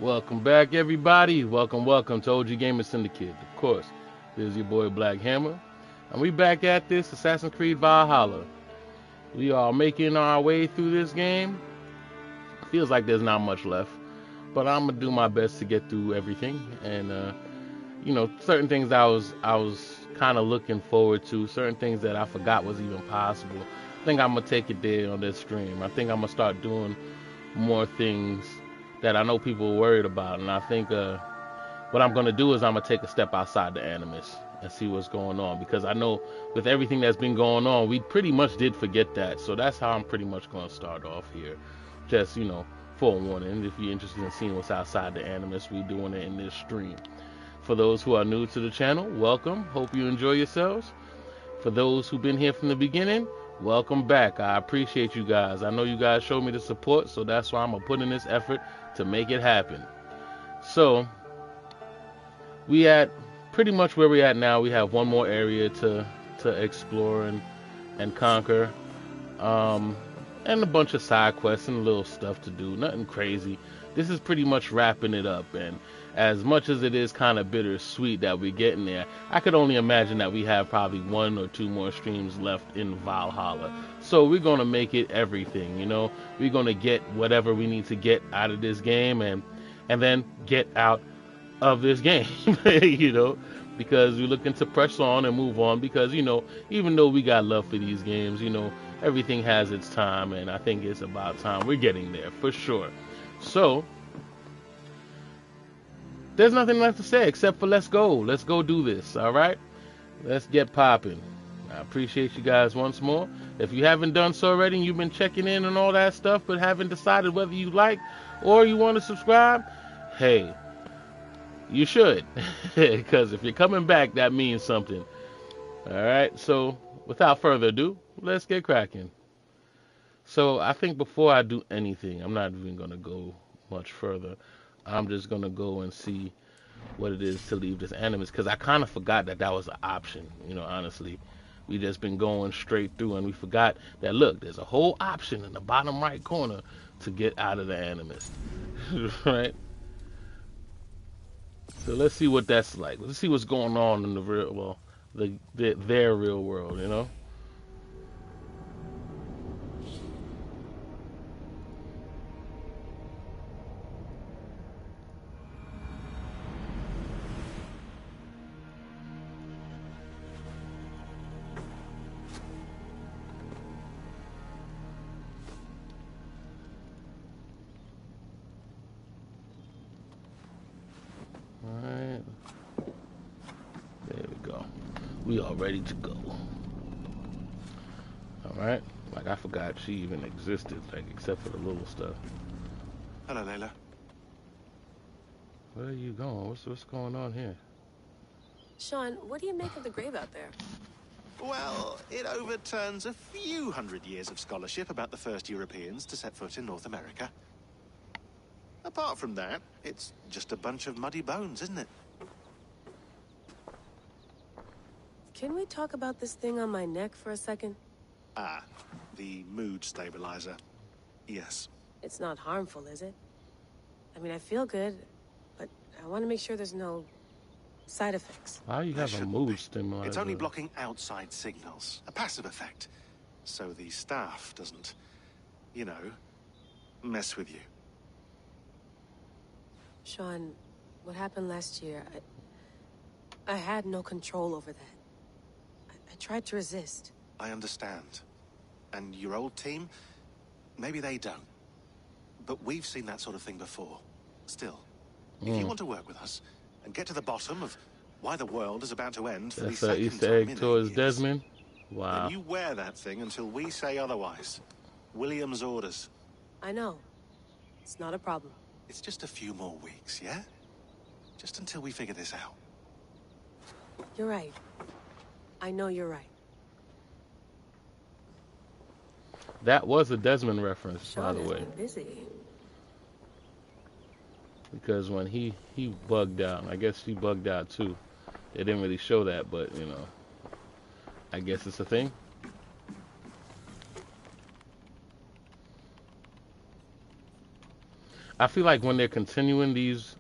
Welcome back, everybody. Welcome to OG Gamer Syndicate. Of course, this is your boy Black Hammer, and we back at this Assassin's Creed Valhalla. We are making our way through this game. Feels like there's not much left, but I'm gonna do my best to get through everything. And certain things I was kind of looking forward to, certain things that I forgot was even possible. I think I'm gonna take it there on this stream. I think I'm gonna start doing more things that I know people are worried about, and I think what I'm gonna do is I'm gonna take a step outside the animus and see what's going on, because I know with everything that's been going on, we pretty much did forget that. So that's how I'm pretty much gonna start off here. Just forewarning, if you're interested in seeing what's outside the animus, we doing it in this stream. For those who are new to the channel, welcome. Hope you enjoy yourselves. For those who've been here from the beginning, welcome back. I appreciate you guys. I know you guys showed me the support, so that's why I'm gonna put in this effort to make it happen. So we at pretty much where we're at now. We have one more area to explore and conquer, and a bunch of side quests and little stuff to do. Nothing crazy. This is pretty much wrapping it up, and as much as it is kind of bittersweet that we're getting there, I could only imagine that we have probably one or two more streams left in Valhalla. So we're gonna make it everything, We're gonna get whatever we need to get out of this game, and then get out of this game, because we're looking to press on and move on. Because even though we got love for these games, everything has its time, and I think it's about time we're getting there for sure. So there's nothing left to say except for let's go do this. All right, let's get popping. I appreciate you guys once more. If you haven't done so already and you've been checking in and all that stuff but haven't decided whether you like or you want to subscribe, hey, you should. Because if you're coming back, that means something. All right, so without further ado, let's get cracking. So I think before I do anything, I'm not even going to go much further. I'm just going to go and see what it is to leave this animus, because I kind of forgot that was an option, honestly. We just been going straight through, and we forgot that, look, there's a whole option in the bottom right corner to get out of the animus. Right? So let's see what that's like. Let's see what's going on in the real, well, their real world. Alright. There we go. We are ready to go. Alright. Like, I forgot she even existed, except for the little stuff. Hello, Layla. Where are you going? What's going on here? Sean, what do you make of the grave out there? Well, it overturns a few hundred years of scholarship about the first Europeans to set foot in North America. Apart from that, it's just a bunch of muddy bones, isn't it? Can we talk about this thing on my neck for a second? Ah, the mood stabilizer. Yes. It's not harmful, is it? I mean, I feel good, but I want to make sure there's no side effects. Why you have a mood stimulator? It's only blocking outside signals, a passive effect. So the staff doesn't, mess with you. Sean, what happened last year, I had no control over that. I tried to resist. I understand. And your old team, maybe they don't. But we've seen that sort of thing before. Still, if you want to work with us and get to the bottom of why the world is about to end for the That's an second Easter time egg in towards 8 years, Desmond. Wow. then you wear that thing until we say otherwise. William's orders. I know. It's not a problem. It's just a few more weeks, yeah? Just until we figure this out. You're right. I know you're right. That was a Desmond reference, Sean by the has way. been busy. Because when he bugged out, I guess she bugged out too. They didn't really show that, but I guess it's a thing. I feel like when they're continuing these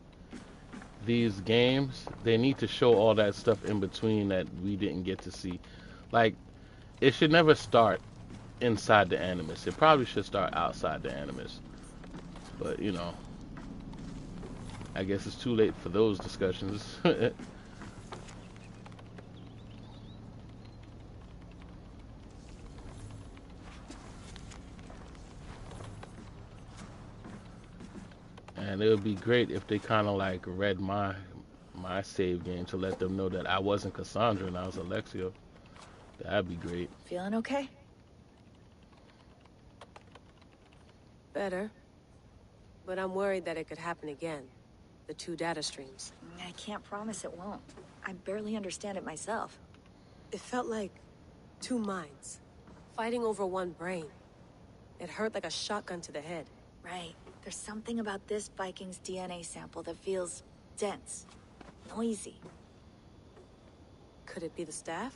games, they need to show all that stuff in between that we didn't get to see. Like, it should never start inside the Animus. It probably should start outside the Animus. But, you know, I guess it's too late for those discussions. And it would be great if they kind of like read my save game to let them know that I wasn't Cassandra and I was Alexio. That'd be great. Feeling okay? Better. But I'm worried that it could happen again. The two data streams. I can't promise it won't. I barely understand it myself. It felt like two minds, fighting over one brain. It hurt like a shotgun to the head. Right. There's something about this Viking's DNA sample that feels dense, noisy. Could it be the staff?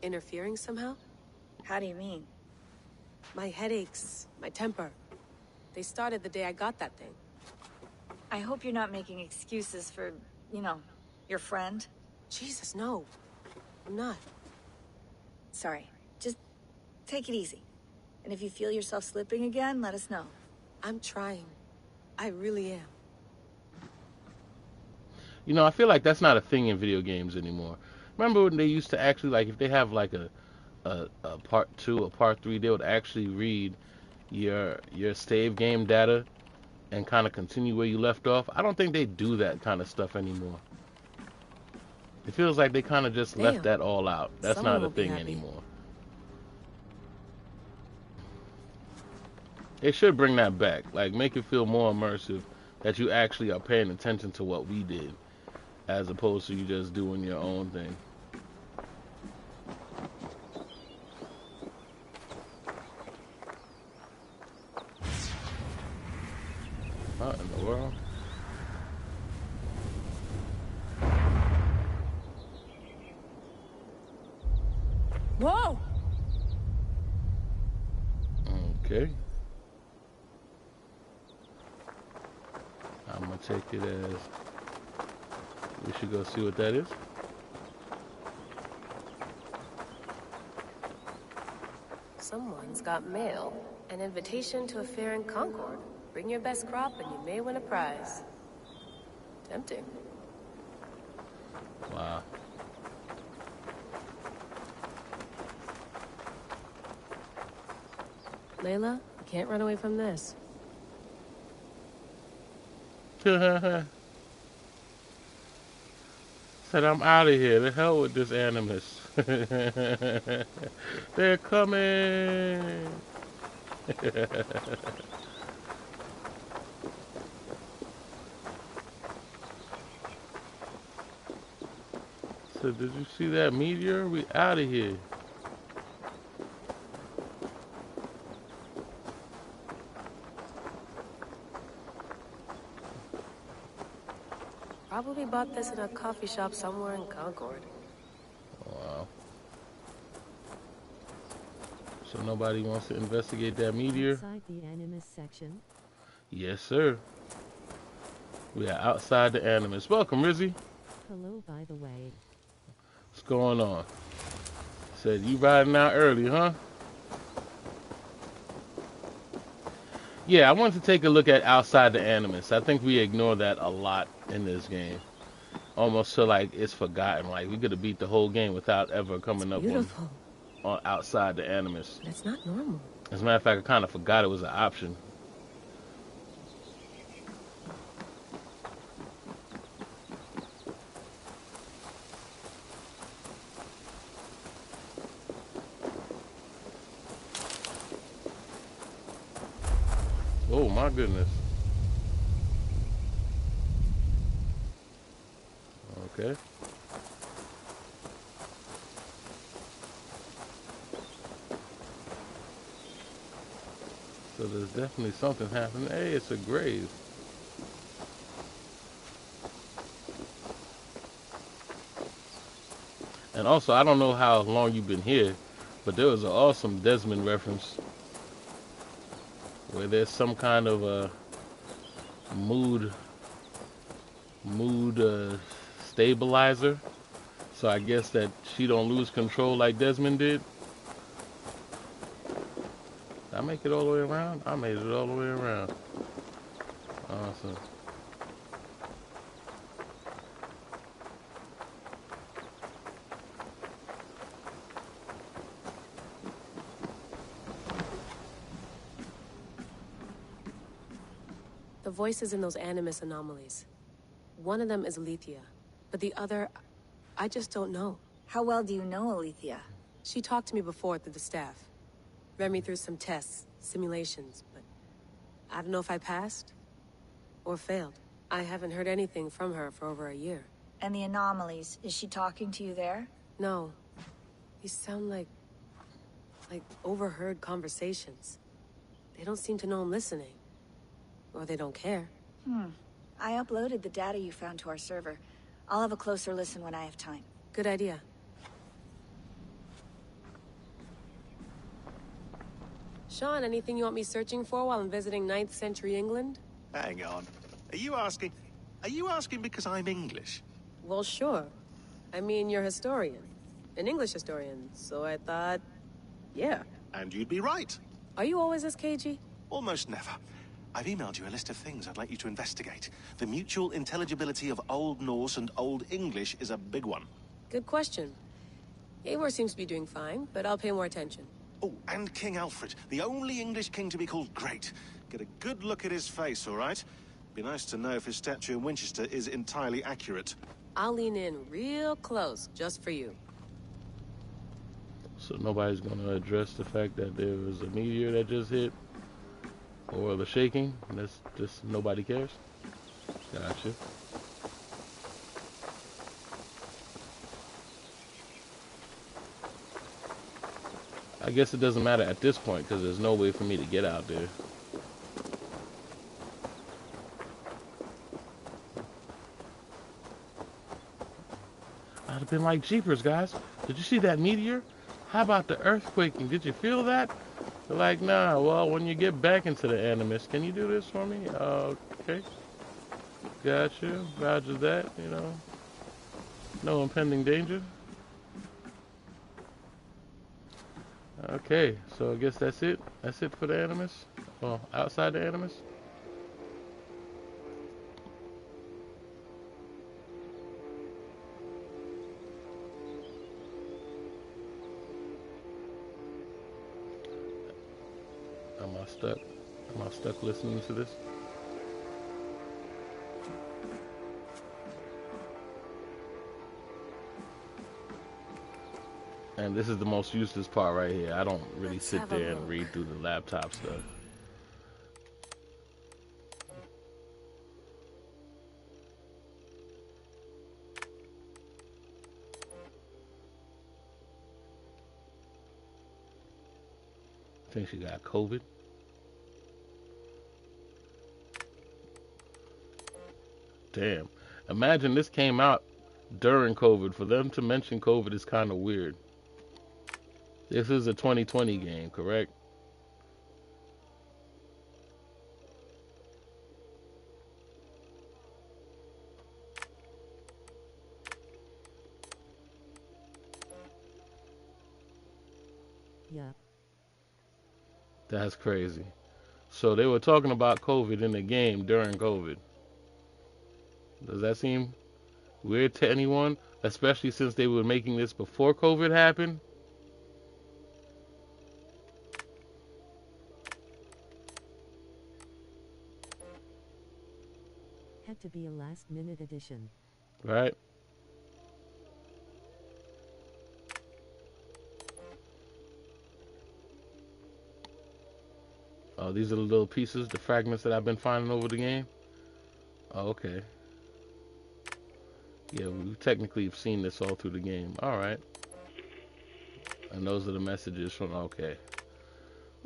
Interfering somehow? How do you mean? My headaches, my temper. They started the day I got that thing. I hope you're not making excuses for, you know, your friend. Jesus, no. I'm not. Sorry. Just take it easy. And if you feel yourself slipping again, let us know. I'm trying. I really am. You know, I feel like that's not a thing in video games anymore. Remember when they used to actually, like, if they have like a part 2 or part 3, they would actually read your save game data and kind of continue where you left off. I don't think they do that kind of stuff anymore. It feels like they kind of just left that all out. That's Someone not a will be thing happy. anymore. They should bring that back. Like, make it feel more immersive that you actually are paying attention to what we did, as opposed to you just doing your own thing. What in the world? Whoa! Okay. I'm gonna take it as we should go see what that is. Someone's got mail. An invitation to a fair in Concord. Bring your best crop and you may win a prize. Tempting. Wow. Layla, you can't run away from this. Said I'm out of here. The hell with this Animus. They're coming. So did you see that meteor? We out of here. Probably bought this in a coffee shop somewhere in Concord. Wow. So nobody wants to investigate that meteor? Inside the Animus section. Yes, sir. We are outside the Animus. Welcome, Rizzy. Hello, by the way. What's going on? Said you riding out early, huh? Yeah, I wanted to take a look at outside the Animus. I think we ignore that a lot in this game. Almost so like it's forgotten. Like we could have beat the whole game without ever coming up on outside the Animus. That's not normal. As a matter of fact, I kind of forgot it was an option. Oh my goodness. Okay. So there's definitely something happening. Hey, it's a grave. And also, I don't know how long you've been here, but there was an awesome Desmond reference where there's some kind of mood mood stabilizer. So I guess that she don't lose control like Desmond did. Did I make it all the way around? I made it all the way around. Awesome. The voices in those animus anomalies. One of them is Alethea, but the other, I just don't know. How well do you know Alethea? She talked to me before through the staff. Ran me through some tests, simulations, but I don't know if I passed or failed. I haven't heard anything from her for over a year. And the anomalies, is she talking to you there? No. These sound like overheard conversations. They don't seem to know I'm listening. Or they don't care. I uploaded the data you found to our server. I'll have a closer listen when I have time. Good idea. Sean, anything you want me searching for while I'm visiting 9th century England? Hang on. Are you asking because I'm English? Well, sure. I mean, you're a historian. An English historian, so I thought, yeah. And you'd be right. Are you always this cagey? Almost never. I've emailed you a list of things I'd like you to investigate. The mutual intelligibility of Old Norse and Old English is a big one. Good question. Eivor seems to be doing fine, but I'll pay more attention. Oh, and King Alfred, the only English king to be called great. Get a good look at his face, all right? Be nice to know if his statue in Winchester is entirely accurate. I'll lean in real close, just for you. So nobody's gonna address the fact that there was a meteor that just hit, or the shaking. That's just nobody cares. Gotcha. I guess it doesn't matter at this point because there's no way for me to get out there. I'd have been like, jeepers, guys. Did you see that meteor? How about the earthquaking? Did you feel that? They're like, nah, well, when you get back into the Animus, can you do this for me? Okay. Gotcha. Roger that, you know. No impending danger. Okay, so I guess that's it. That's it for the Animus. Well, outside the Animus. Am I stuck? Am I stuck listening to this? And this is the most useless part right here. I don't really sit there and read through the laptop stuff. I think she got COVID. Damn. Imagine this came out during COVID. For them to mention COVID is kind of weird. This is a 2020 game, correct? Yeah. That's crazy. So they were talking about COVID in the game during COVID. Does that seem weird to anyone? Especially since they were making this before COVID happened? Had to be a last-minute addition. Right? Oh, these are the little pieces, the fragments that I've been finding over the game? Oh, okay. Yeah, we technically have seen this all through the game. Alright. And those are the messages from, okay.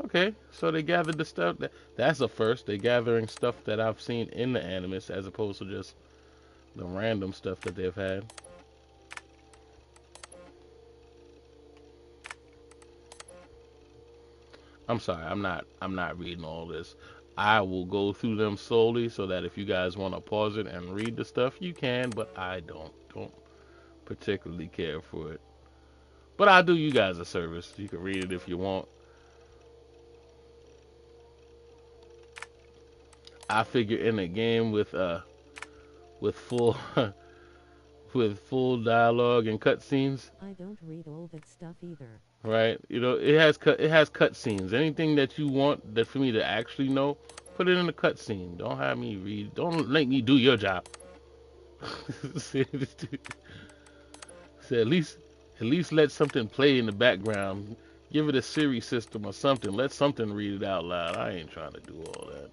Okay, so they gathered the stuff. That's a first. They're gathering stuff that I've seen in the Animus as opposed to just the random stuff that they've had. I'm sorry, I'm not reading all this. I will go through them slowly so that if you guys want to pause it and read the stuff, you can, but I don't particularly care for it. But I'll do you guys a service. You can read it if you want. I figure in a game with full with full dialogue and cutscenes, I don't read all that stuff either. right? You know, it has cutscenes. Anything that you want that for me to actually know, put it in a cutscene. Don't have me read. Don't make me do your job. So at least let something play in the background. Give it a Siri system or something. Let something read it out loud. I ain't trying to do all that.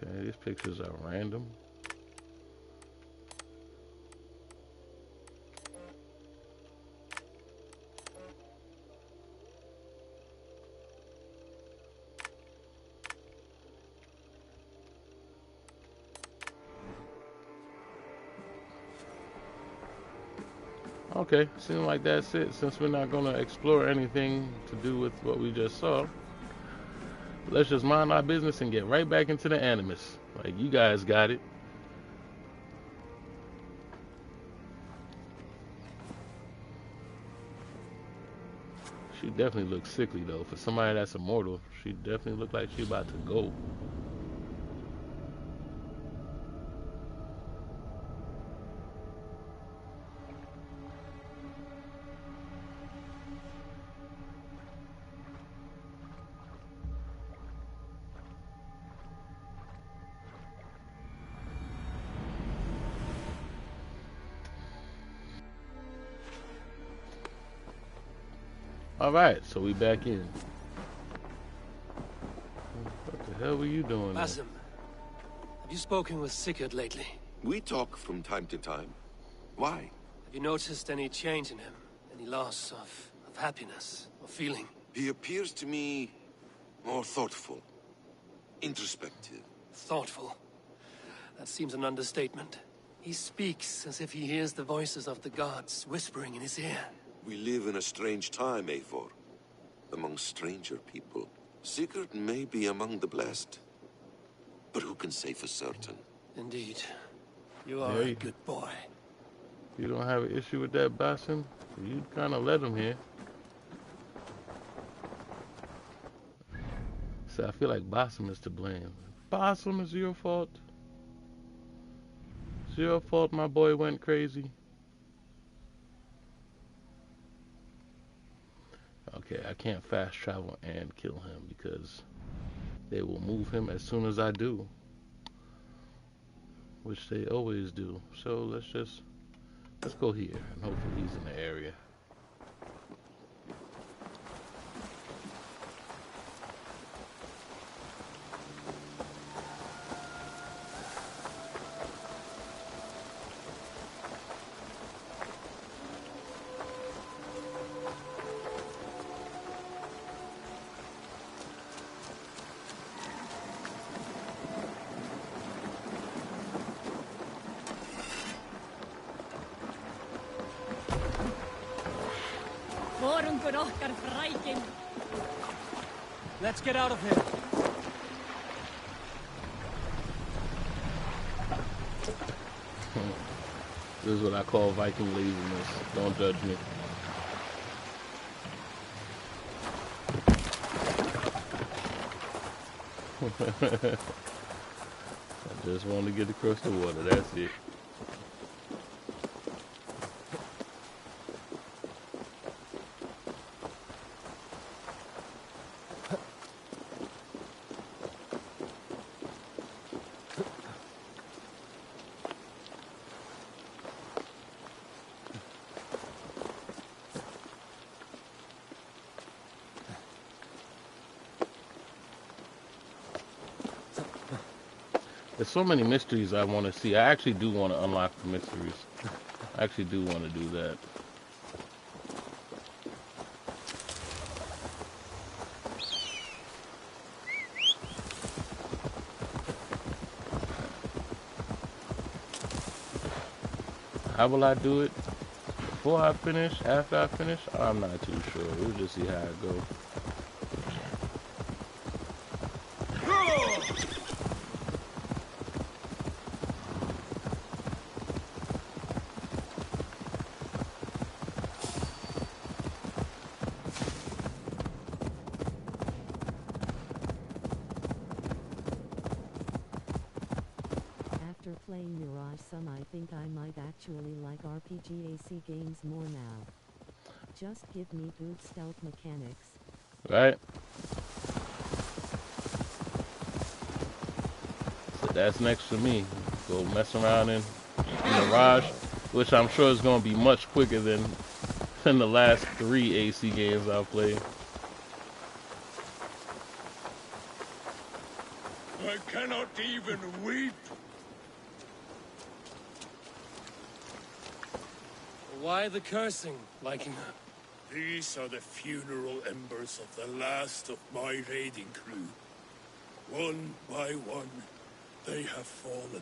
Okay, these pictures are random. Okay, seems like that's it. Since we're not gonna explore anything to do with what we just saw, let's just mind our business and get right back into the animus. Like you guys got it. She definitely looks sickly though. For somebody that's immortal, she definitely looked like she about to go. Alright, so we back in. What the hell were you doing there? Basim, have you spoken with Sigurd lately? We talk from time to time. Why? Have you noticed any change in him? Any loss of happiness or feeling? He appears to me more thoughtful, introspective. Thoughtful. That seems an understatement. He speaks as if he hears the voices of the gods whispering in his ear. We live in a strange time, Eivor. Among stranger people. Sigurd may be among the blessed. But who can say for certain? Indeed. You are a good boy. You don't have an issue with that, Basim? You kind of let him here. So I feel like Basim is to blame. Basim, is your fault. It's your fault my boy went crazy. Okay, I can't fast travel and kill him because they will move him as soon as I do. Which they always do. So let's go here and hopefully he's in the area. Let's get out of here. This is what I call Viking laziness. Don't judge me. I just want to get across the water. That's it. There's so many mysteries I want to see. I actually do want to unlock the mysteries. I actually do want to do that. How will I do it? Before I finish? After I finish? I'm not too sure. We'll just see how it goes. After playing Mirage some, I think I might actually like RPGAC games more now. Just give me good stealth mechanics. Right? So that's next for me. Go mess around in Mirage, which I'm sure is going to be much quicker than the last 3 AC games I've played. I cannot even weep. Why the cursing, Viking? These are the funeral embers of the last of my raiding crew. One by one, they have fallen.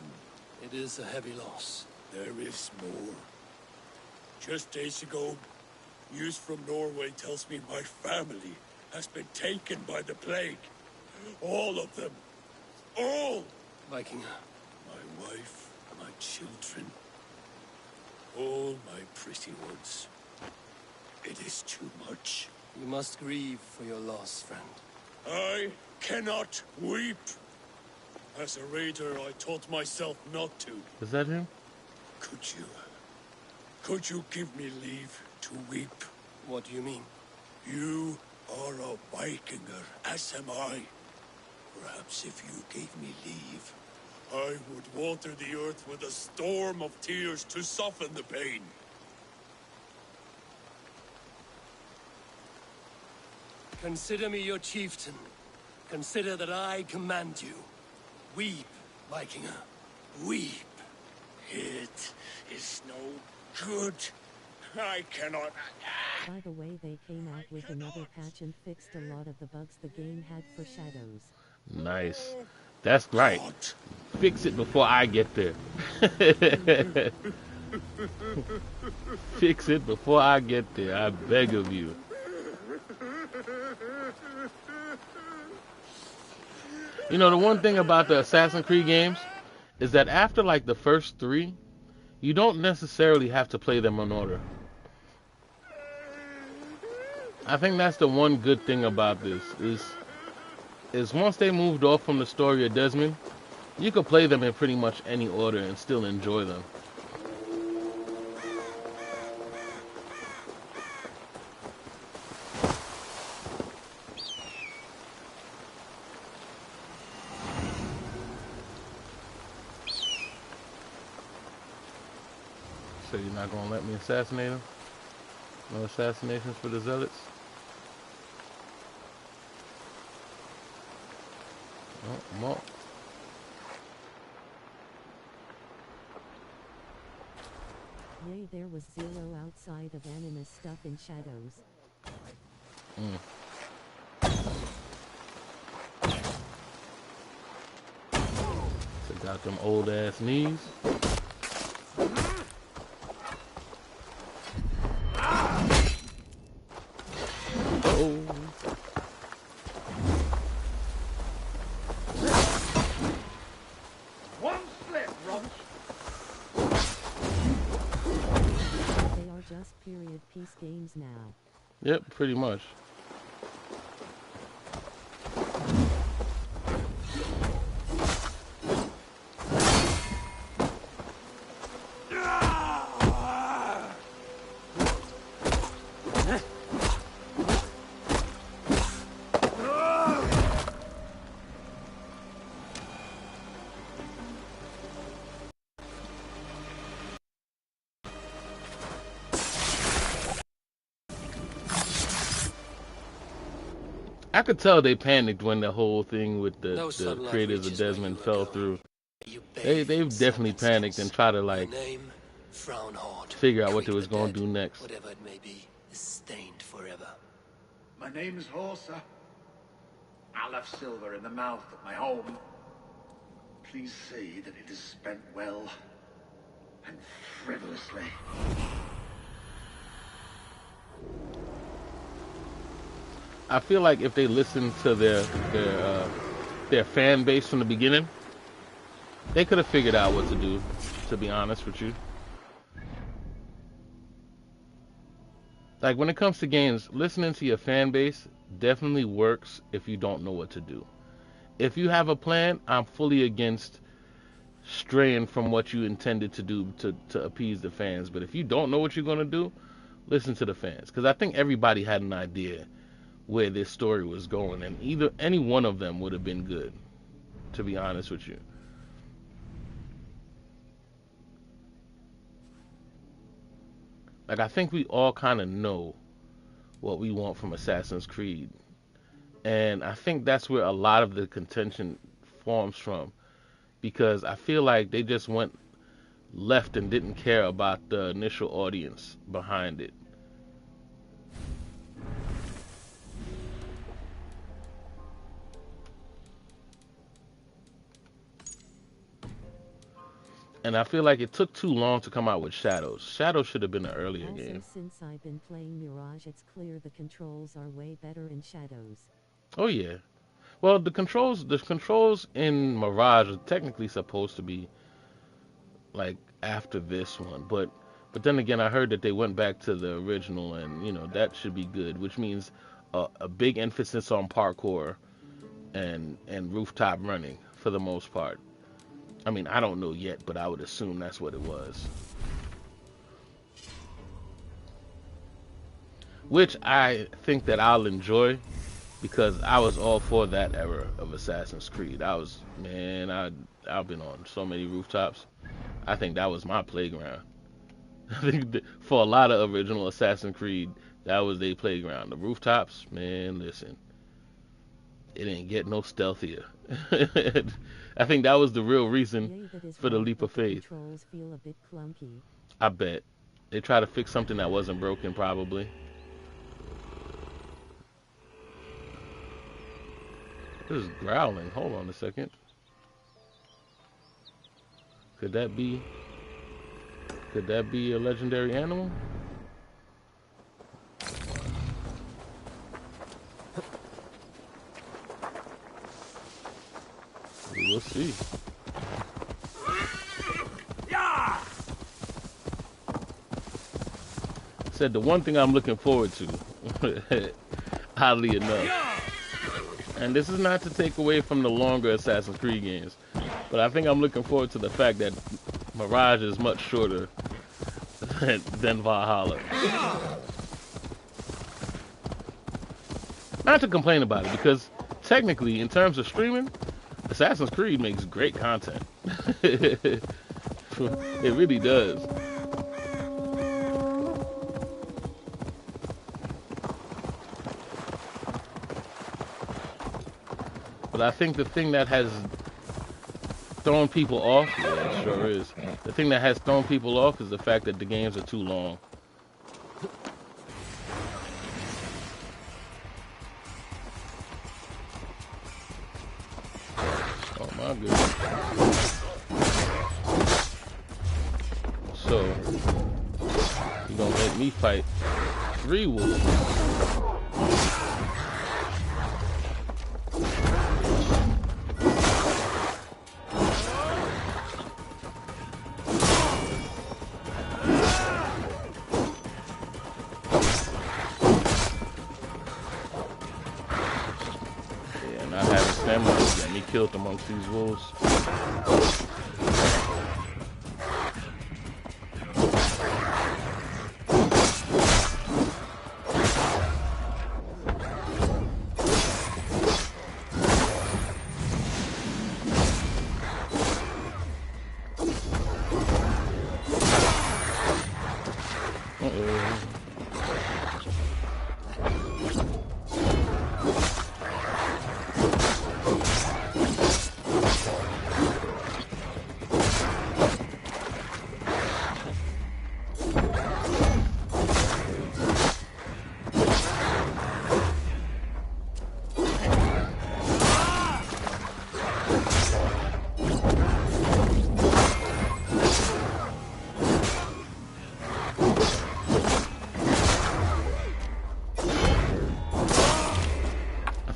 It is a heavy loss. There is more. Just days ago, news from Norway tells me my family has been taken by the plague. All of them. All! Viking. My wife, my children. All my pretty ones. It is too much. You must grieve for your loss, friend. I cannot weep. As a raider, I taught myself not to. Is that him? Could you give me leave to weep? What do you mean? You are a Vikinger, as am I. Perhaps if you gave me leave, I would water the earth with a storm of tears to soften the pain. Consider me your chieftain. Consider that I command you. Weep, Vikinger. Weep. It is no good. I cannot... By the way, they came out with another patch and fixed a lot of the bugs the game had for shadows. Nice. That's right. Fix it before I get there. Fix it before I get there. I beg of you. You know, the one thing about the Assassin's Creed games is that after like the first 3, you don't necessarily have to play them in order. I think that's the one good thing about this is once they moved off from the story of Desmond, you could play them in pretty much any order and still enjoy them. So you're not gonna let me assassinate him? No assassinations for the zealots? Oh, I'm up. Yay, there was 0 outside of animus stuff in shadows. So got them old ass knees. Oh. One slip, Roach. They are just period piece games now. Yep, pretty much. I could tell they panicked when the whole thing with the creators of Desmond fell through. They've definitely panicked and tried to like figure out what they was gonna do next. Whatever it may be, is stained forever. My name is Horsa. I left silver in the mouth of my home. Please say that it is spent well. and frivolously. I feel like if they listen to their fan base from the beginning, they could have figured out what to do, to be honest with you. Like, when it comes to games, listening to your fan base definitely works if you don't know what to do. If you have a plan, I'm fully against straying from what you intended to do to appease the fans. But if you don't know what you're going to do, listen to the fans. Because I think everybody had an idea where this story was going, and either any one of them would have been good, to be honest with you. Like, I think we all kind of know what we want from Assassin's Creed, and I think that's where a lot of the contention forms from, because I feel like they just went left and didn't care about the initial audience behind it. And I feel like it took too long to come out with Shadows. Shadows should have been an earlier Also, game. since I've been playing Mirage, it's clear the controls are way better in Shadows. Oh yeah. Well, the controls in Mirage are technically supposed to be like after this one, but then again, I heard that they went back to the original, and that should be good, which means a big emphasis on parkour and rooftop running for the most part. I mean, I don't know yet, but I would assume that's what it was. Which I think that I'll enjoy, because I was all for that era of Assassin's Creed. I've been on so many rooftops. I think that was my playground. I think that for a lot of original Assassin's Creed, that was their playground. The rooftops, man, listen, it didn't get no stealthier. I think that was the real reason for the leap of faith. The controls feel a bit clunky. I bet. They tried to fix something that wasn't broken, probably. This is growling. Hold on a second. Could that be a legendary animal? We'll see. Said the one thing I'm looking forward to, oddly enough, and this is not to take away from the longer Assassin's Creed games, but I think I'm looking forward to the fact that Mirage is much shorter than Valhalla. Not to complain about it, because technically, in terms of streaming, Assassin's Creed makes great content. It really does. But I think the thing that has thrown people off, yeah, it sure is. The thing that has thrown people off is the fact that the games are too long. Oh my goodness. So, you're gonna make me fight 3 wolves. Get me killed amongst these wolves.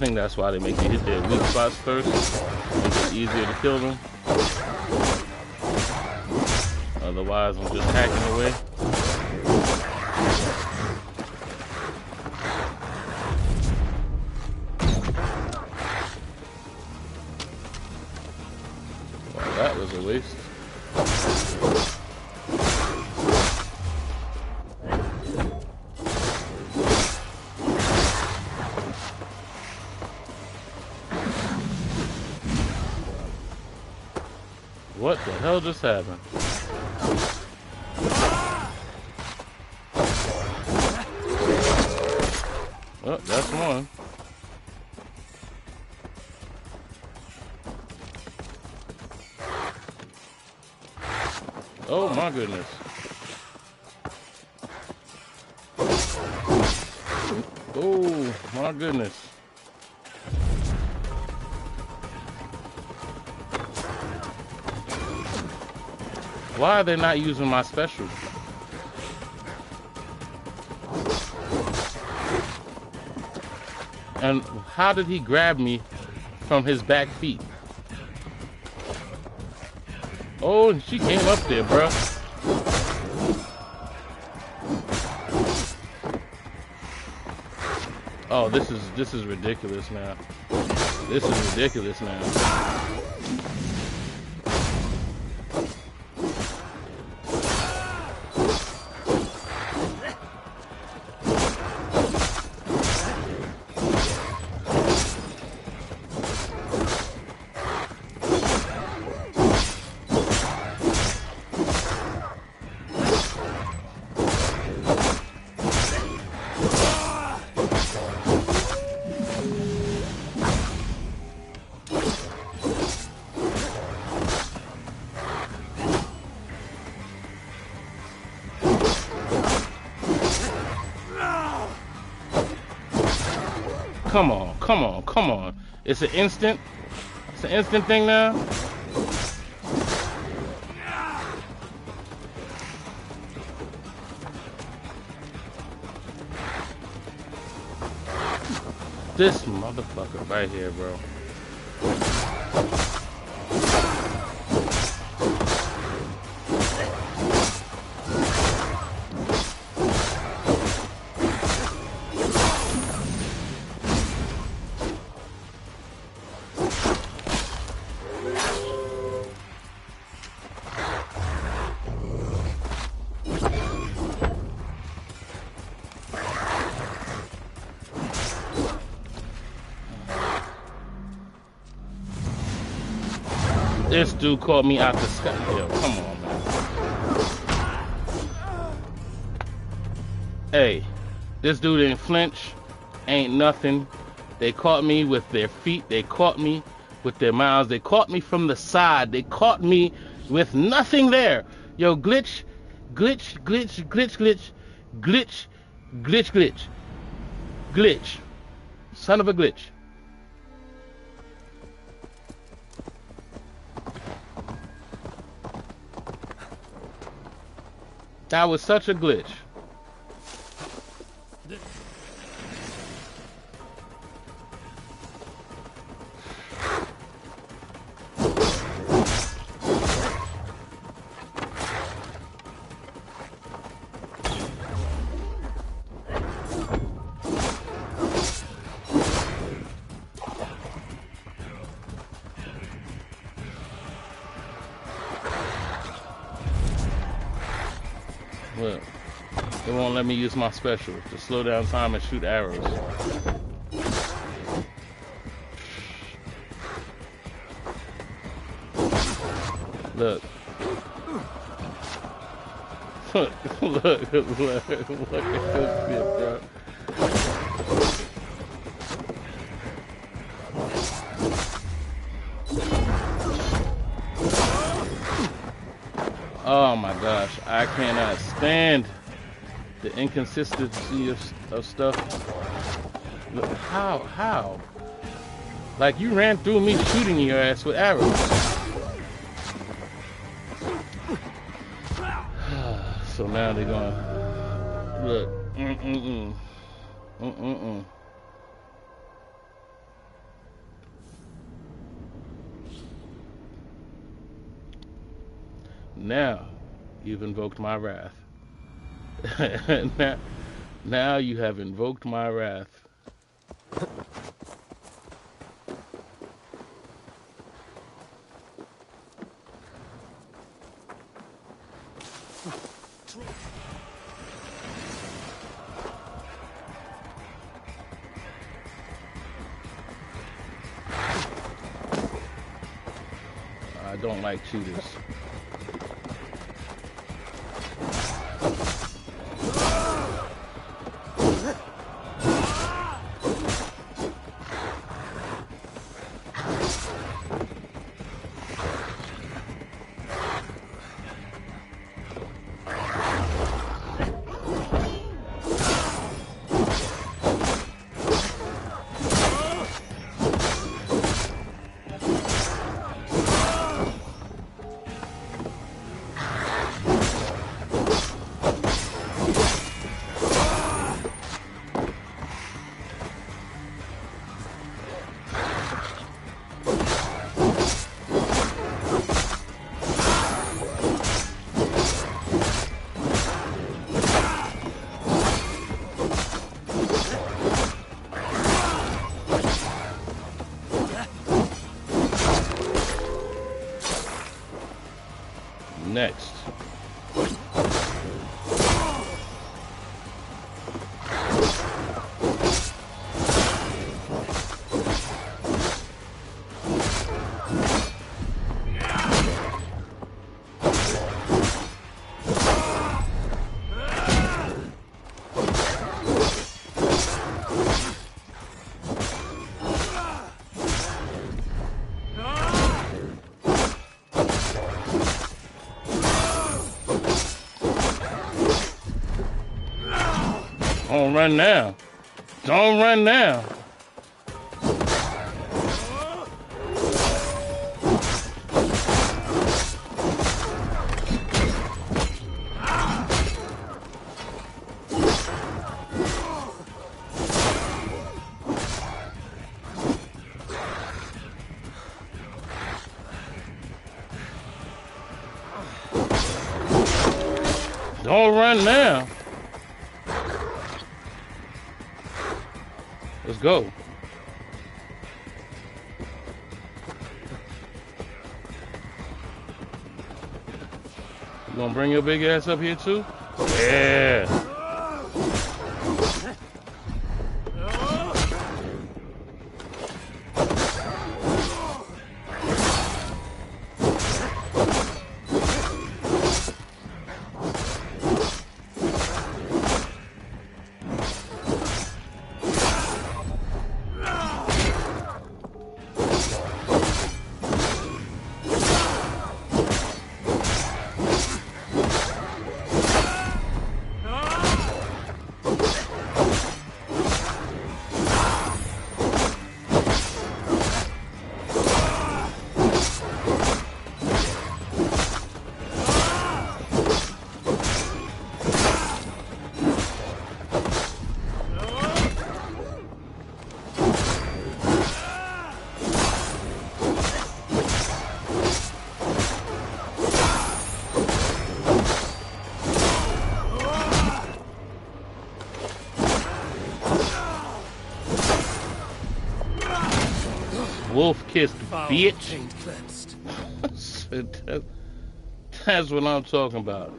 think that's why they make you hit their weak spots first. Make it easier to kill them. Otherwise, I'm just hacking away. Well, that was a waste. What the hell just happened? Oh, that's one. Oh my goodness. Oh my goodness. Why are they not using my special? And how did he grab me from his back feet? Oh, she came up there, bruh. Oh, this is ridiculous now. This is ridiculous now. Come on, come on, come on. It's an instant thing now. This motherfucker right here, bro. This dude caught me out the sky. Yo, come on, man. Hey, this dude didn't flinch. Ain't nothing. They caught me with their feet. They caught me with their mouths. They caught me from the side. They caught me with nothing there. Yo, glitch, glitch, glitch, glitch, glitch, glitch, glitch, glitch, glitch. Son of a glitch. That was such a glitch. Look, it won't let me use my special to slow down time and shoot arrows. Look. Look at this shit, bro. Oh my gosh, I cannot stand the inconsistency of stuff. Look, how? Like, you ran through me shooting your ass with arrows. So now they're going, look, Now you've invoked my wrath. now, now you have invoked my wrath. I don't like cheaters. Next. Don't run now. Don't run now. Don't run now. Let's go. You gonna bring your big ass up here too? Yeah. Wolf kissed, bitch. That's what I'm talking about.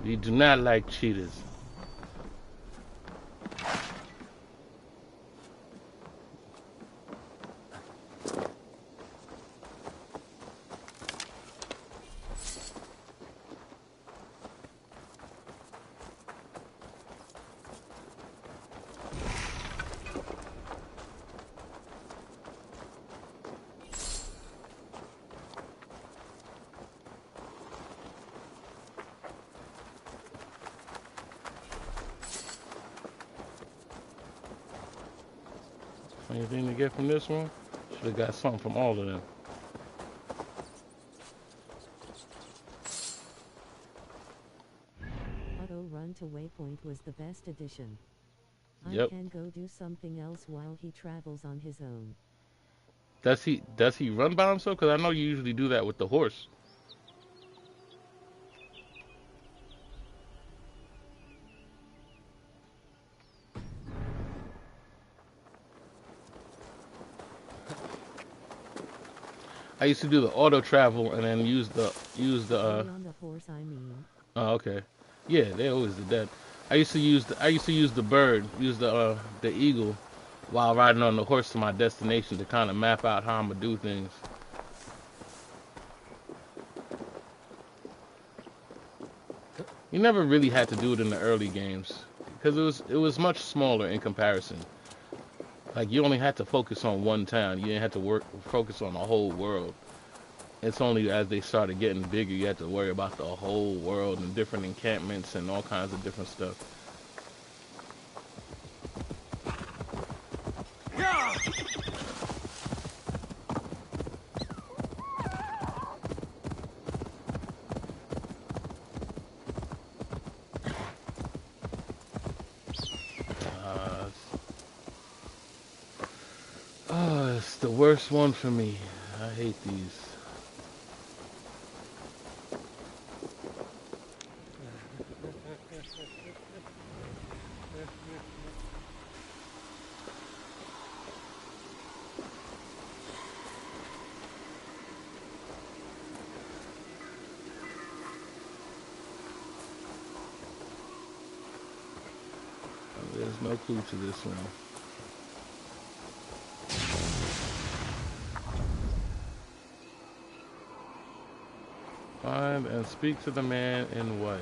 We do not like cheaters. Anything to get from this one? Should have got something from all of them. Auto run to Waypoint was the best addition. Yep. I can go do something else while he travels on his own. Does he run by himself? Because I know you usually do that with the horse. I used to do the auto travel and then use the. Stay on the horse, I mean. Oh, okay. Yeah, they always did that. I used to use the bird, use the eagle, while riding on the horse to my destination to kind of map out how I'm gonna do things. You never really had to do it in the early games because it was much smaller in comparison. Like you only had to focus on one town. You didn't have to focus on the whole world. It's only as they started getting bigger you had to worry about the whole world and different encampments and all kinds of different stuff. Uh, oh, it's the worst one for me. I hate these. There's no clue to this one. Find and speak to the man in white.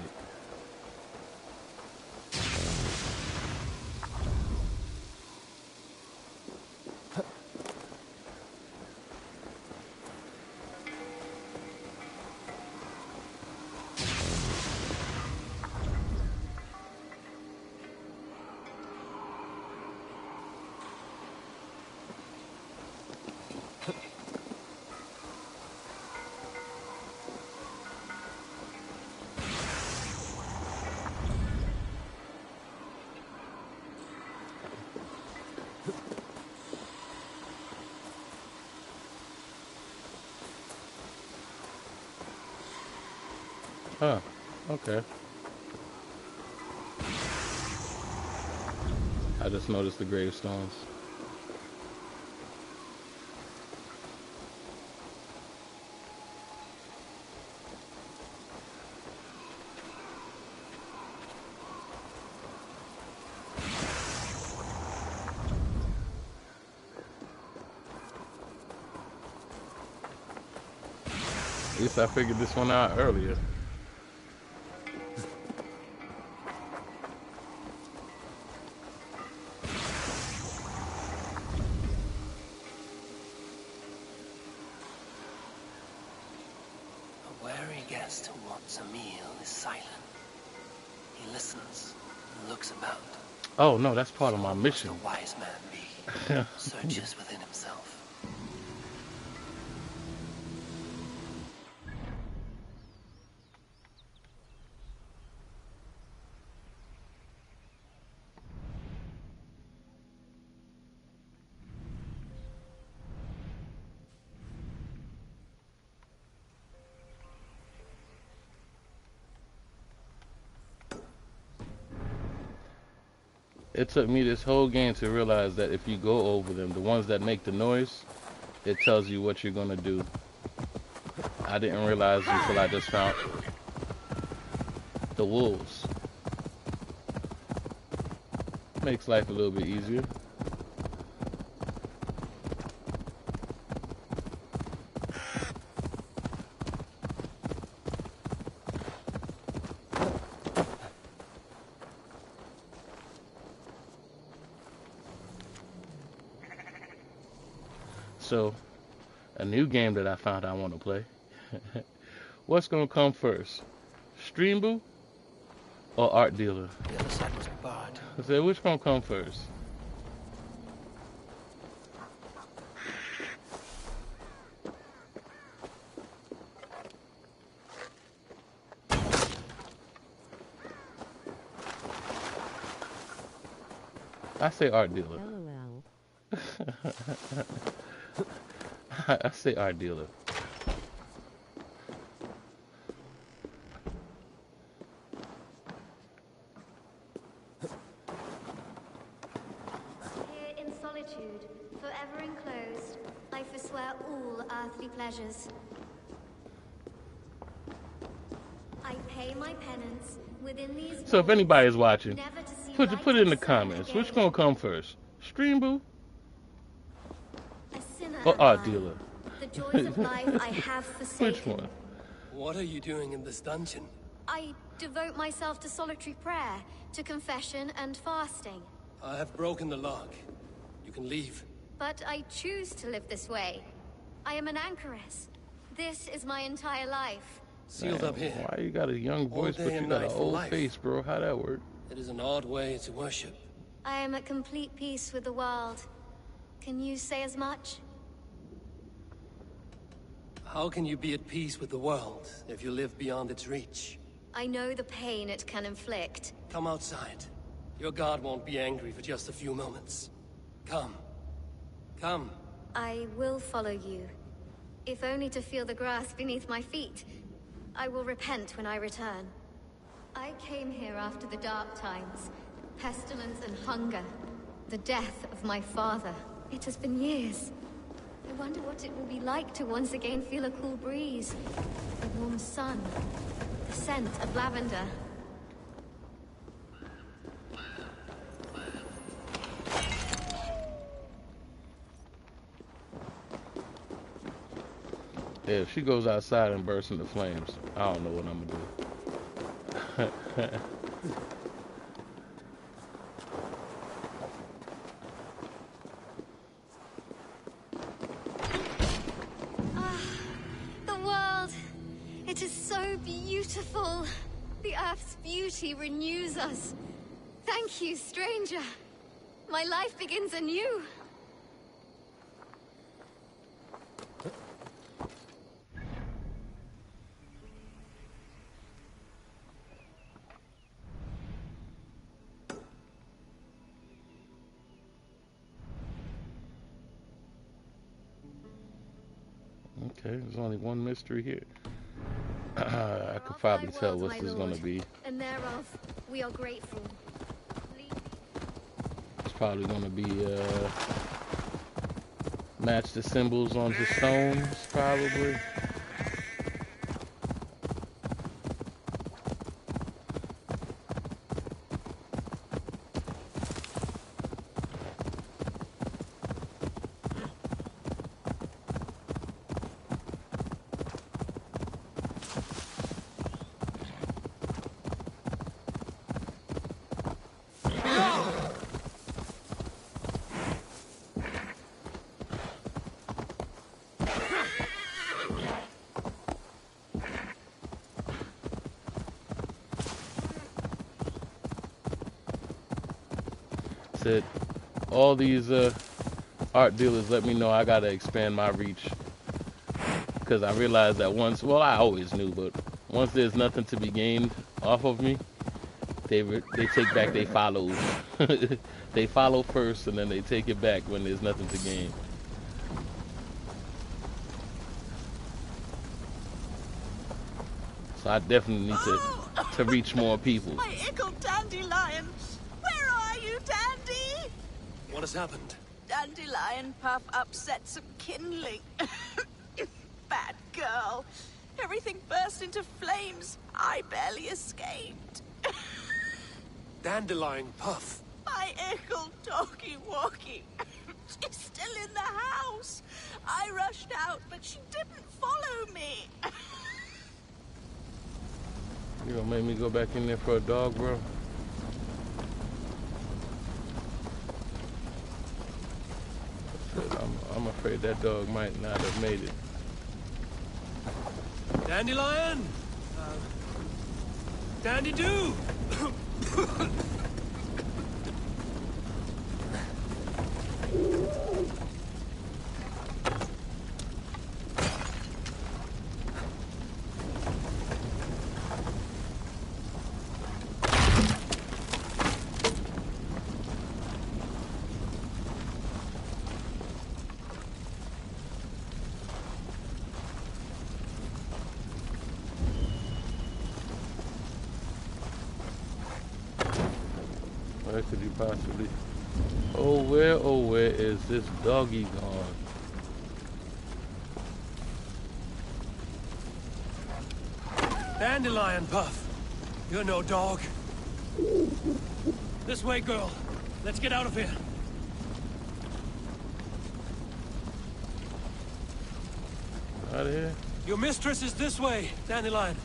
Huh. Okay. I just noticed the gravestones. At least I figured this one out earlier. A wary guest who wants a meal is silent. He listens and looks about. Oh no, that's part of my Must mission. a wise man be? Searches within himself. It took me this whole game to realize that if you go over them, the ones that make the noise, it tells you what you're gonna do. I didn't realize until I just found the wolves. Makes life a little bit easier. So, a new game that I found I want to play. What's gonna come first? Streambo or Art Dealer? The other side was barred. I said, which gonna come first? I say Art Dealer. LOL. I say art dealer. Here in solitude, forever enclosed, I forswear all earthly pleasures. I pay my penance within these So if walls, anybody's watching, never to see put light it in or the sun comments. Which again. gonna come first? Stream boo A sinner or am art I. dealer? The joys of life I have Which forsaken. one? What are you doing in this dungeon? I devote myself to solitary prayer, to confession and fasting. I have broken the lock. You can leave. But I choose to live this way. I am an anchoress. This is my entire life. Sealed up here. Why you got a young All voice day but you and got an night for old life. face, bro? How that work? It is an odd way to worship. I am at complete peace with the world. Can you say as much? How can you be at peace with the world if you live beyond its reach? I know the pain it can inflict. Come outside. Your god won't be angry for just a few moments. Come. Come. I will follow you. If only to feel the grass beneath my feet. I will repent when I return. I came here after the dark times. Pestilence and hunger. The death of my father. It has been years. I wonder what it will be like to once again feel a cool breeze. The warm sun. The scent of lavender. Yeah, if she goes outside and bursts into flames, I don't know what I'm gonna do. The world. It is so beautiful. The Earth's beauty renews us. Thank you, stranger. My life begins anew. Okay, there's only one mystery here. I Are could of probably thy tell world, what my this is lord, gonna be. And thereof we are grateful. It's probably gonna be match the symbols on the stones, probably. Said all these art dealers let me know I gotta expand my reach, because I realized that once, well, I always knew, but once there's nothing to be gained off of me, they take back they follows. They follow first and then they take it back when there's nothing to gain. So I definitely need to reach more people. My ickle dandelion! Where are you, Dandy? What has happened? Dandelion Puff upset some kindling. Bad girl. Everything burst into flames. I barely escaped. Dandelion Puff. My ickle doggy walkie. She's still in the house. I rushed out, but she didn't follow me. You gonna make me go back in there for a dog, bro? I'm afraid that dog might not have made it. Dandelion? Dandy-Doo! Where could you possibly? Oh, where is this doggy gone? Dandelion, Puff. You're no dog. This way, girl. Let's get out of here. Out of here? Your mistress is this way, Dandelion.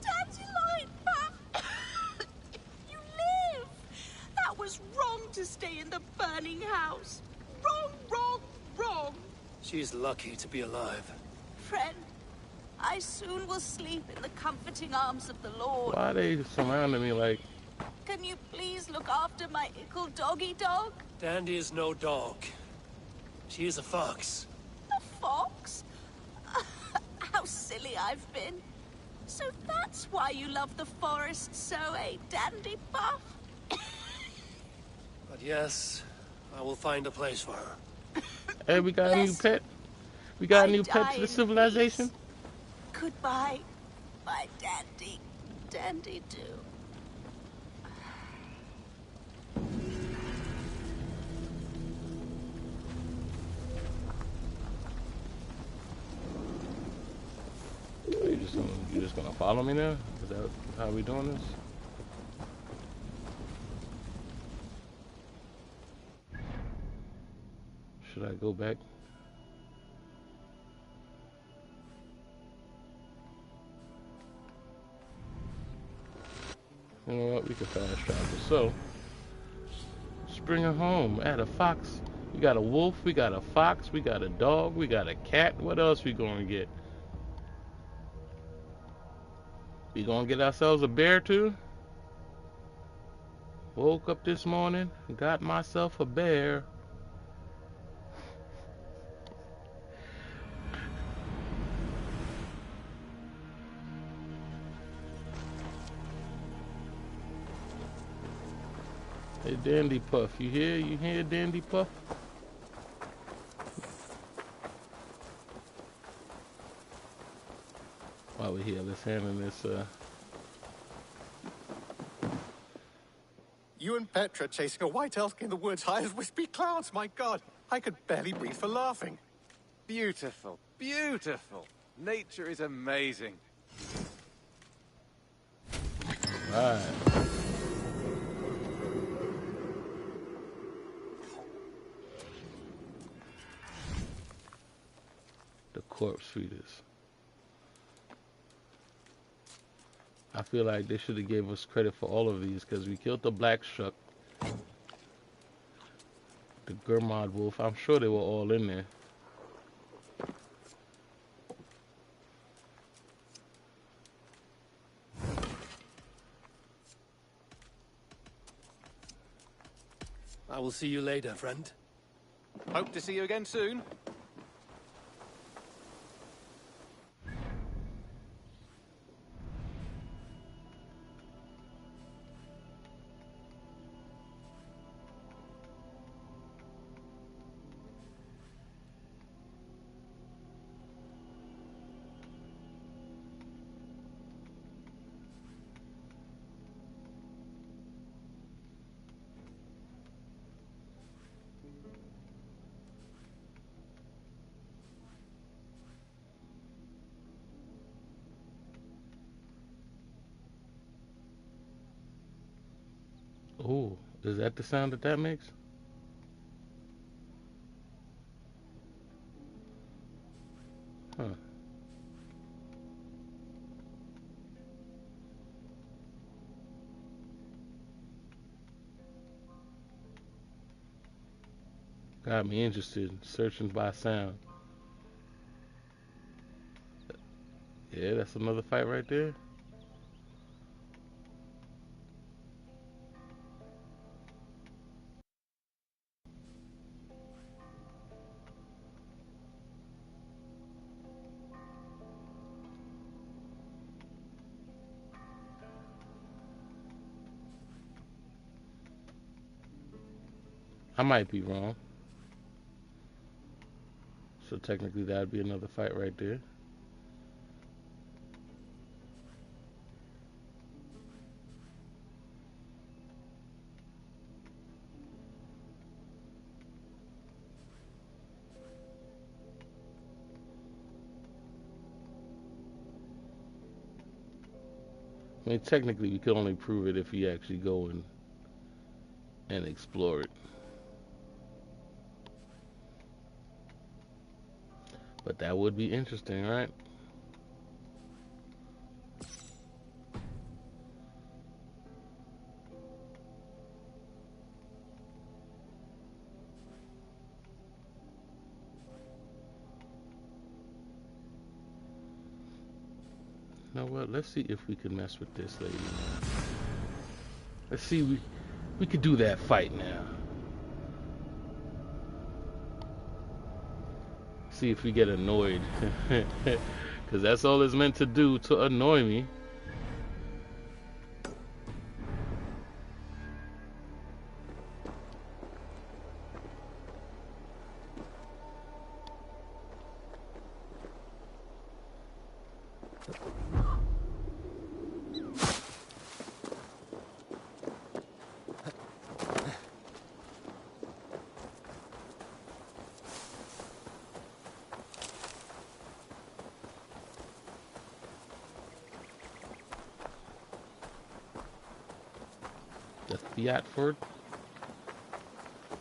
Dandelion, Puff! You live! That was wrong to stay in the burning house. Wrong, wrong, wrong. She's lucky to be alive. Friend, I soon will sleep in the comforting arms of the Lord. Why are they surrounding me like? Can you please look after my ickle doggy dog? Dandy is no dog. She is a fox. A fox? How silly I've been. So that's why you love the forest so, eh, Dandy Puff? But yes, I will find a place for her. Hey, we got a new pet. We got a new pet to the civilization. Goodbye, my Dandy. Dandy do. You just gonna follow me now? Is that how we doing this? Should I go back? You know what? We can fast travel. So, let's bring her home. Add a fox. We got a wolf. We got a fox. We got a dog. We got a cat. What else we gonna get? We gonna get ourselves a bear too? Woke up this morning, got myself a bear. Hey, Dandy Puff, you here? You here, Dandy Puff? While we're here, let's handle this, You and Petra chasing a white elk in the woods high as wispy clouds, my god! I could barely breathe for laughing. Beautiful, beautiful. Nature is amazing. Right. The corpse feeders. I feel like they should have gave us credit for all of these because we killed the black shuck, the Gurmod wolf. I'm sure they were all in there. I will see you later, friend. Hope to see you again soon. Oh, is that the sound that makes? Huh. Got me interested in searching by sound. Yeah, that's another fight right there. I might be wrong. So technically that'd be another fight right there. I mean, technically, we could only prove it if we actually go and explore it. But that would be interesting, right? You know what? Let's see if we can mess with this lady now. Let's see, we could do that fight now. See if we get annoyed. Because that's all it's meant to do, to annoy me. The Fiatford.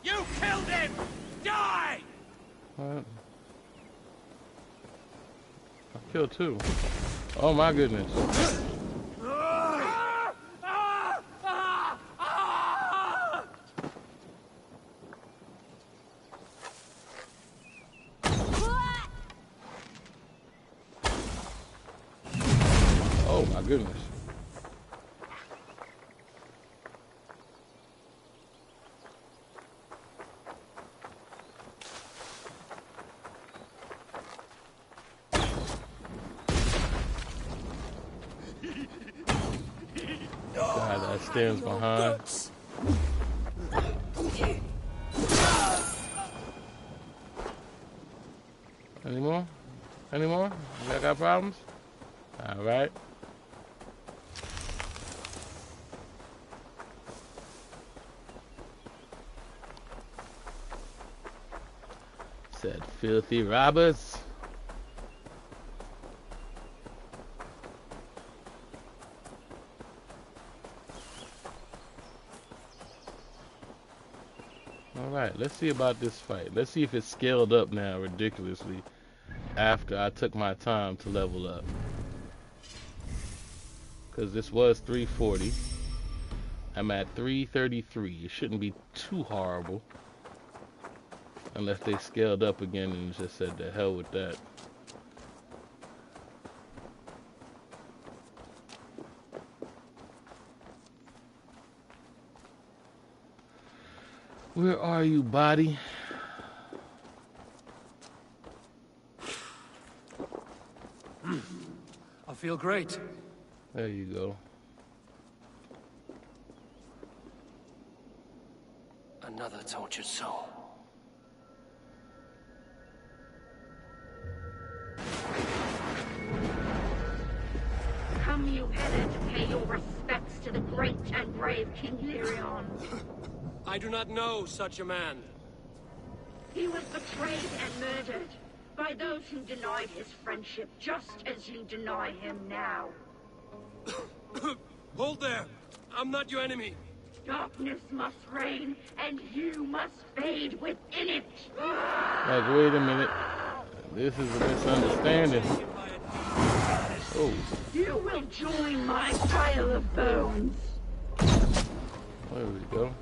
You killed him! Die! What? I killed two. Oh my goodness. Oh my goodness. God, that stands behind. Any more? Any more? You guys got problems? Alright. Said filthy robbers. Alright, let's see about this fight. Let's see if it's scaled up now ridiculously after I took my time to level up. Because this was 340. I'm at 333. It shouldn't be too horrible. Unless they scaled up again and just said the hell with that. Where are you, body? I feel great. There you go. Another tortured soul. Come, you Heather, to pay your respects to the great and brave King Lyrion. I do not know such a man. He was betrayed and murdered by those who denied his friendship, just as you deny him now. Hold there! I'm not your enemy. Darkness must reign, and you must fade within it. Like, wait a minute. This is a misunderstanding. Oh. You will join my pile of bones. There we go.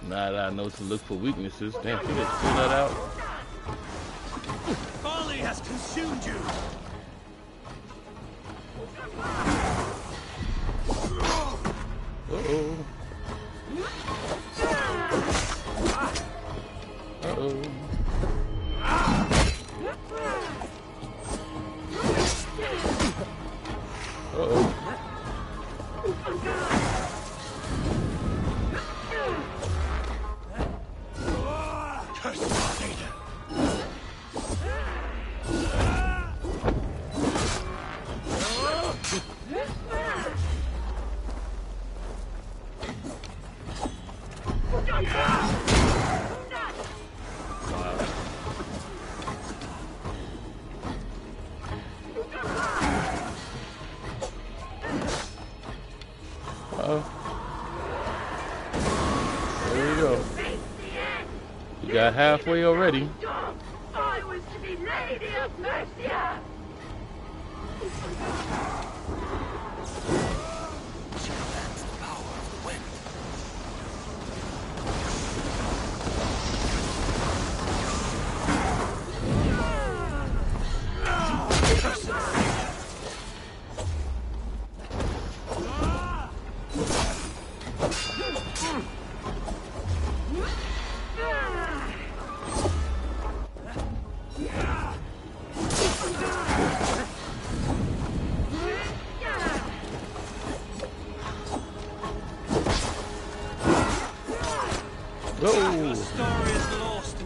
Now that I know to look for weaknesses. Damn, she just pulled that out. Folly has consumed you. Uh-oh. Uh-oh. Uh-oh. There we go. You got halfway already. I was to be Lady of Mercia. She commands the power of the wind.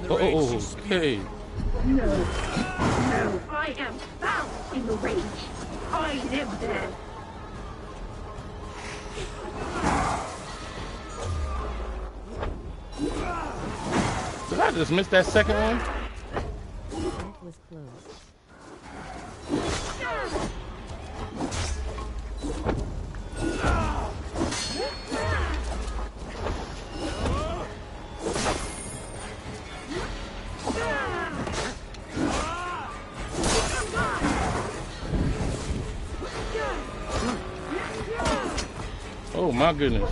Oh, okay. No, I am found in the rage. I live there. Did I just miss that second one? That was close. Oh my goodness.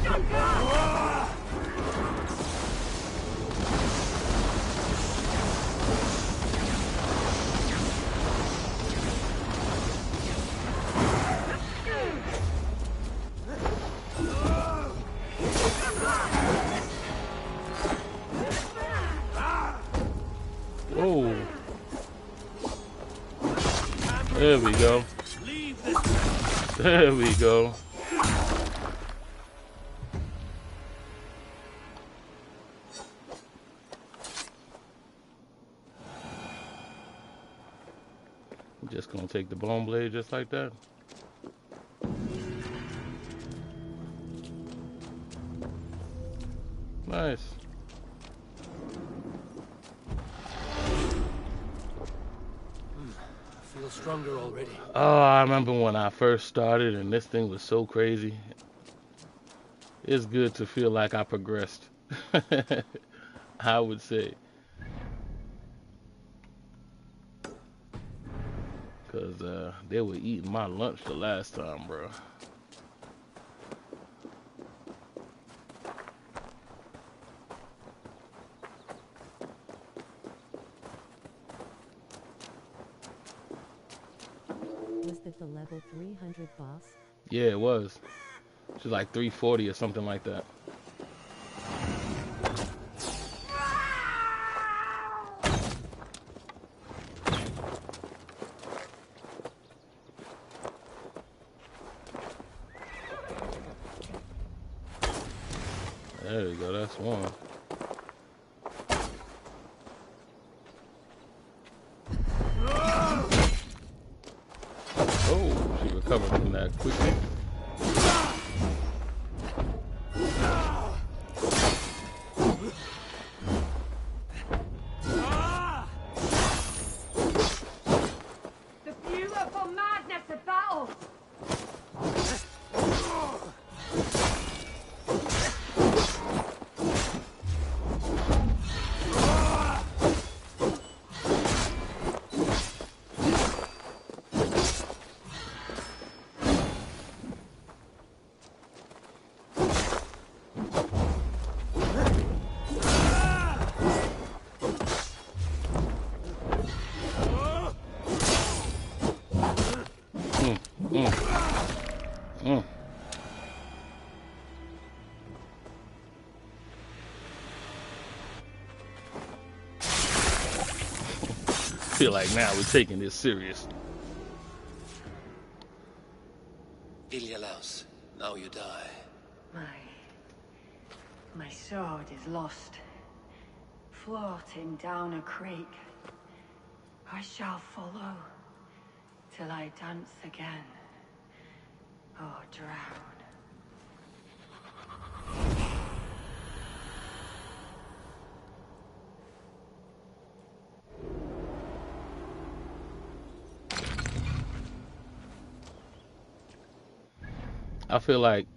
Whoa. There we go. There we go. Just gonna take the bone blade just like that. Nice. I feel stronger already. Oh, I remember when I first started and this thing was so crazy. It's good to feel like I progressed. I would say. Because they were eating my lunch the last time, bro. Was that the level 300 boss? Yeah, it was. She was like 340 or something like that. There we go, that's one. Oh, she recovered from that quickly. The beautiful madness of battle. feel like now we're taking this serious. Ilialaus, now you die. My sword is lost, floating down a creek. I shall follow till I dance again, or drown. I feel like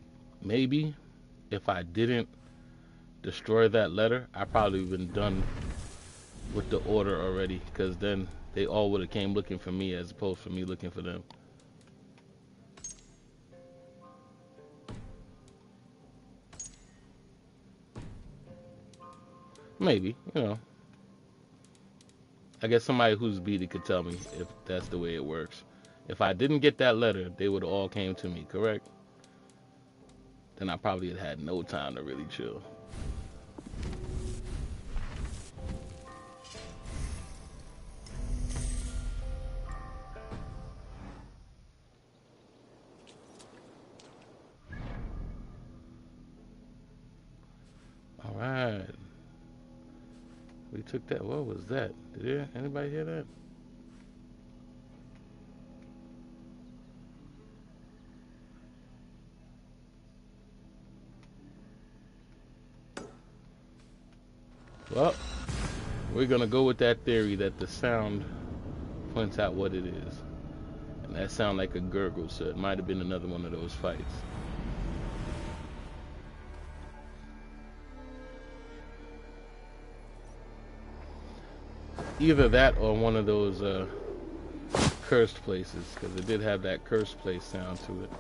maybe if I didn't destroy that letter, I probably would have been done with the order already, because then they all would have came looking for me as opposed to me looking for them. Maybe, you know. I guess somebody who's beat it could tell me if that's the way it works. If I didn't get that letter, they would have all came to me, correct? Then I probably had no time to really chill. All right. We took that. What was that? Did anybody hear that? Well, we're going to go with that theory that the sound points out what it is. And that sound like a gurgle, so it might have been another one of those fights. Either that or one of those cursed places, because it did have that cursed place sound to it.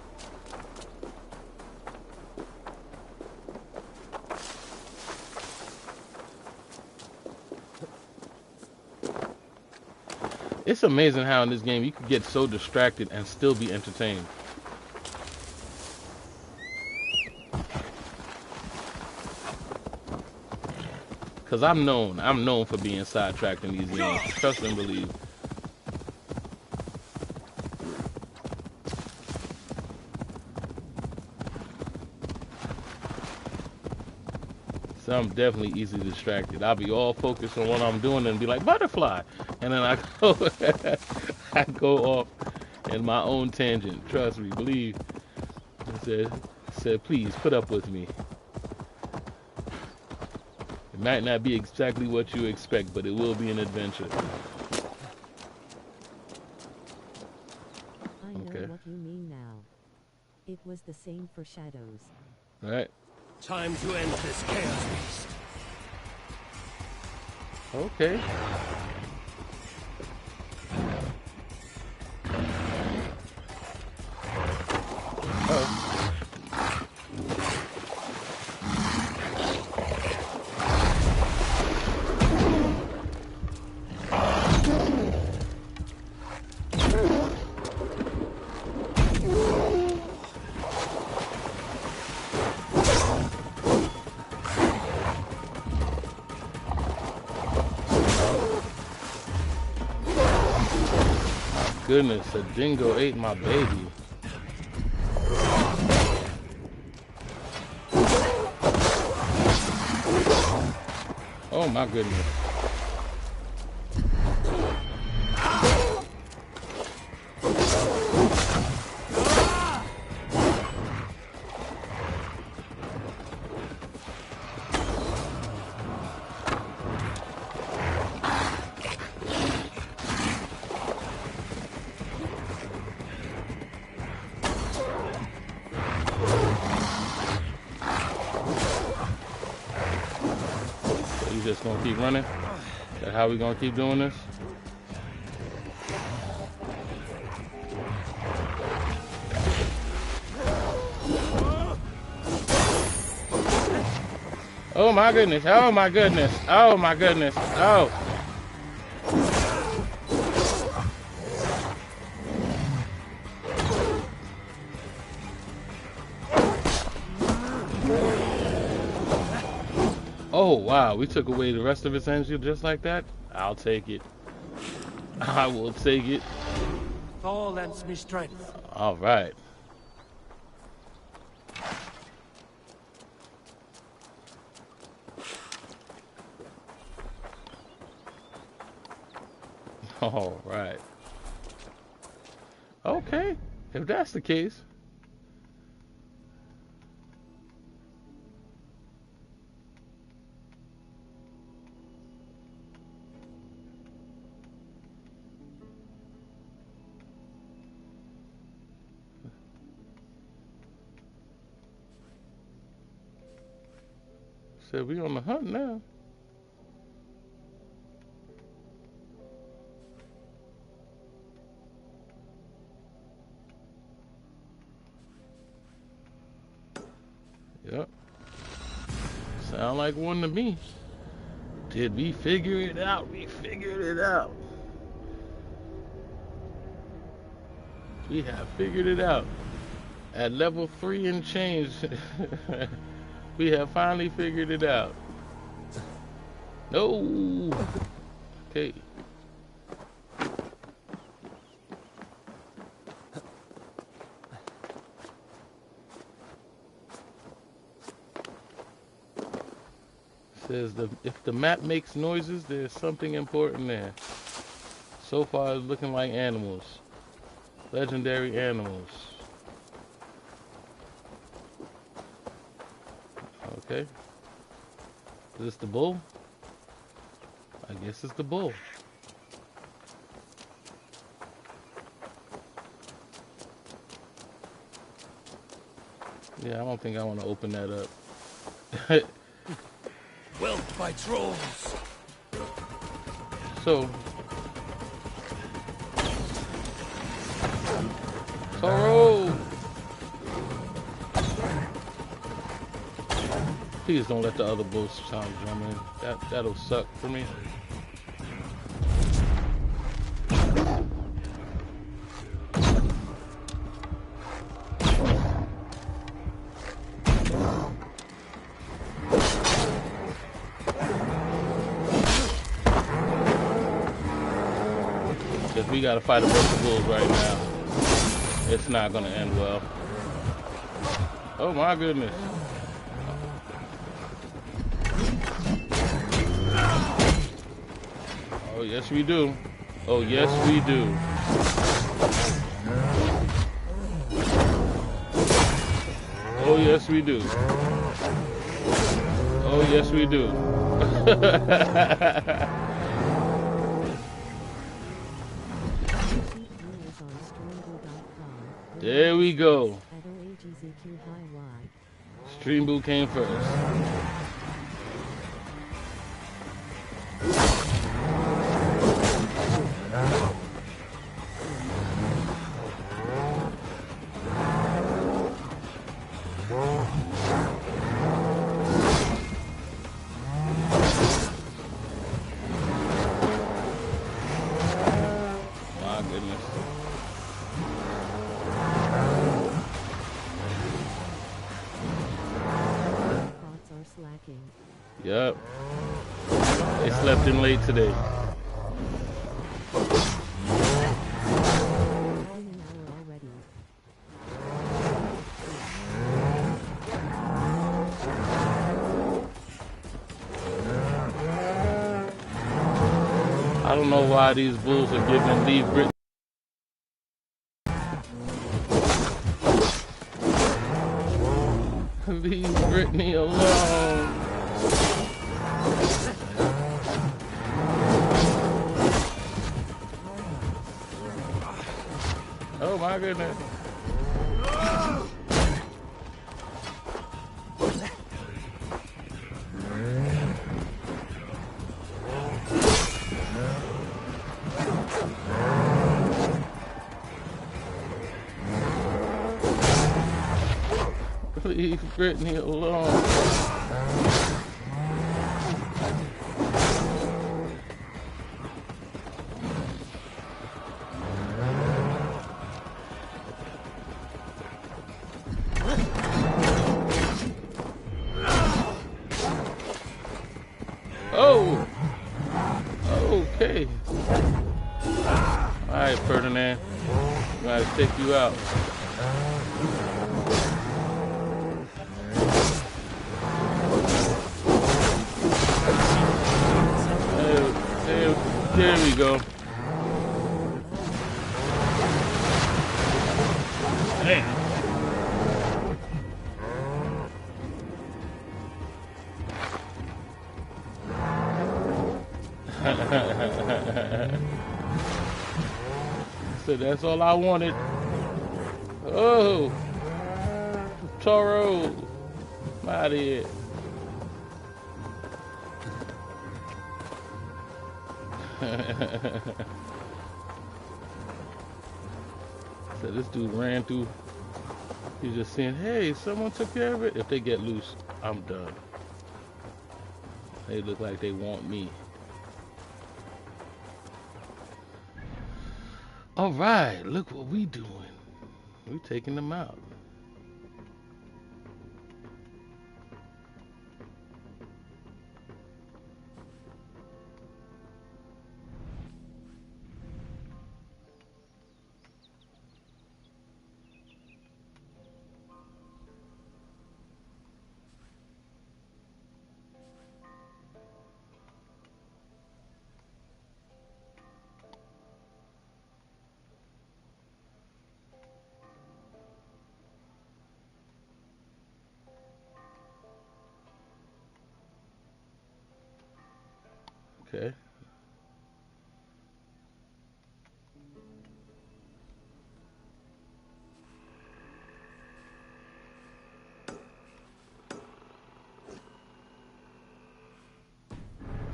It's amazing how in this game you could get so distracted and still be entertained. Cause I'm known for being sidetracked in these games. Trust and believe. So I'm definitely easily distracted. I'll be all focused on what I'm doing and be like, butterfly. And then I go off in my own tangent. Trust me, believe. I said, please put up with me. It might not be exactly what you expect, but it will be an adventure. I know what you mean now. It was the same for shadows. All right. Time to end this chaos beast. Okay. Goodness, a dingo ate my baby. Oh my goodness. Just gonna keep running? Is that how we gonna keep doing this? Oh my goodness, oh my goodness, oh my goodness, oh. Oh wow, we took away the rest of its energy just like that? I'll take it. I will take it. Thor lends me strength. All right. All right. Okay, if that's the case. Said we on the hunt now. Yep. Sound like one to me. Did we figure it out? We figured it out. We have figured it out. At level 3 and change, we have finally figured it out. No. Okay. Says if the map makes noises, there's something important there. So far, it's looking like animals. Legendary animals. Okay. Is this the bull? I guess it's the bull. Yeah, I don't think I want to open that up. Whelped by trolls. So, Toro! Please don't let the other bulls sound drum in. That'll suck for me. Because we gotta fight a bunch of bulls right now. It's not gonna end well. Oh my goodness. Oh yes we do. Oh yes we do. Oh yes we do. Oh yes we do. There we go. Stream Boot came first. My goodness. Yep. They slept in late today. I don't know why these bulls are giving Leave Britney. Leave Britney alone. Oh my goodness. Leave Britney alone. Oh! Okay. to take you out. There we go. Damn. So that's all I wanted. Oh, Toro, I'm out of here. So this dude ran through. He's just saying, "Hey, someone took care of it." If they get loose, I'm done. They look like they want me. All right, look what we doing. We taking them out. Okay.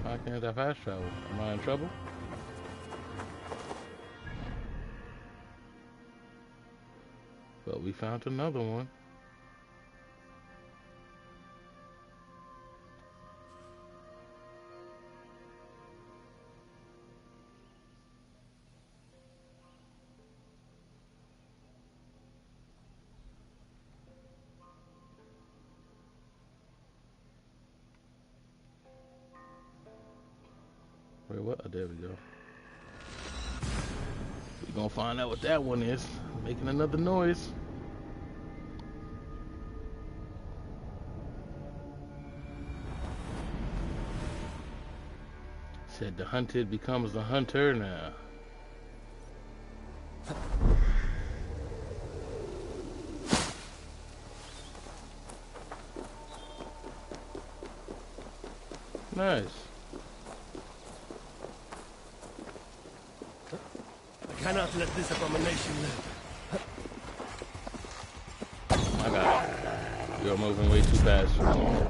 Why can't I fast travel? Am I in trouble? But we found another one. Wait, what? Oh, there we go. We're gonna find out what that one is. Making another noise. Said the hunted becomes the hunter now. Nice. I cannot let this abomination live. I got it. You're moving way too fast for me.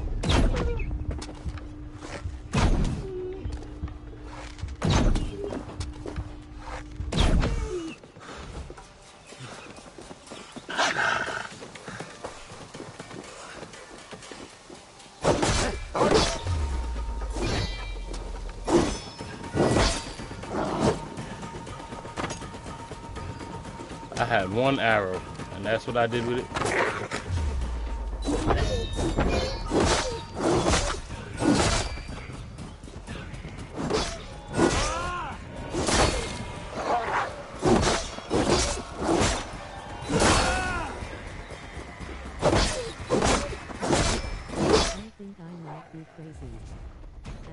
I had one arrow, and that's what I did with it.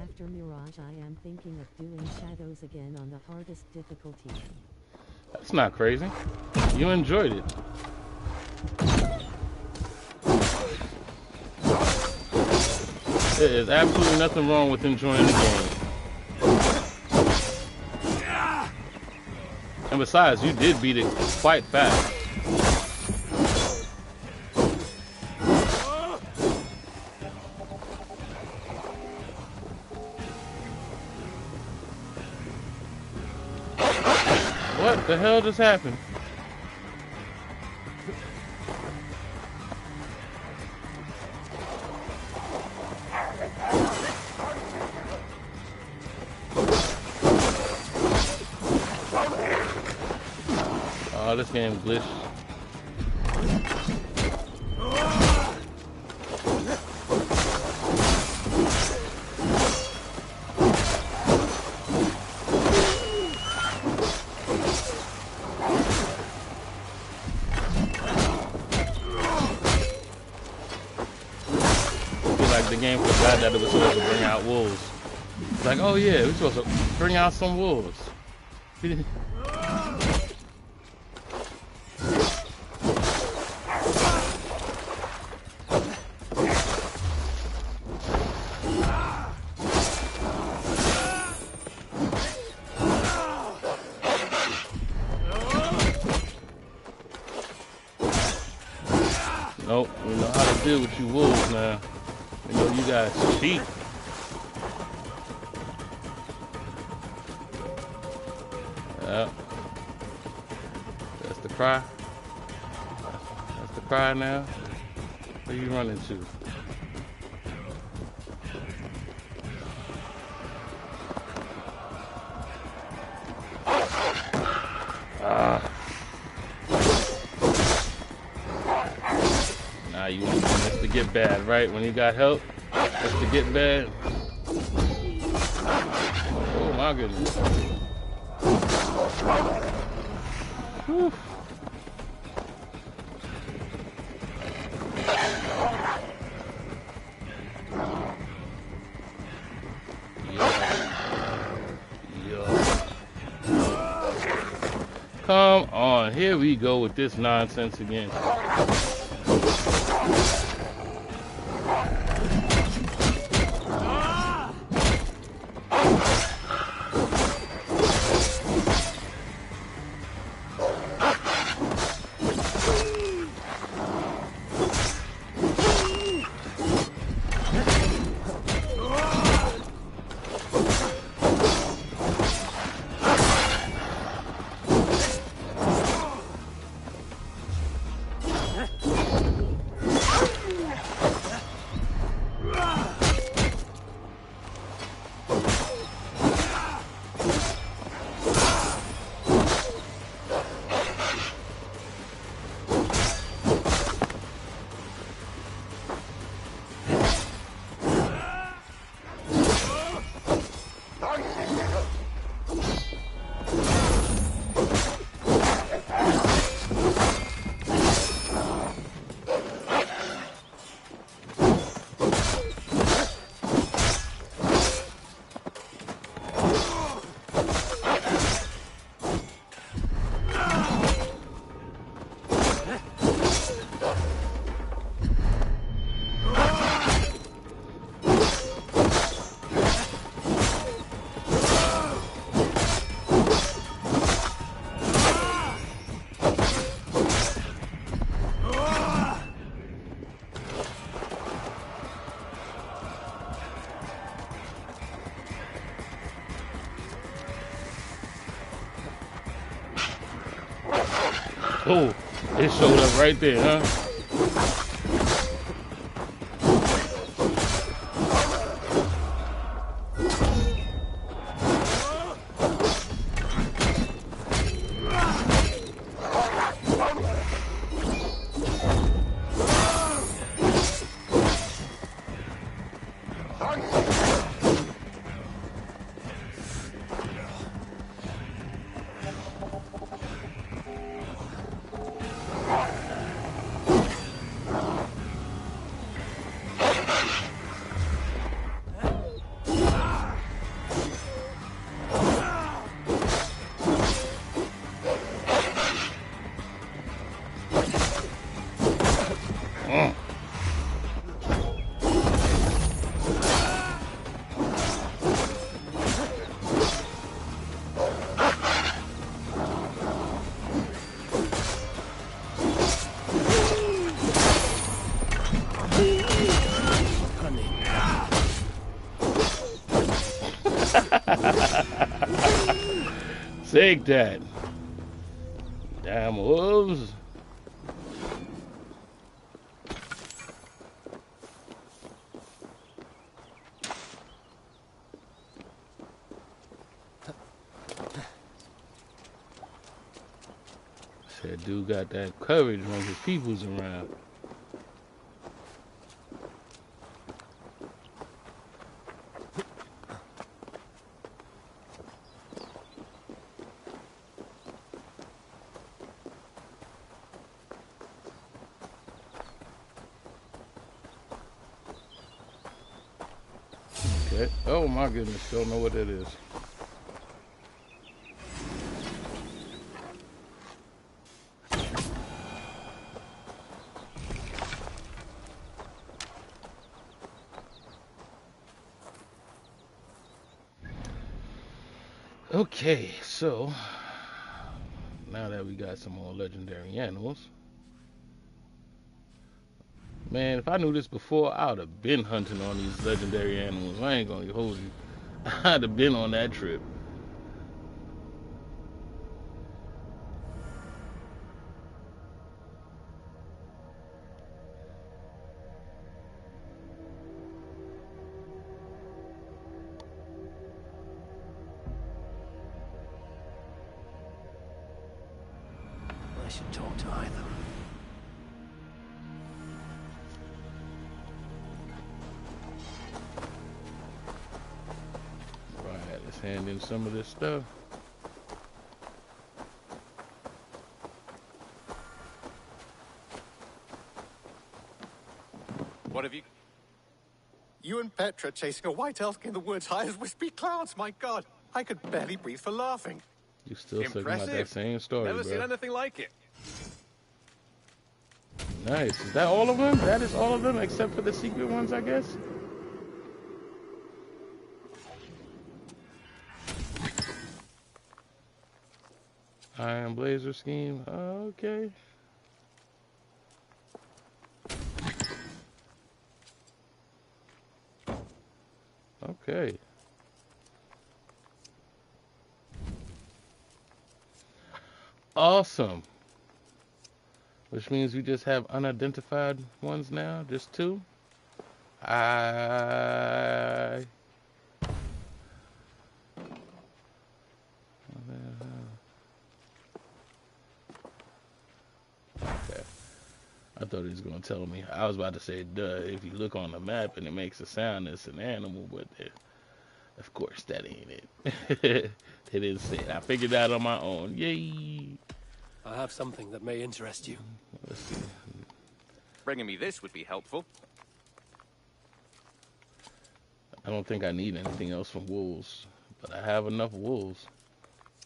After Mirage, I am thinking of doing Shadows again on the hardest difficulty. That's not crazy. You enjoyed it. There is absolutely nothing wrong with enjoying the game. And besides, you did beat it quite fast. What the hell just happened? Oh, this game glitched. forgot that it was supposed to bring out wolves. It's like, oh yeah, we're supposed to bring out some wolves. Nope, we know how to deal with you wolves now. We know you guys cheat. Yep. That's the cry. That's the cry now. Where you running to? Ah. Now you want this to get bad, right? When you got help, it's to get bad. Oh my goodness. Whew. Come on, here we go with this nonsense again. Oh, it showed up right there, huh? Take that. Damn wolves. Said dude got that courage when his people's around. Okay. Oh my goodness, don't know what that is. Okay, so now that we got some more legendary animals, man, if I knew this before, I would have been hunting on these legendary animals. I ain't gonna hold you. I'd have been on that trip. I should talk to either. Right, let's hand in some of this stuff. What have you... You and Petra chasing a white elk in the woods high as wispy clouds, my god. I could barely breathe for laughing. You still talking about that Impressive. same story, Never bro. seen anything like it. Nice. Is that all of them? That is all of them, except for the secret ones, I guess? Iron Blazer scheme. Okay. Okay. Awesome. Which means we just have unidentified ones now, just two. Okay. I thought he was going to tell me. I was about to say, duh, if you look on the map and it makes a sound, it's an animal, but of course that ain't it. It didn't say it. I figured that on my own. Yay! I have something that may interest you. Let's see. Bringing me this would be helpful. I don't think I need anything else from wolves, but I have enough wolves.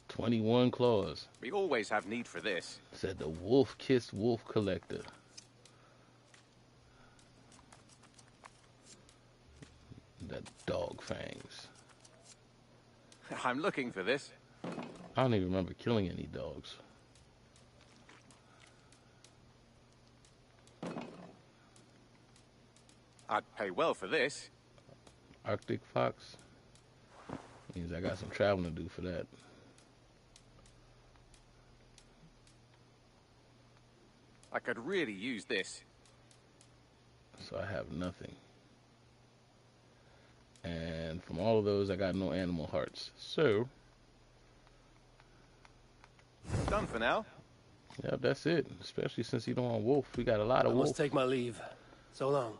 21 claws. We always have need for this. Said the wolf-kissed wolf collector. That dog fangs. I'm looking for this. I don't even remember killing any dogs. I'd pay well for this. Arctic fox. Means I got some traveling to do for that. I could really use this. So I have nothing. And from all of those, I got no animal hearts. So, done for now. yeah, that's it. Especially since you don't want wolf. We got a lot of I wolf. must take my leave. So long.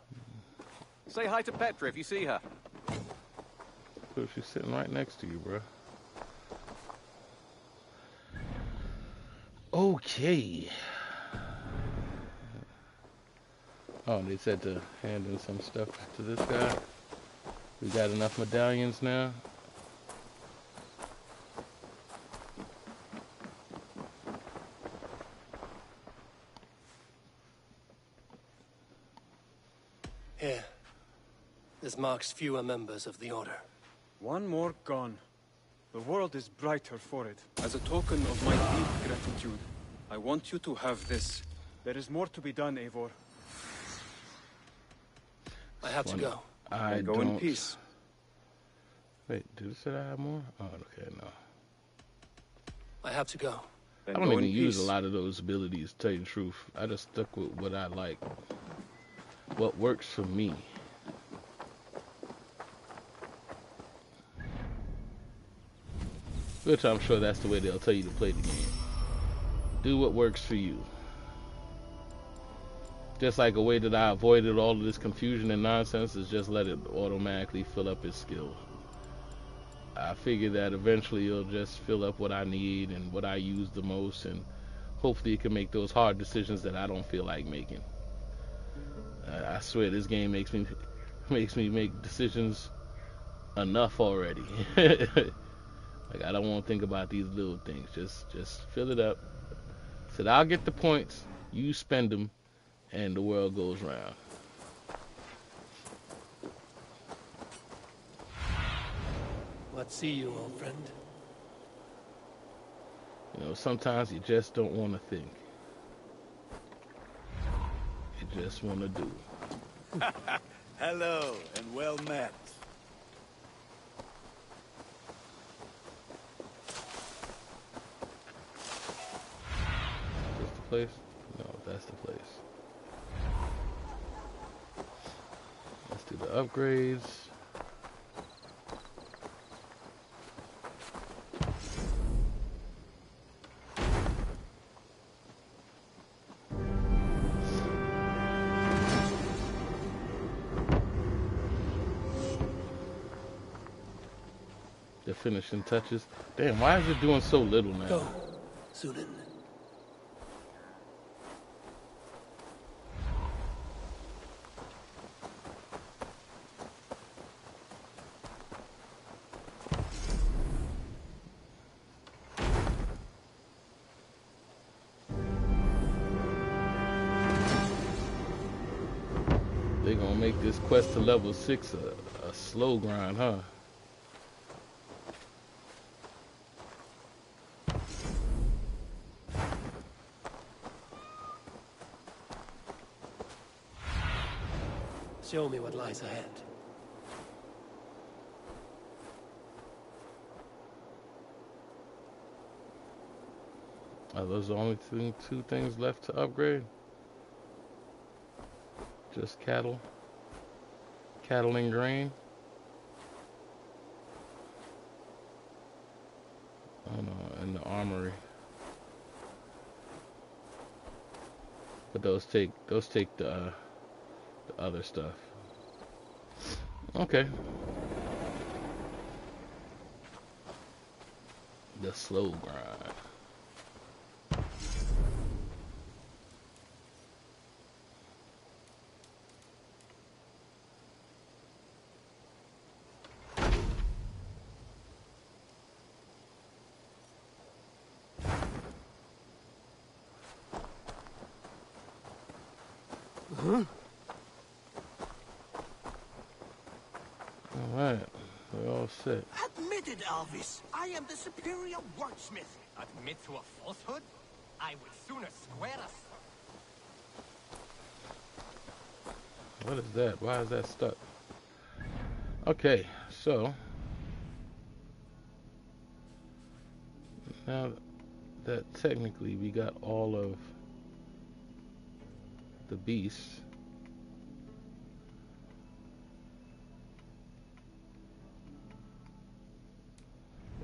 Say hi to Petra if you see her. Cool, she's sitting right next to you, bro. Okay. Oh, they said to hand in some stuff to this guy. We got enough medallions now. Here. This marks fewer members of the Order. One more gone. The world is brighter for it. As a token of my deep gratitude, I want you to have this. There is more to be done, Eivor. I have to go. I go don't... in peace. Wait, did it say I have more? Oh, okay, no. I have to go. I don't even use a lot of those abilities, to tell you the truth. I just stuck with what I like. What works for me. Which I'm sure that's the way they'll tell you to play the game. Do what works for you. Just like a way that I avoided all of this confusion and nonsense is just let it automatically fill up its skill. I figure that eventually it'll just fill up what I need and what I use the most, and hopefully it can make those hard decisions that I don't feel like making. I swear this game makes me make decisions enough already. Like, I don't want to think about these little things. Just fill it up. Said I'll get the points, you spend them, and the world goes round. What see you, old friend? You know, sometimes you just don't want to think. You just want to do. Hello, and well met. Is this the place? No, that's the place. Let's do the upgrades. The finishing touches. Damn, why is it doing so little now? Go, Sunan. They gonna make this quest to level 6 a slow grind, huh? Show me what lies ahead. Are those the only two things left to upgrade? Just cattle and grain? Oh no, and the armory. But those take the other stuff. Okay. The slow grind. Huh? Alright, we're all set. Admit it, Alvis. I am the superior wordsmith. Admit to a falsehood? I would sooner swear us. What is that? Why is that stuck? Okay, so now that technically we got all of the beasts,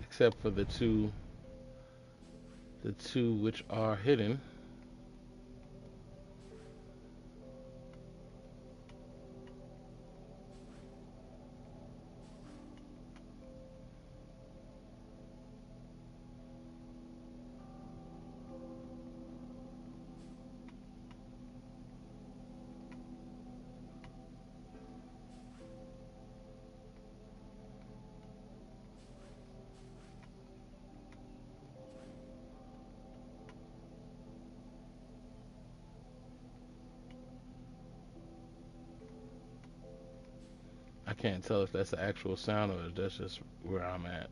except for the two which are hidden. I can't tell if that's the actual sound or if that's just where I'm at.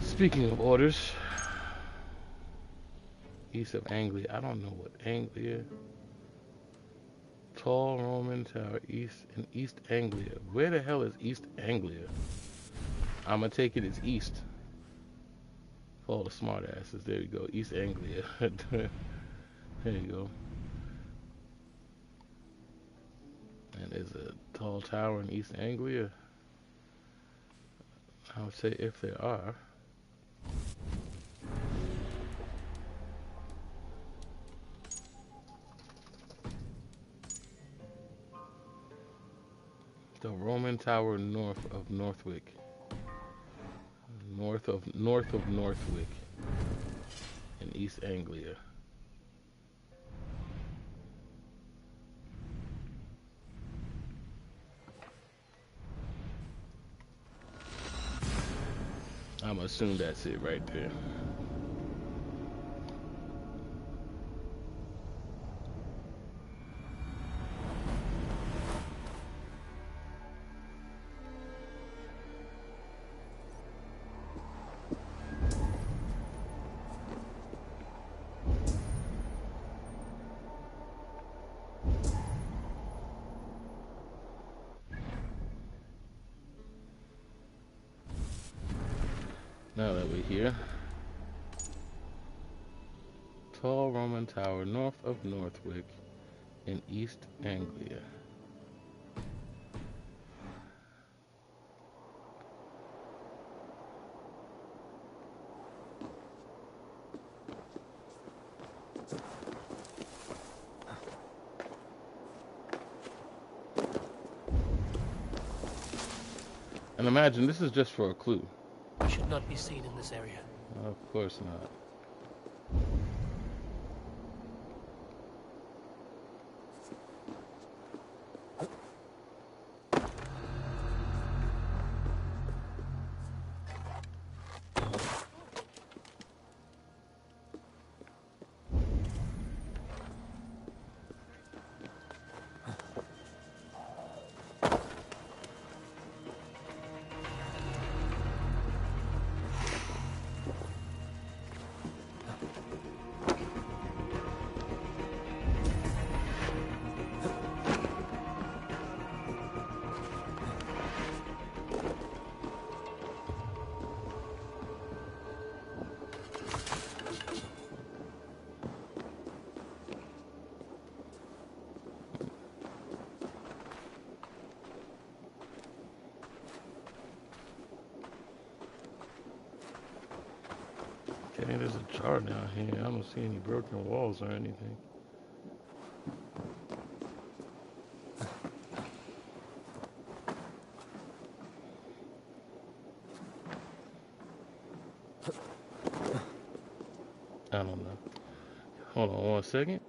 Speaking of orders, east of Anglia. I don't know what Anglia. Tall Roman tower in East Anglia. Where the hell is East Anglia? I'm gonna take it as east. For all the smart asses. There you go. East Anglia. There you go. There's a tall tower in East Anglia. I would say if there are. The Roman Tower north of Northwick. North of Northwick in East Anglia. I'm assuming that's it right there. Now that we're here, tall Roman tower north of Northwick in East Anglia. And imagine this is just for a clue. We should not be seen in this area. Of course not. Okay, there's a jar down here. I don't see any broken walls or anything. I don't know. Hold on 1 second.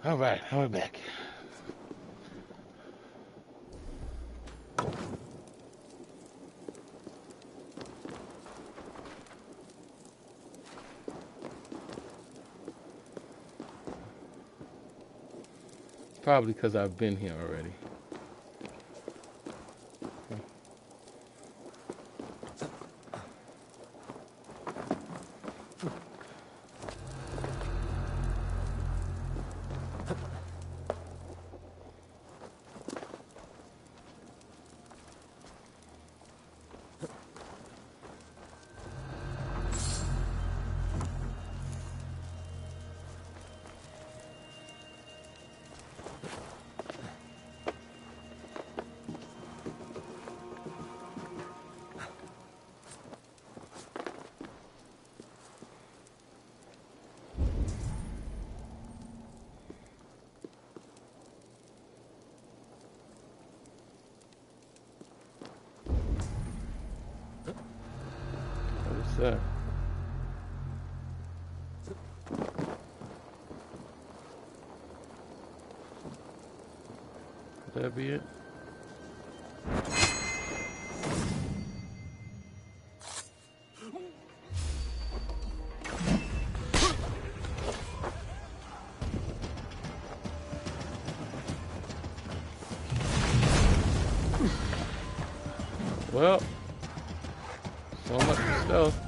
All right, we're back. Probably because I've been here already. What's that? Would that be it? Well, so much for stealth.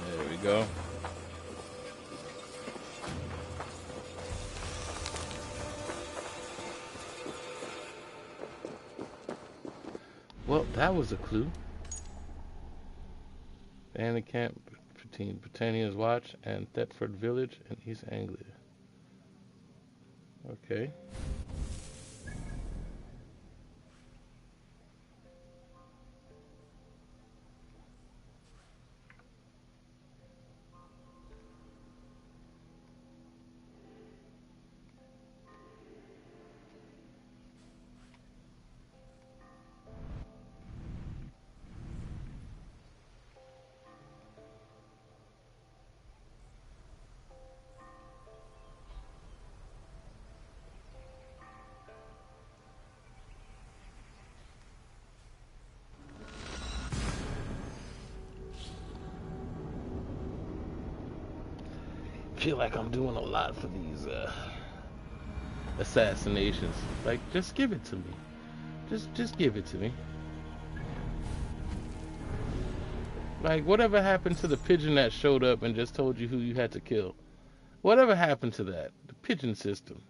There we go. Well, that was a clue. Bandit camp between Britannia's Watch and Thetford Village in East Anglia. Okay. Feel like I'm doing a lot for these assassinations. Like, just give it to me. Just give it to me. Like, whatever happened to the pigeon that showed up and just told you who you had to kill? Whatever happened to that? The pigeon system.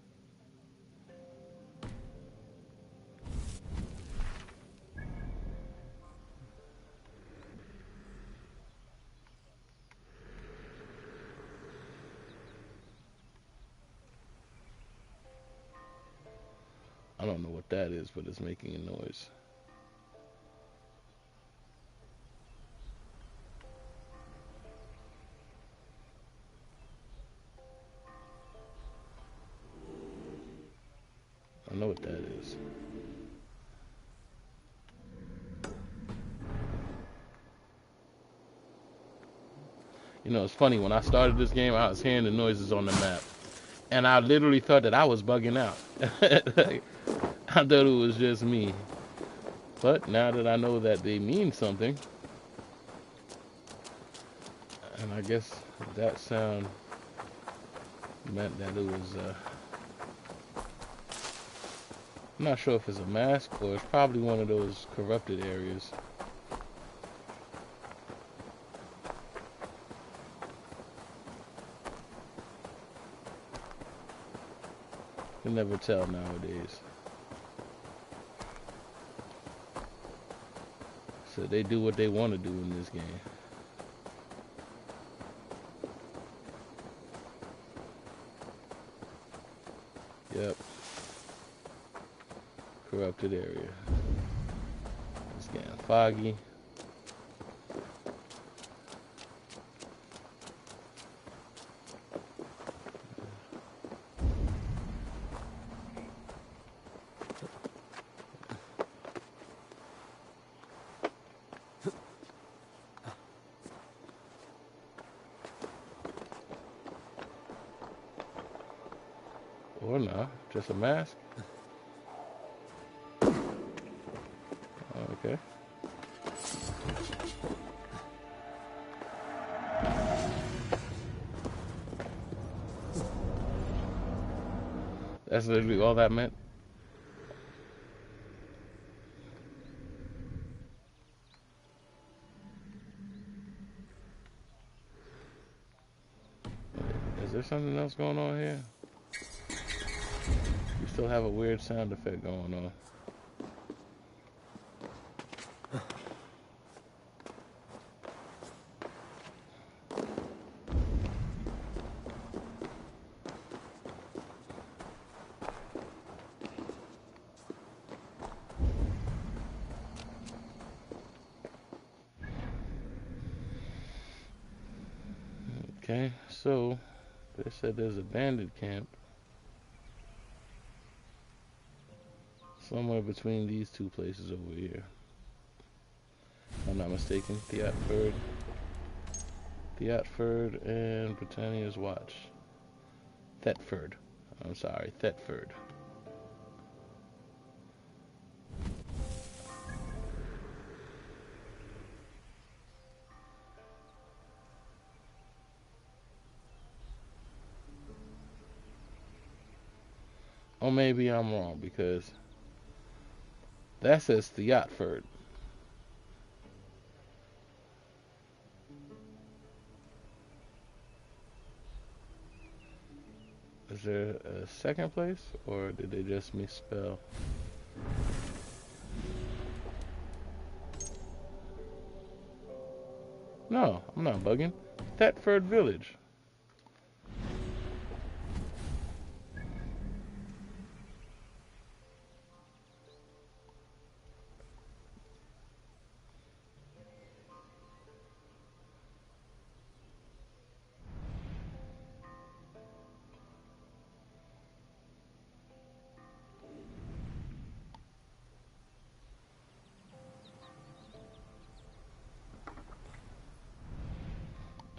I don't know what that is, but it's making a noise. I know what that is. You know, it's funny, when I started this game, I was hearing the noises on the map. And I literally thought that I was bugging out. Like, I thought it was just me. But now that I know that they mean something, and I guess that sound meant that it was, I'm not sure if it's a mask or it's probably one of those corrupted areas. You can never tell nowadays. So they do what they want to do in this game. Yep. Corrupted area. It's getting foggy. Or not, just a mask. Okay. That's literally all that meant. Is there something else going on here? You still have a weird sound effect going on. Okay, so they said there's a bandit camp somewhere between these two places over here. If I'm not mistaken, Thetford and Britannia's Watch. Thetford. I'm sorry, Thetford. Or maybe I'm wrong because that says Theatford. Is there a second place, or did they just misspell? No, I'm not bugging. Thetford Village.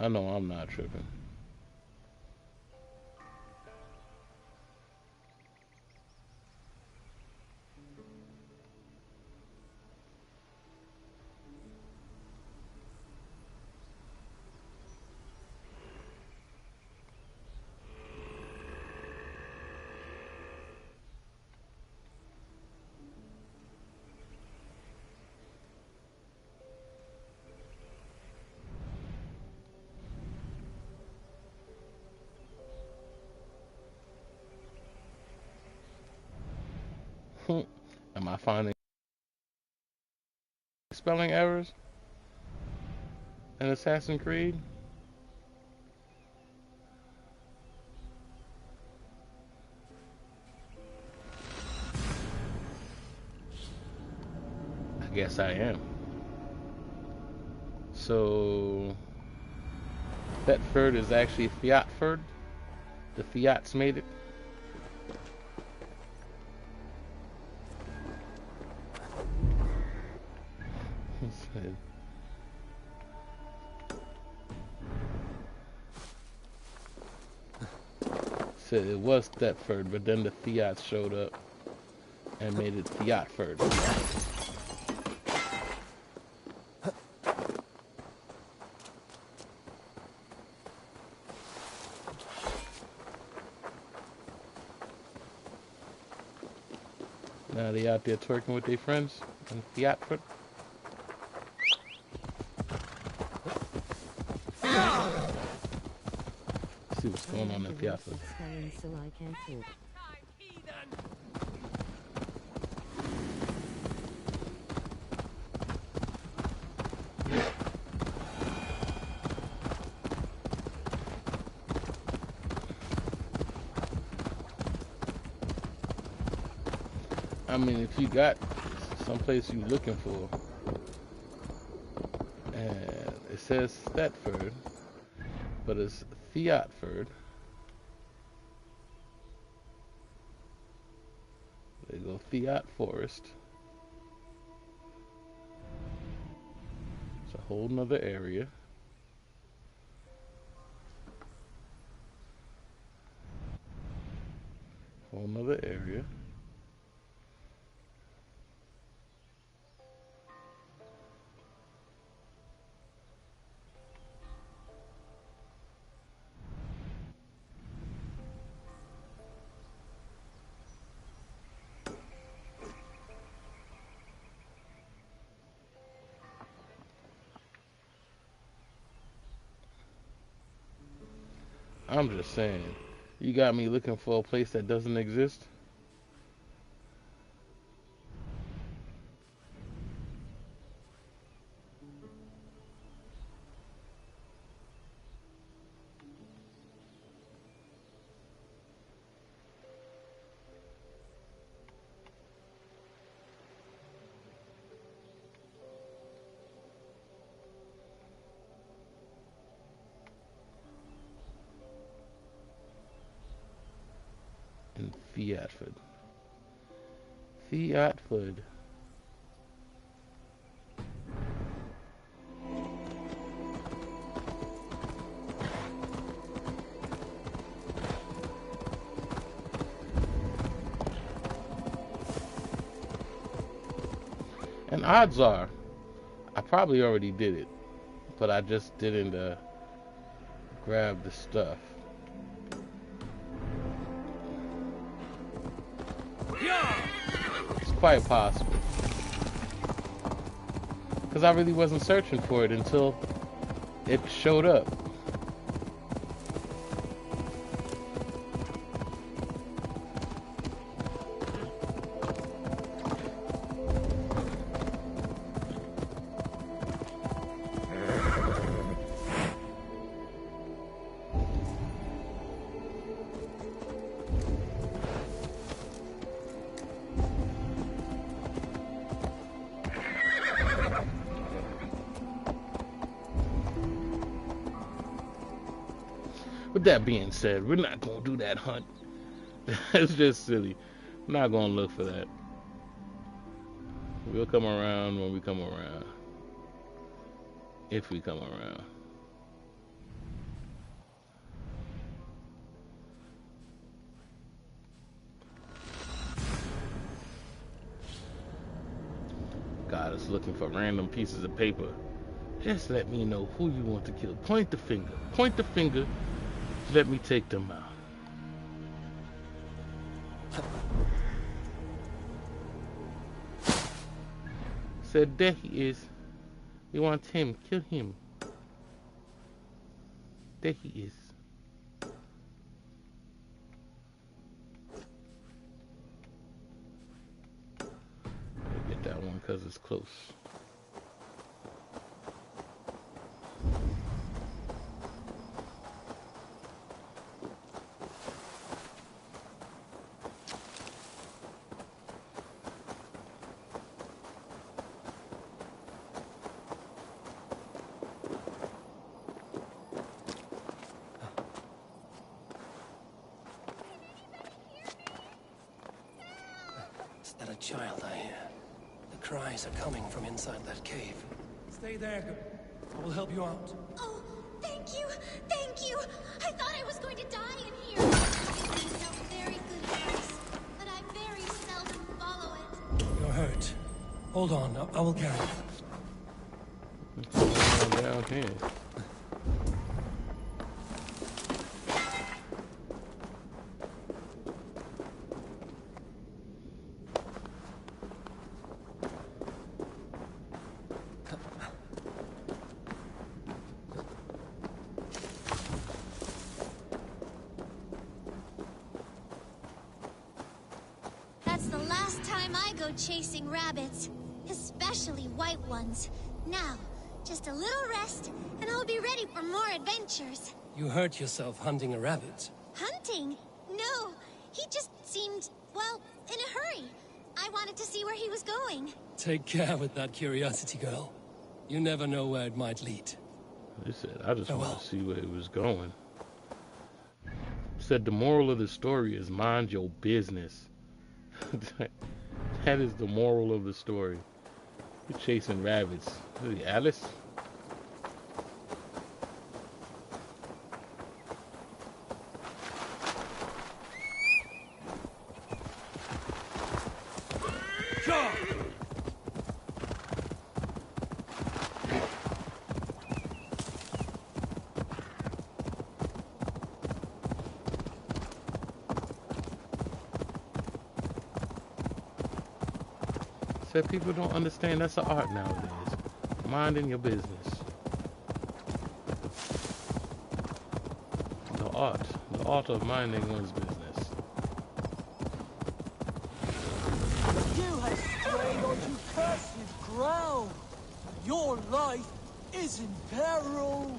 I know I'm not tripping. Am I finding spelling errors in Assassin's Creed? I guess I am. So Thetford is actually Fiatford. The Fiats made it. Said it was Thetford, but then the Fiats showed up and made it Fiatford. Now they out there twerking with their friends in Fiatford. See what's going on in Fiatford. So I can't talk. I mean, if you got someplace you're looking for, and it says Thetford, but it's Fiatford. They go Fiat Forest. It's a whole nother area. Whole nother area. I'm just saying, you got me looking for a place that doesn't exist. In Fiatford. Fiatford. And odds are, I probably already did it, but I just didn't grab the stuff. It's quite possible. Because I really wasn't searching for it until it showed up. With that being said, we're not going to do that hunt. It's just silly. I'm not going to look for that. We'll come around when we come around. If we come around. God is looking for random pieces of paper. Just let me know who you want to kill. Point the finger. Point the finger. Let me take them out. Said there he is. You want him. Kill him. There he is. I'll get that one because it's close. Is that a child I hear? The cries are coming from inside that cave. Stay there, girl. I will help you out. Oh, thank you! Thank you! I thought I was going to die in here. It gives me some very good advice, but I very seldom follow it. You're hurt. Hold on, I will carry you. What's going on down here? That's the last time I go chasing rabbits, especially white ones. Now, just a little rest, and I'll be ready for more adventures. You hurt yourself hunting a rabbit. Hunting? No, he just seemed, well, in a hurry. I wanted to see where he was going. Take care with that curiosity, girl. You never know where it might lead. They said, I just want to see where it was going. Said the moral of the story is mind your business. That is the moral of the story. You're chasing rabbits. Hey, Alice? Said people don't understand that's an art nowadays. Minding your business. The art of minding one's business. You have strayed onto cursed ground. Your life is in peril.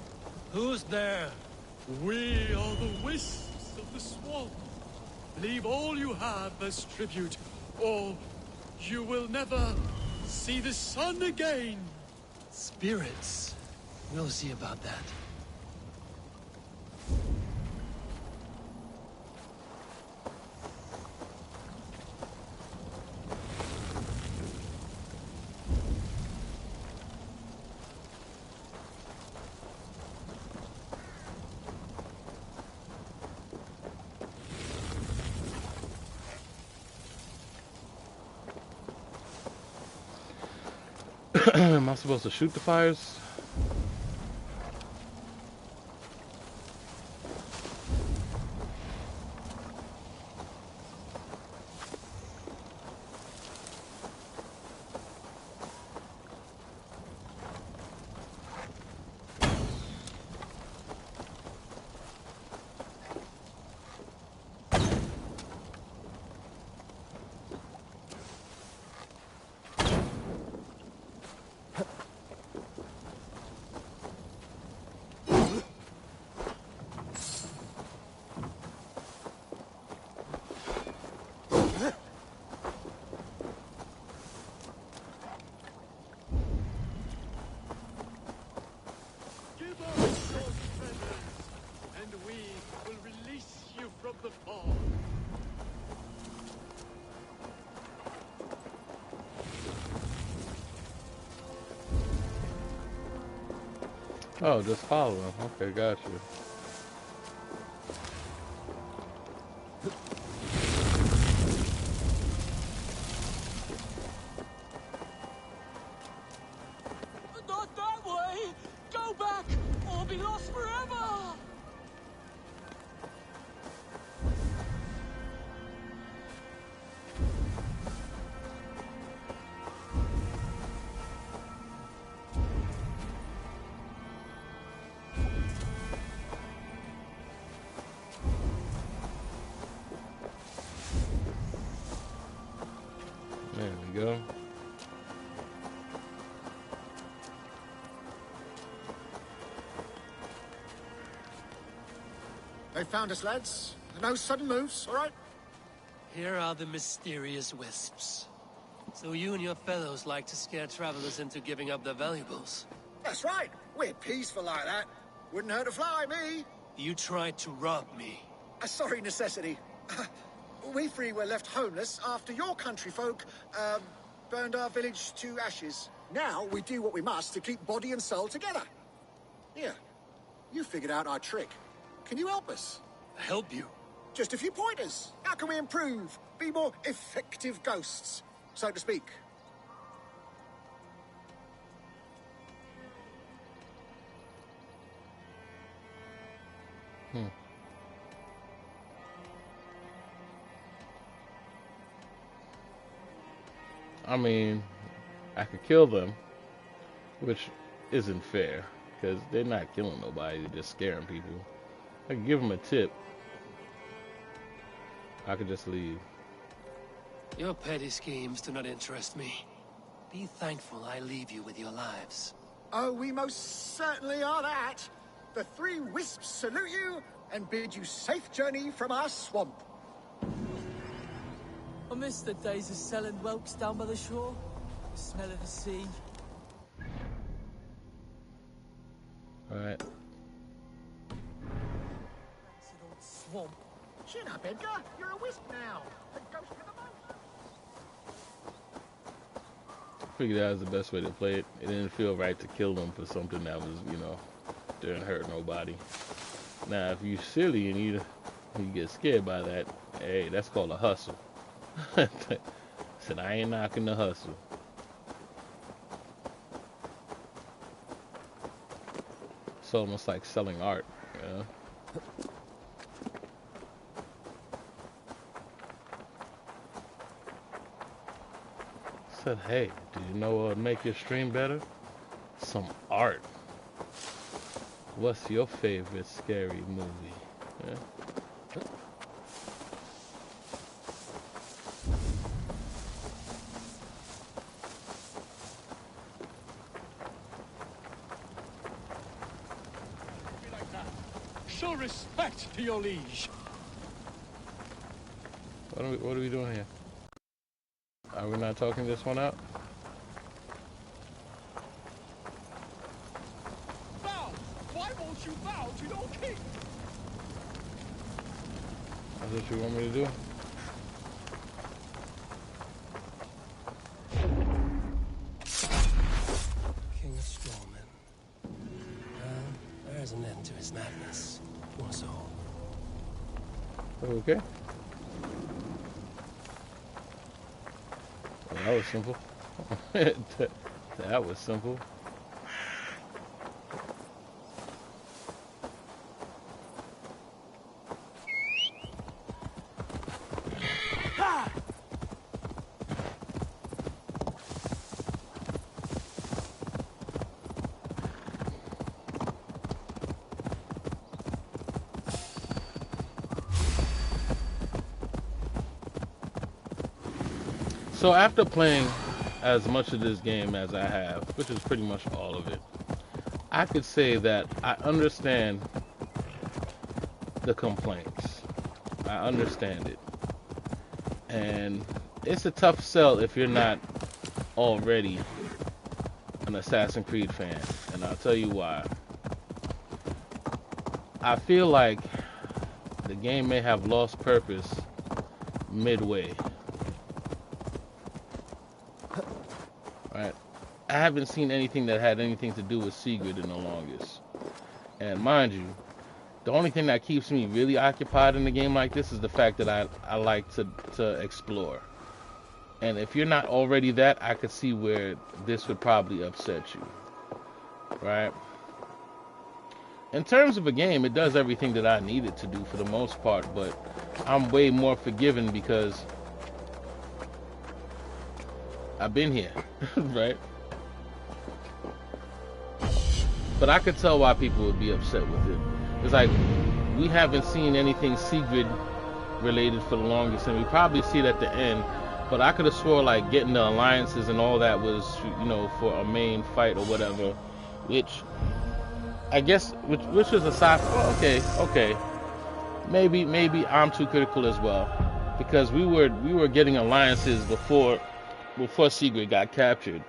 Who's there? We are the wisps of the swamp. Leave all you have as tribute, or you will never see the sun again. Spirits. We'll see about that. Am I supposed to shoot the fires? The fall. Oh, just follow him. Okay, got you. Not that way! Go back, or be lost forever! There we go. They found us, lads. No sudden moves, all right? Here are the mysterious wisps. So you and your fellows like to scare travelers into giving up their valuables? That's right. We're peaceful like that. Wouldn't hurt a fly, me. You tried to rob me. A sorry necessity. We three were left homeless after your country folk, burned our village to ashes. Now we do what we must to keep body and soul together. Here, you figured out our trick. Can you help us? Help you? Just a few pointers. How can we improve? Be more effective ghosts, so to speak. I mean, I could kill them, which isn't fair, because they're not killing nobody, they're just scaring people. I could give them a tip. I could just leave. Your petty schemes do not interest me. Be thankful I leave you with your lives. Oh, we most certainly are that. The three wisps salute you and bid you safe journey from our swamp. I miss the days of selling whelks down by the shore. The smell of the sea. Alright. Rancid old swamp. Chin up, Edgar. You're a wisp now. A ghost with a mouse. Figured that was the best way to play it. It didn't feel right to kill them for something that was, didn't hurt nobody. Now, if you silly and you get scared by that, hey, that's called a hustle. Said I ain't knocking the hustle. It's almost like selling art, you know? Said, hey, do you know what would make your stream better? Some art. What's your favorite scary movie? Yeah? Show respect to your liege. What are we doing here? Are we not talking this one out? Bow! Why won't you bow to your king? That's what you want me to do? King of Strawmen. Well, there's an end to his madness. Or so. Okay. Well, that was simple. That was simple. So after playing as much of this game as I have, which is pretty much all of it, I could say that I understand the complaints. I understand it. And it's a tough sell if you're not already an Assassin's Creed fan. And I'll tell you why. I feel like the game may have lost purpose midway. Right? I haven't seen anything that had anything to do with Sigurd in the longest. And mind you, the only thing that keeps me really occupied in a game like this is the fact that I like to explore. And if you're not already that, I could see where this would probably upset you. Right? In terms of a game, it does everything that I need it to do for the most part, but I'm way more forgiving because I've been here, right? But I could tell why people would be upset with it. It's like, we haven't seen anything Sigurd related for the longest, and we probably see it at the end. But I could have swore like getting the alliances and all that was, you know, for a main fight or whatever, which I guess, which was a side. Oh, okay, maybe I'm too critical as well, because we were getting alliances before Sigurd got captured.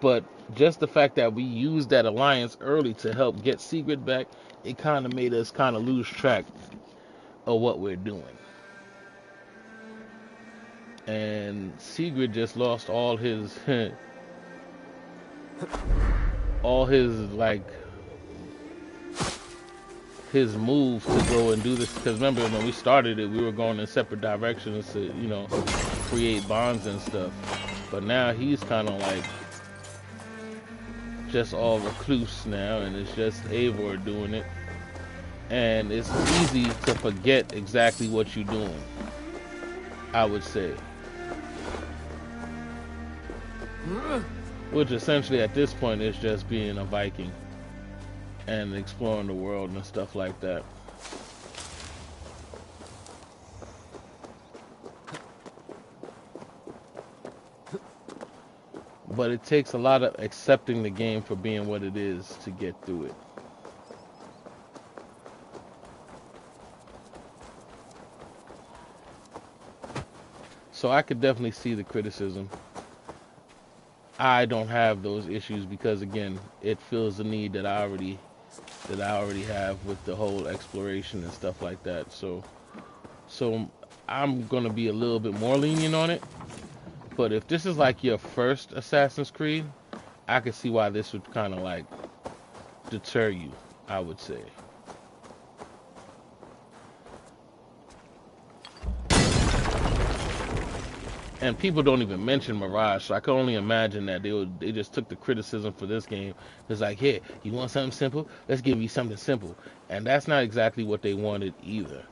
But just the fact that we used that alliance early to help get Sigurd back, it kind of made us kind of lose track of what we're doing. And Sigurd just lost all his like his move to go and do this, because remember when we started it, we were going in separate directions to, you know, create bonds and stuff. But now he's kind of like just all recluse now, and it's just Eivor doing it. And it's easy to forget exactly what you're doing, I would say. Which essentially at this point is just being a Viking and exploring the world and stuff like that. But it takes a lot of accepting the game for being what it is to get through it. So I could definitely see the criticism. I don't have those issues because, again, it fills the need that I already have with the whole exploration and stuff like that. So I'm gonna be a little bit more lenient on it. But if this is like your first Assassin's Creed, I could see why this would kind of like deter you, I would say. And people don't even mention Mirage, so I can only imagine that they just took the criticism for this game. It's like, hey, you want something simple? Let's give you something simple. And that's not exactly what they wanted either,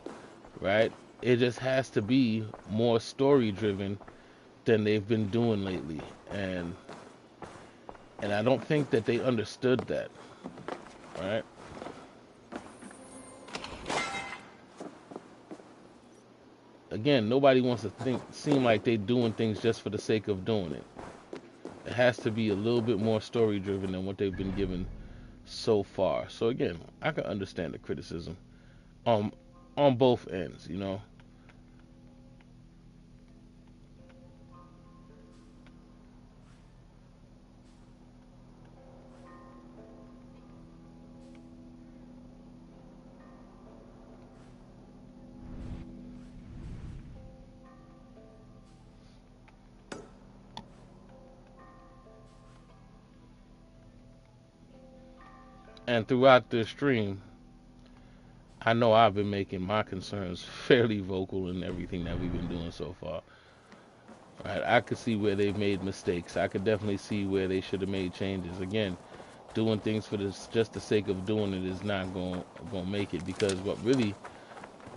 right? It just has to be more story driven than they've been doing lately, and I don't think that they understood that, right? Again, nobody wants to seem like they're doing things just for the sake of doing it. It has to be a little bit more story driven than what they've been given so far. So again, I can understand the criticism on both ends, you know. And throughout this stream, I know I've been making my concerns fairly vocal in everything that we've been doing so far. Right? I could see where they've made mistakes. I could definitely see where they should have made changes. Again, doing things for this just the sake of doing it is not going to make it, because what really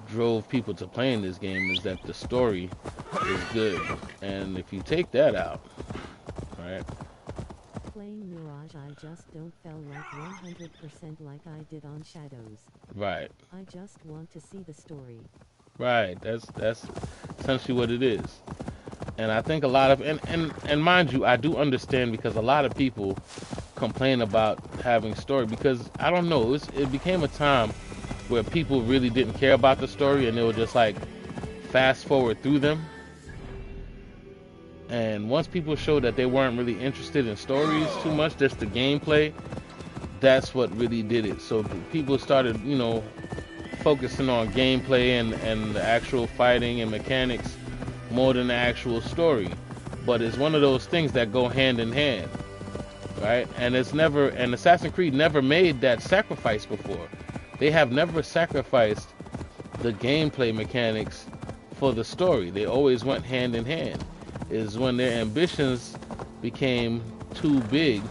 drove people to playing this game is that the story is good. And if you take that out, right? Playing Mirage, I just don't feel like 100% like I did on Shadows. Right. I just want to see the story. Right. That's essentially what it is. And I think a lot of and mind you, I do understand, because a lot of people complain about having story, because I don't know, it became a time where people really didn't care about the story and they would just like fast forward through them. And once people showed that they weren't really interested in stories too much, just the gameplay, that's what really did it. So people started, focusing on gameplay and the actual fighting and mechanics more than the actual story. But it's one of those things that go hand in hand, right? And Assassin's Creed never made that sacrifice before. They have never sacrificed the gameplay mechanics for the story. They always went hand in hand. Is when their ambitions became too big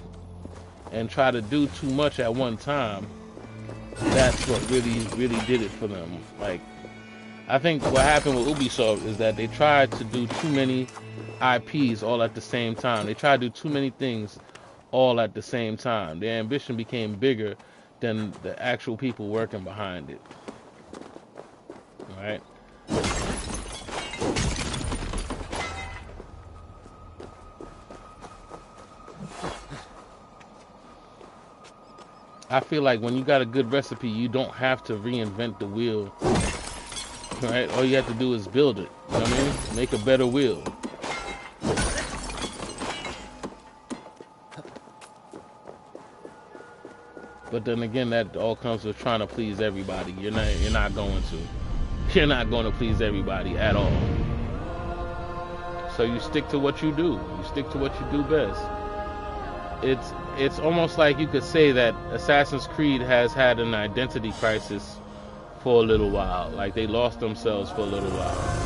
and try to do too much at one time, that's what really did it for them. Like, I think what happened with Ubisoft is that they tried to do too many IPs all at the same time. They tried to do too many things all at the same time. Their ambition became bigger than the actual people working behind it. All right? I feel like when you got a good recipe, you don't have to reinvent the wheel, right? All you have to do is build it, you know what I mean? Make a better wheel. But then again, that all comes with trying to please everybody. You're not going to. You're not going to please everybody at all. So you stick to what you do. You stick to what you do best. It's almost like you could say that Assassin's Creed has had an identity crisis for a little while. Like, they lost themselves for a little while.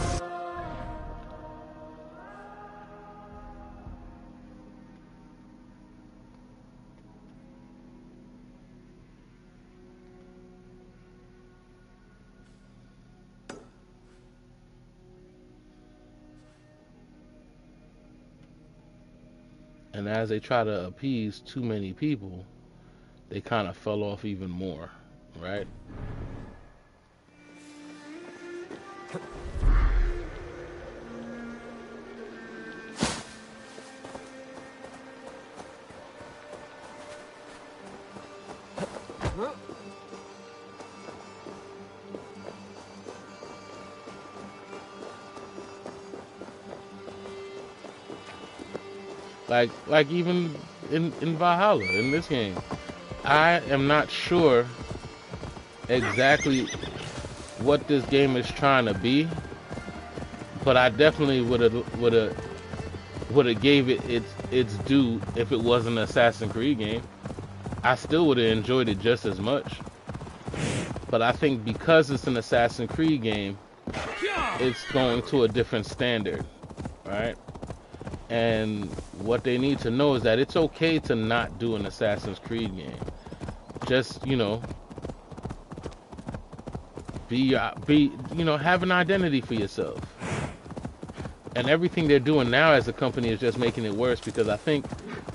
And as they try to appease too many people, they kind of fell off even more, right? Like even in Valhalla, in this game, I am not sure exactly what this game is trying to be, but I definitely would have gave it its due if it was an Assassin's Creed game. I still would have enjoyed it just as much. But I think because it's an Assassin's Creed game, it's going to a different standard, right? And what they need to know is that it's okay to not do an Assassin's Creed game. Just, have an identity for yourself. And everything they're doing now as a company is just making it worse, because I think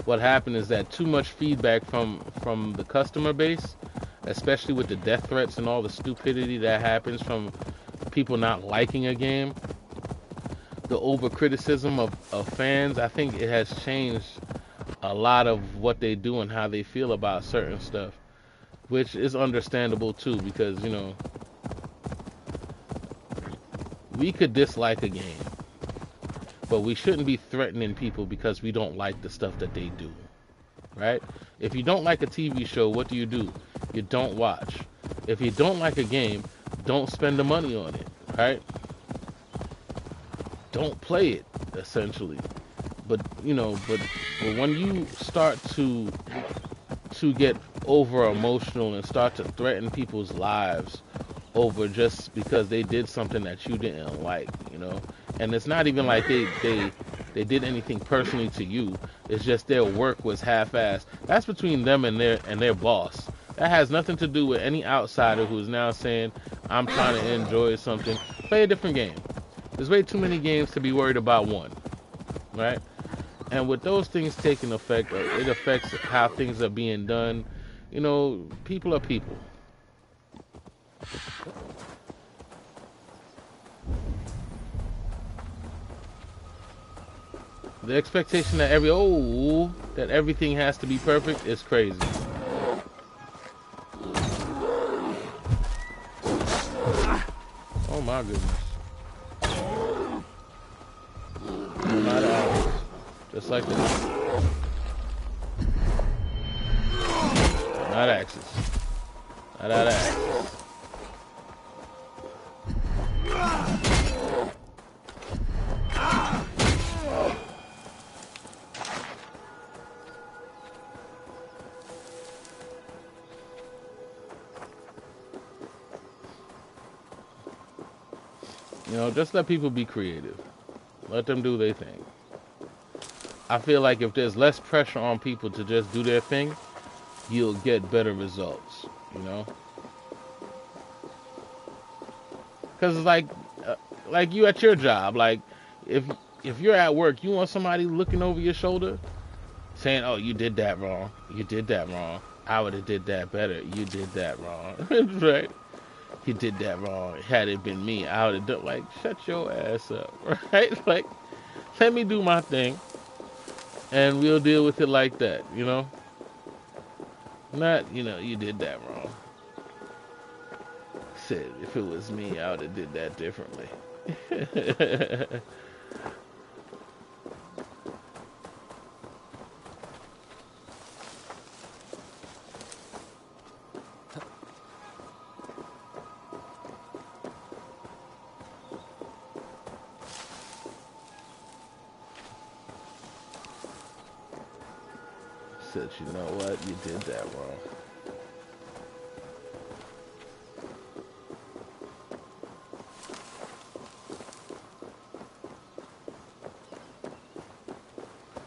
what happened is that too much feedback from the customer base, especially with the death threats and all the stupidity that happens from people not liking a game, the over criticism of fans, I think it has changed a lot of what they do and how they feel about certain stuff, which is understandable too, because we could dislike a game, but we shouldn't be threatening people because we don't like the stuff that they do, right? If you don't like a TV show, what do? You don't watch. If you don't like a game, don't spend the money on it, right? Don't play it, essentially. But when you start to get over emotional and start to threaten people's lives over just because they did something that you didn't like, and it's not even like they they did anything personally to you. It's just their work was half-assed. That's between them and their boss. That has nothing to do with any outsider who's now saying, I'm trying to enjoy something. Play a different game. There's way too many games to be worried about one, right? And with those things taking effect, it affects how things are being done. You know, people are people. The expectation that that everything has to be perfect is crazy. Oh my goodness. Not out. Just like that. Not axes. Not out of axes. You know, just let people be creative. Let them do their thing. I feel like if there's less pressure on people to just do their thing, you'll get better results, you know? Because it's like you at your job, like if you're at work, you want somebody looking over your shoulder saying, oh, you did that wrong. You did that wrong. I would have did that better. You did that wrong. Right? You did that wrong. Had it been me, I would have done, like, shut your ass up, right? Like, let me do my thing, and we'll deal with it like that, you know? Not, you know, you did that wrong. Said, if it was me, I would have did that differently. Said, you know what? You did that wrong.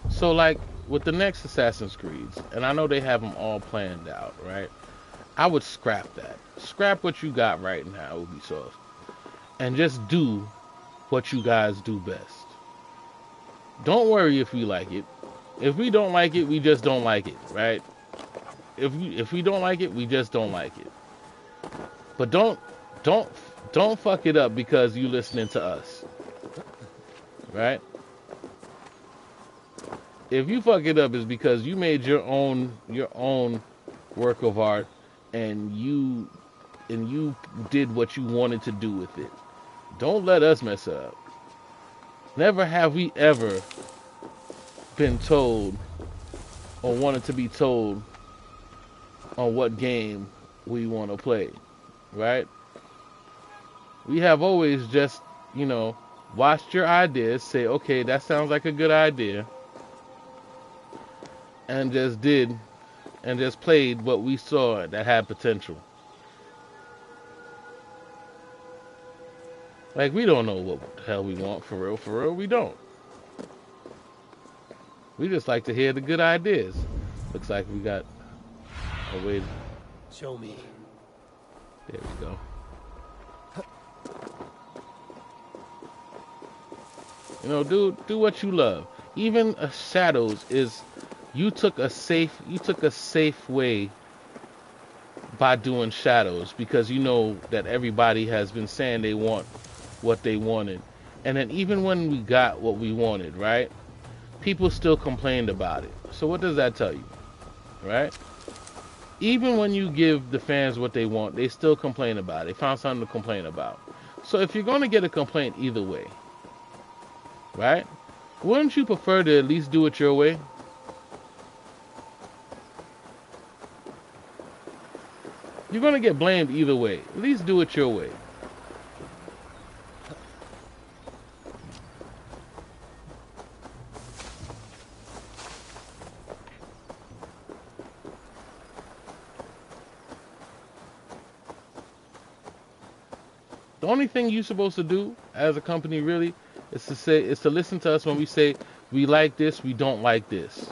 So, like, with the next Assassin's Creeds, and I know they have them all planned out, right? I would scrap that. Scrap what you got right now, Ubisoft. And just do what you guys do best. Don't worry if we like it. If we don't like it, we just don't like it, right? If we don't like it, we just don't like it. But don't fuck it up because you listening to us, right? If you fuck it up, it's because you made your own work of art, and you did what you wanted to do with it. Don't let us mess up. Never have we ever been told or wanted to be told on what game we want to play, right? We have always just, you know, watched your ideas, say, okay, that sounds like a good idea, and just played what we saw that had potential. Like, we don't know what the hell we want, for real, we don't. We just like to hear the good ideas. Looks like we got a way to... Show me. There we go. You know, do what you love. Even Shadows is... You took a safe way by doing Shadows, because you know that everybody has been saying they want what they wanted. And then even when we got what we wanted, right? People still complained about it. So what does that tell you? Right? Even when you give the fans what they want, they still complain about it. They found something to complain about. So if you're going to get a complaint either way, right? Wouldn't you prefer to at least do it your way? You're going to get blamed either way. At least do it your way. The only thing you're supposed to do as a company really is to listen to us when we say We like this, we don't like this.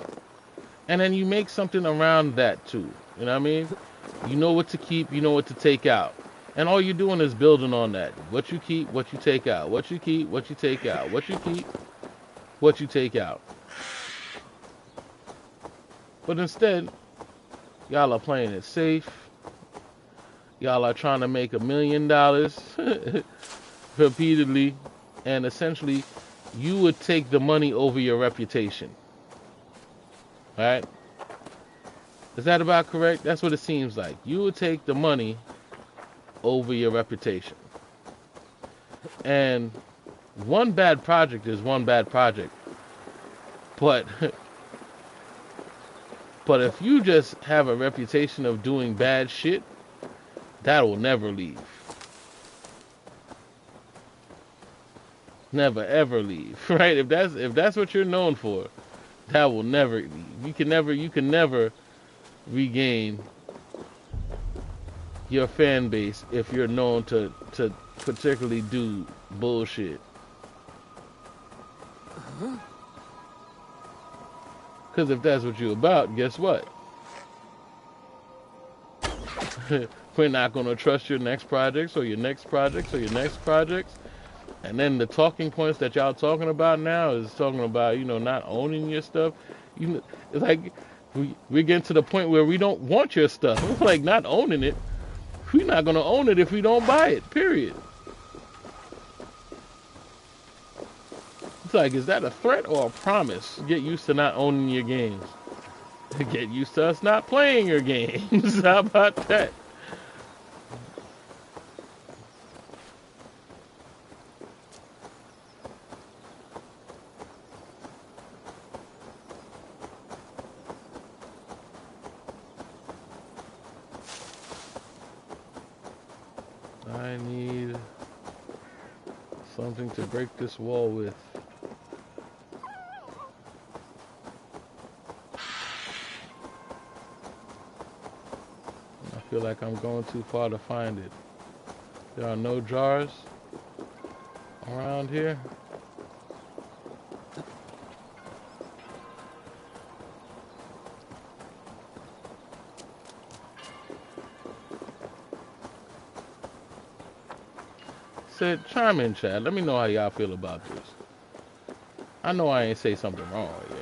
And then you make something around that too. You know what I mean? You know what to keep, you know what to take out. And all you're doing is building on that. What you keep, what you take out. What you keep, what you take out. What you keep, what you take out. But instead, y'all are playing it safe. Y'all are trying to make $1 million repeatedly. And essentially, you would take the money over your reputation. Alright? Is that about correct? That's what it seems like. You would take the money over your reputation. And one bad project is one bad project. But if you just have a reputation of doing bad shit, that will never leave. Never ever leave, right? If that's what you're known for, that will never leave. You can never regain your fan base if you're known to particularly do bullshit. Because if that's what you're about, guess what? We're not going to trust your next projects or your next projects or your next projects. And then the talking points that y'all talking about now is talking about, not owning your stuff. It's like we're getting to the point where we don't want your stuff. It's like not owning it. We're not going to own it if we don't buy it, period. It's like, is that a threat or a promise? Get used to not owning your games. Get used to us not playing your games. How about that? I need something to break this wall with. I feel like I'm going too far to find it. There are no jars around here. Said, chime in, chat. Let me know how y'all feel about this. I know I ain't say something wrong yet.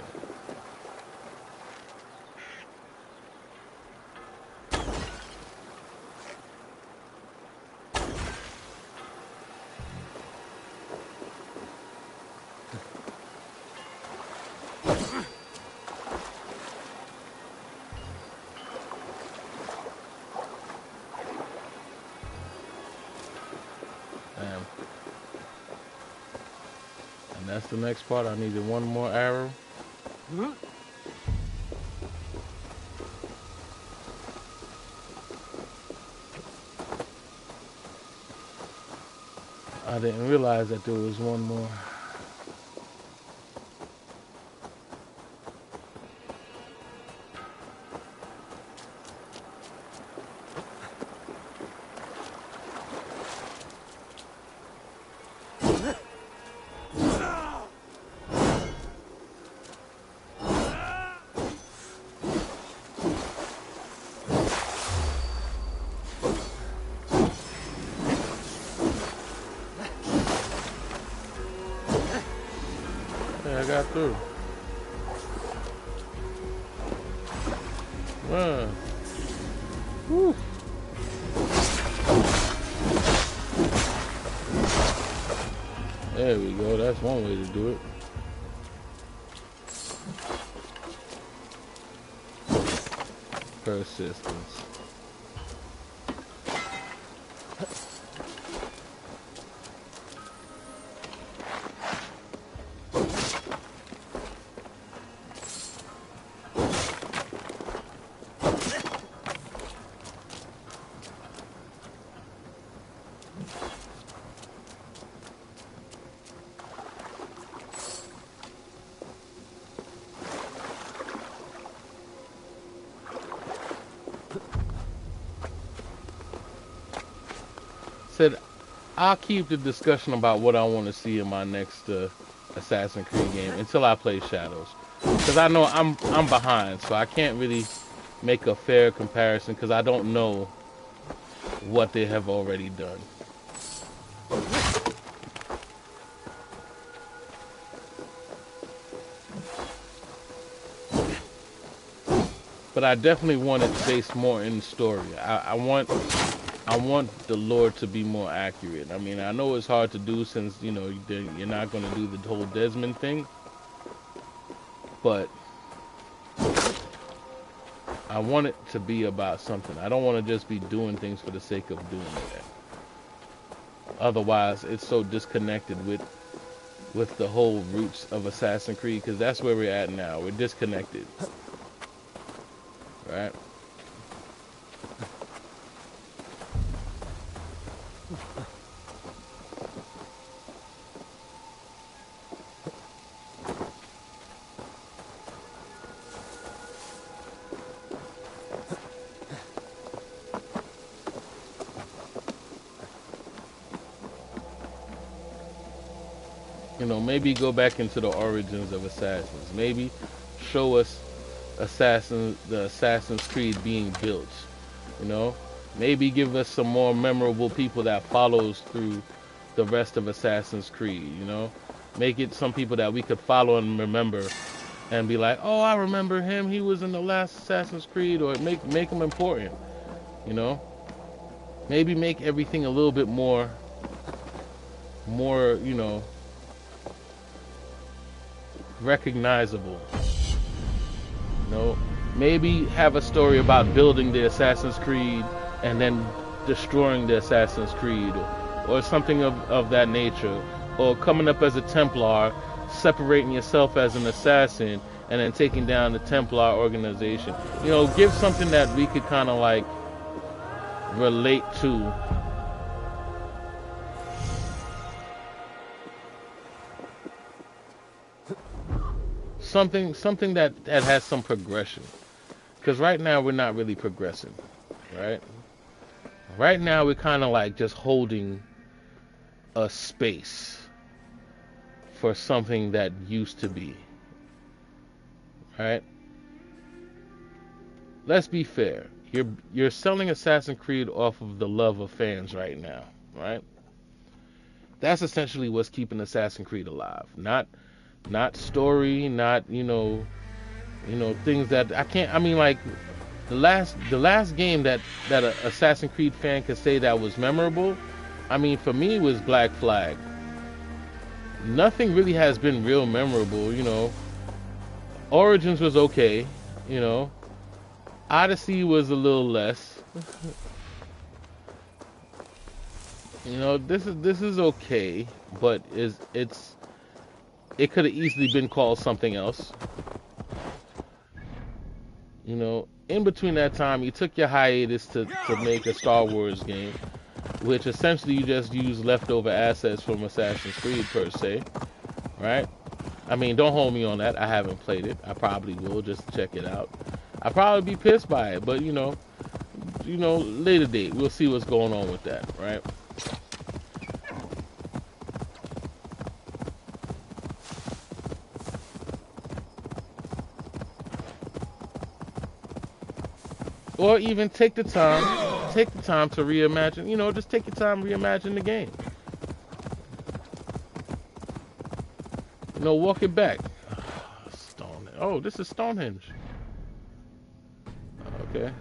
And that's the next part. I needed one more arrow. I didn't realize that there was one more. I got through. Run. Woo. There we go. That's one way to do it. Persistence. Said, I'll keep the discussion about what I want to see in my next Assassin's Creed game until I play Shadows, because I know I'm behind, so I can't really make a fair comparison because I don't know what they have already done. But I definitely want it based more in the story. I want the lore to be more accurate. I mean, I know it's hard to do since, you know, you're not going to do the whole Desmond thing, but I want it to be about something. I don't want to just be doing things for the sake of doing it. Otherwise, it's so disconnected with the whole roots of Assassin's Creed, because that's where we're at now. We're disconnected. Right? You know, maybe go back into the origins of Assassins. Maybe show us the Assassin's Creed being built. You know, maybe give us some more memorable people that follows through the rest of Assassin's Creed. You know, make it some people that we could follow and remember, and be like, oh, I remember him. He was in the last Assassin's Creed. Or make him important. You know, maybe make everything a little bit more, you know, recognizable. You know, maybe have a story about building the Assassin's Creed and then destroying the Assassin's Creed, or something of that nature, or coming up as a Templar, separating yourself as an assassin, and then taking down the Templar organization. You know, give something that we could kind of like relate to. Something that has some progression, because right now we're not really progressing. Right now we're kind of like just holding a space for something that used to be. Right? Let's be fair. You're selling Assassin's Creed off of the love of fans right now, right? That's essentially what's keeping Assassin's Creed alive. Not story, not, you know, things that I can't. I mean, like the last game that an Assassin's Creed fan could say that was memorable, I mean, for me, was Black Flag. Nothing really has been real memorable, you know. Origins was okay, you know. Odyssey was a little less. You know, this is okay, but it could have easily been called something else. You know, in between that time, you took your hiatus to make a Star Wars game, which essentially you just use leftover assets from Assassin's Creed per se, right? I mean, don't hold me on that. I haven't played it. I probably will just to check it out. I'll probably be pissed by it, but you know, later date, we'll see what's going on with that, right? Or even take the time to reimagine, you know, just take your time, reimagine the game. You know, walk it back. Oh, this is Stonehenge. Okay.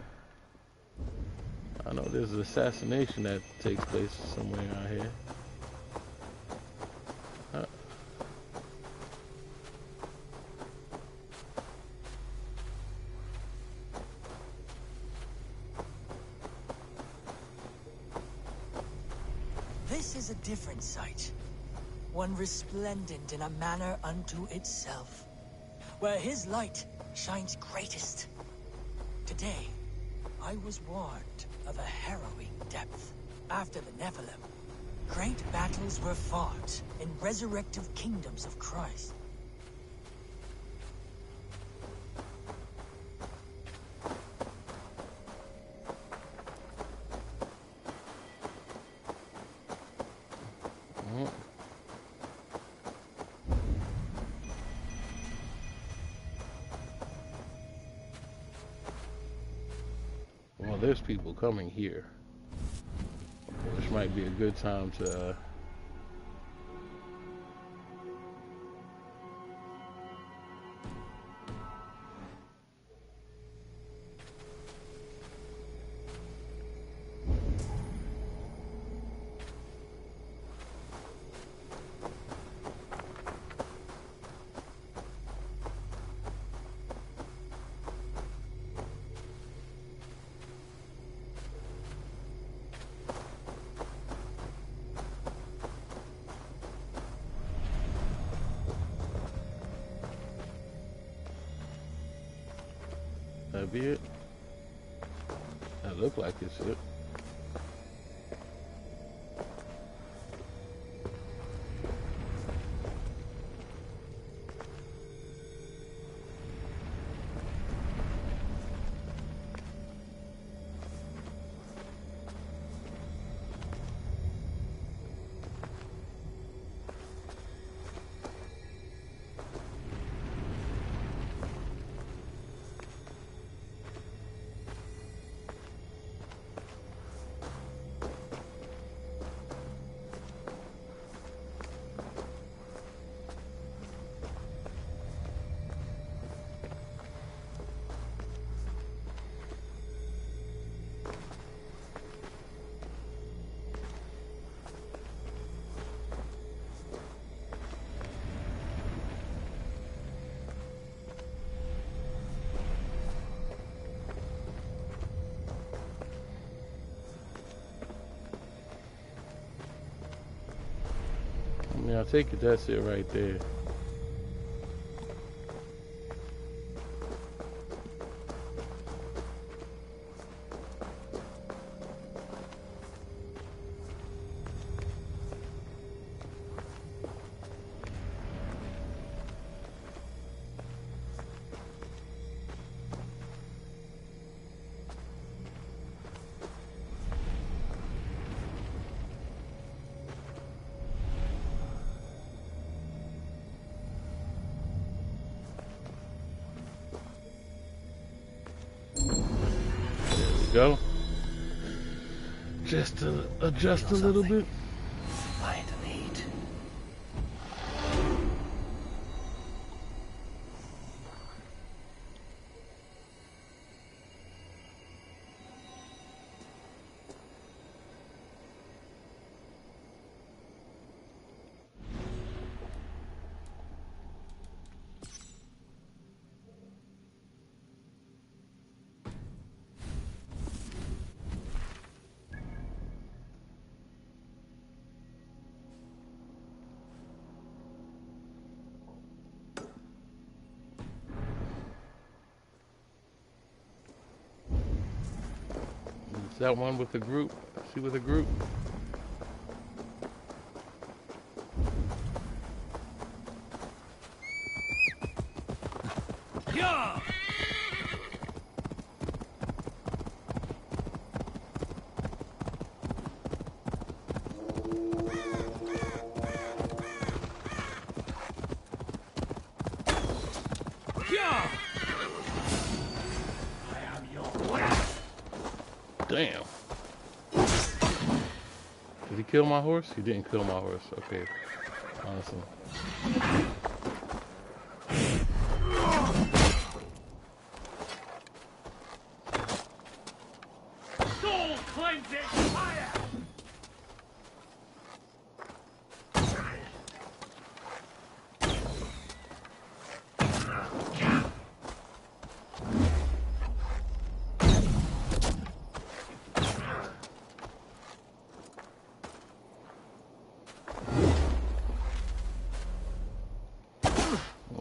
I know there's an assassination that takes place somewhere out here. This is a different sight, one resplendent in a manner unto itself, where his light shines greatest. Today, I was warned of a harrowing depth. After the Nephilim, great battles were fought in resurrective kingdoms of Christ. there's people coming here, which might be a good time to that be it? That look like it's it. I mean, I take it that's it right there. Go. Just to adjust a little bit. Light and heat. Is that one with the group? See with the group? Yeah! Damn. Did he kill my horse? He didn't kill my horse. Okay. Awesome. Soul cleansing fire!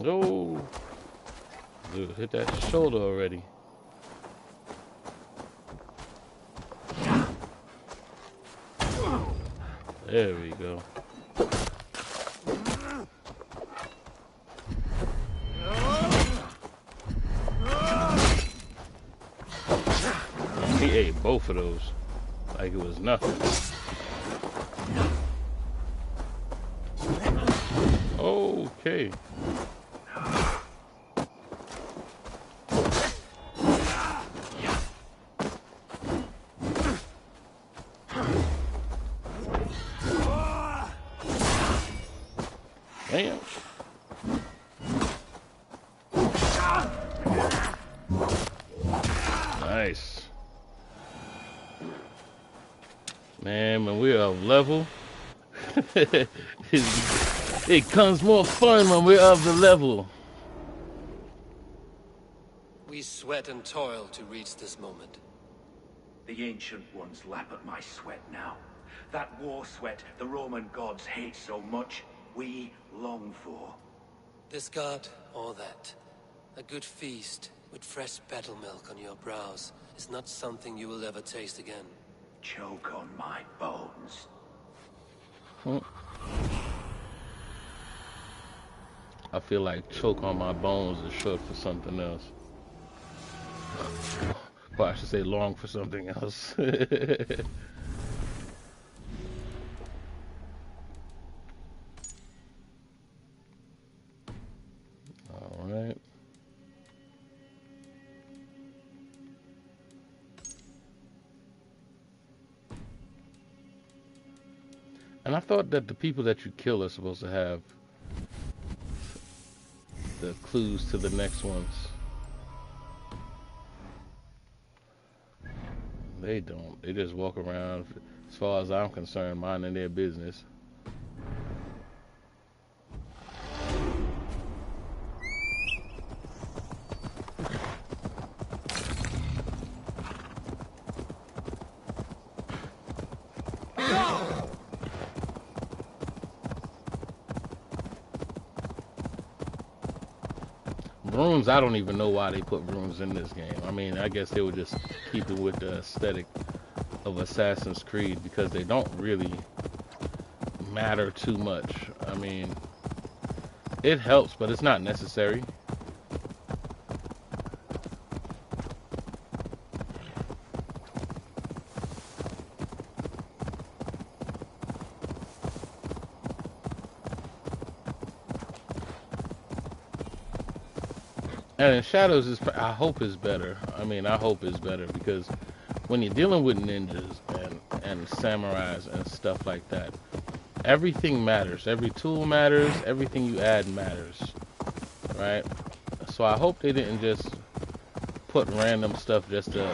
No. Dude, hit that shoulder already. There we go. He ate both of those like it was nothing. Okay. Nice. Man, when we're of level, it comes more fun when we're of the level. We sweat and toil to reach this moment. The Ancient Ones lap at my sweat now. That war sweat the Roman gods hate so much, we long for. This god, or that. A good feast with fresh battle milk on your brows is not something you will ever taste again. Choke on my bones. I feel like choke on my bones is short for something else. Well, I should say long for something else. All right. And I thought that the people that you kill are supposed to have the clues to the next ones. They don't. They just walk around, as far as I'm concerned, minding their business. Runes, I don't even know why they put runes in this game. I mean, I guess they were just keeping with the aesthetic of Assassin's Creed because they don't really matter too much. I mean, it helps, but it's not necessary. And in Shadows, I hope is better. I mean, I hope is better because when you're dealing with ninjas and samurais and stuff like that, everything matters. Every tool matters. Everything you add matters, right? So I hope they didn't just put random stuff just to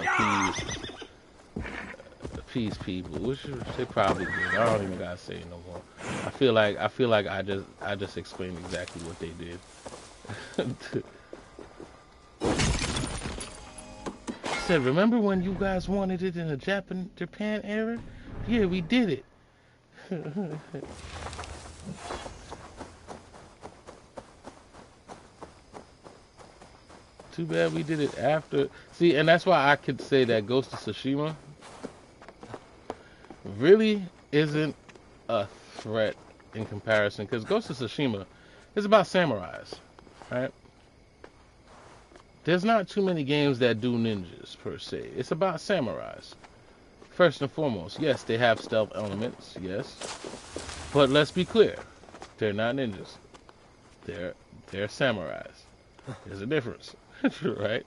appease people, which they probably did. I don't even gotta say it no more. I feel like I just explained exactly what they did. Said, remember when you guys wanted it in the Japan era? Yeah, we did it. Too bad we did it after. See, and that's why I could say that Ghost of Tsushima really isn't a threat in comparison, because Ghost of Tsushima is about samurais, right? There's not too many games that do ninjas, per se. It's about samurais. First and foremost, yes, they have stealth elements, yes. But let's be clear. They're not ninjas. They're samurais. There's a difference, right?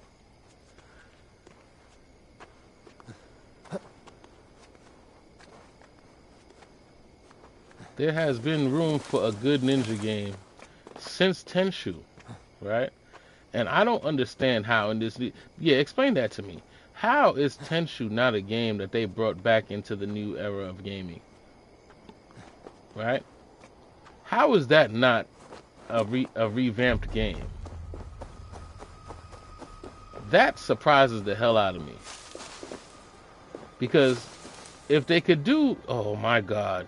There has been room for a good ninja game since Tenchu, right? And I don't understand how in this... Yeah, explain that to me. How is Tenchu not a game that they brought back into the new era of gaming? Right? How is that not a revamped game? That surprises the hell out of me. Because if they could do... Oh my god.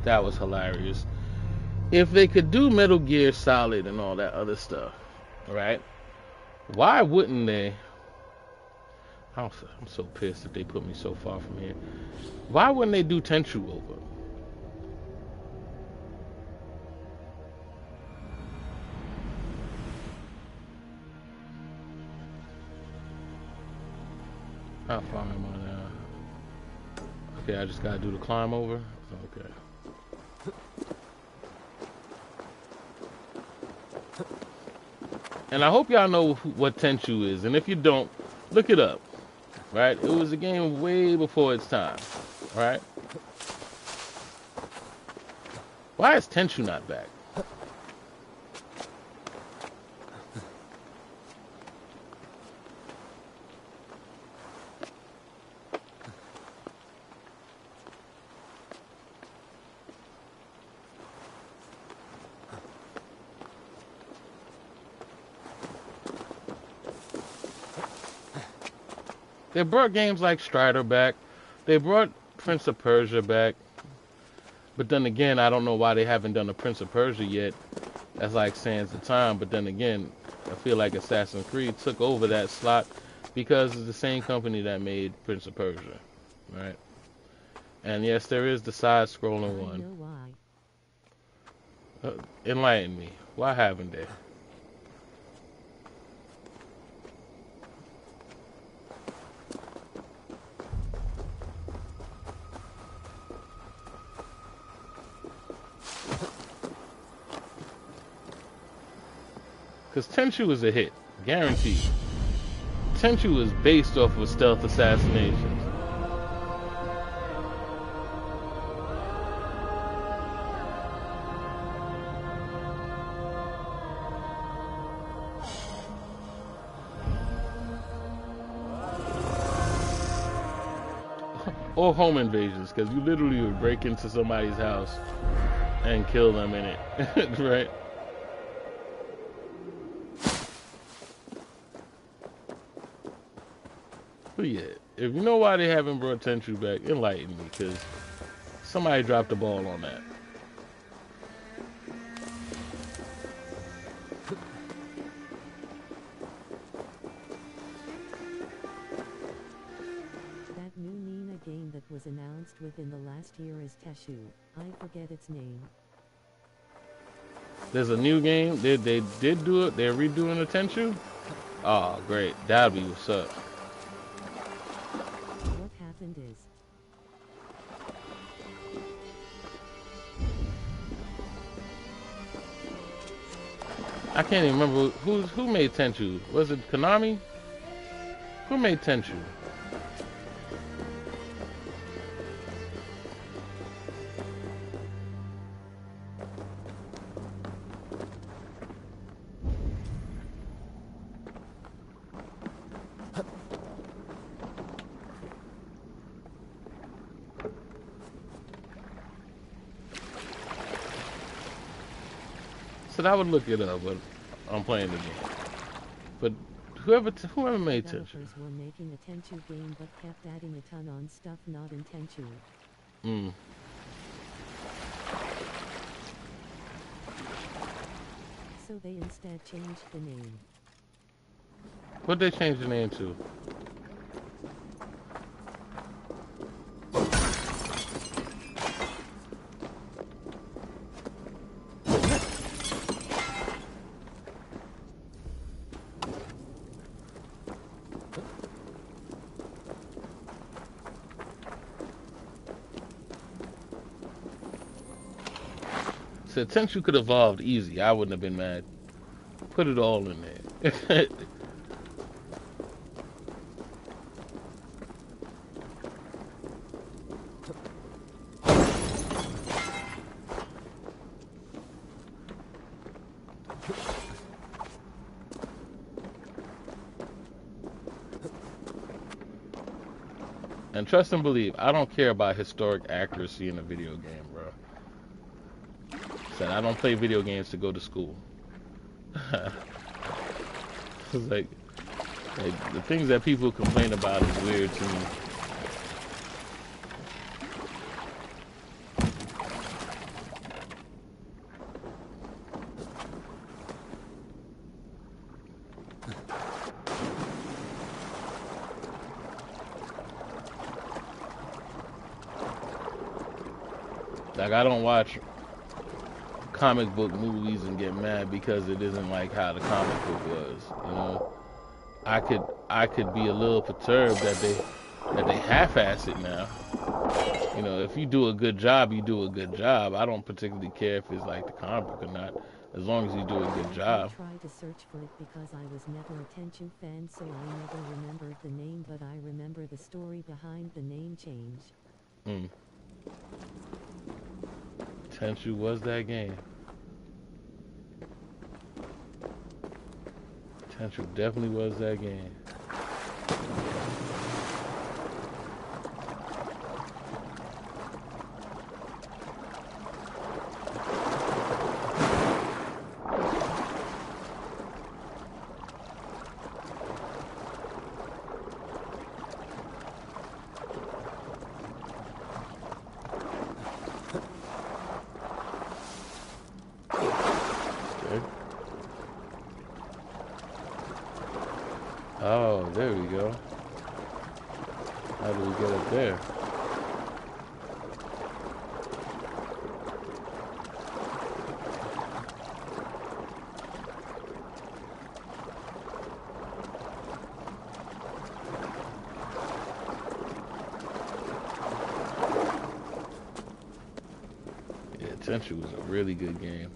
That was hilarious. If they could do Metal Gear Solid and all that other stuff, right? Why wouldn't they? I'm so pissed that they put me so far from here. Why wouldn't they do Tenchu over? How far am I now? Okay, I just gotta do the climb over. Okay. And I hope y'all know what Tenchu is, and if you don't, look it up, right? It was a game way before its time, right? Why is Tenchu not back? They brought games like Strider back. They brought Prince of Persia back. But then again, I don't know why they haven't done a Prince of Persia yet. That's like Sands of Time. But then again, I feel like Assassin's Creed took over that slot because it's the same company that made Prince of Persia, right? And yes, there is the side-scrolling one. I know why. Enlighten me. Why haven't they? Because Tenchu is a hit, guaranteed. Tenchu is based off of stealth assassinations. Or home invasions, because you literally would break into somebody's house and kill them in it, right? But yeah, if you know why they haven't brought Tenchu back, enlighten me, because somebody dropped the ball on that. That new Nina game that was announced within the last year is Teshu. I forget its name. There's a new game. They did do it. They're redoing the Tenchu. Oh, great. That'd be what's up. What happened is, I can't even remember who made Tenchu. Was it Konami? Who made Tenchu? So I would look it up, but I'm playing the game. But whoever made Tenchu. developers were making a Tenchu game but kept adding a ton on stuff not in Tenchu. So they instead changed the name. What'd they change the name to? So Tenchu could have evolved easy. I wouldn't have been mad. Put it all in there. And trust and believe, I don't care about historic accuracy in a video game, bro. Said I don't play video games to go to school. It's like the things that people complain about is weird to me. Like, I don't watch comic book movies and get mad because it isn't like how the comic book was, you know. I could be a little perturbed that they half-ass it now. You know, if you do a good job, you do a good job. I don't particularly care if it's like the comic book or not, as long as you do a good job. I tried to search for it because I was never a Tenchu fan, so I never remembered the name, but I remember the story behind the name change. Tenchu was that game. Tenchu definitely was that game. Oh, there we go. How do we get up there? Yeah, Tenchu was a really good game.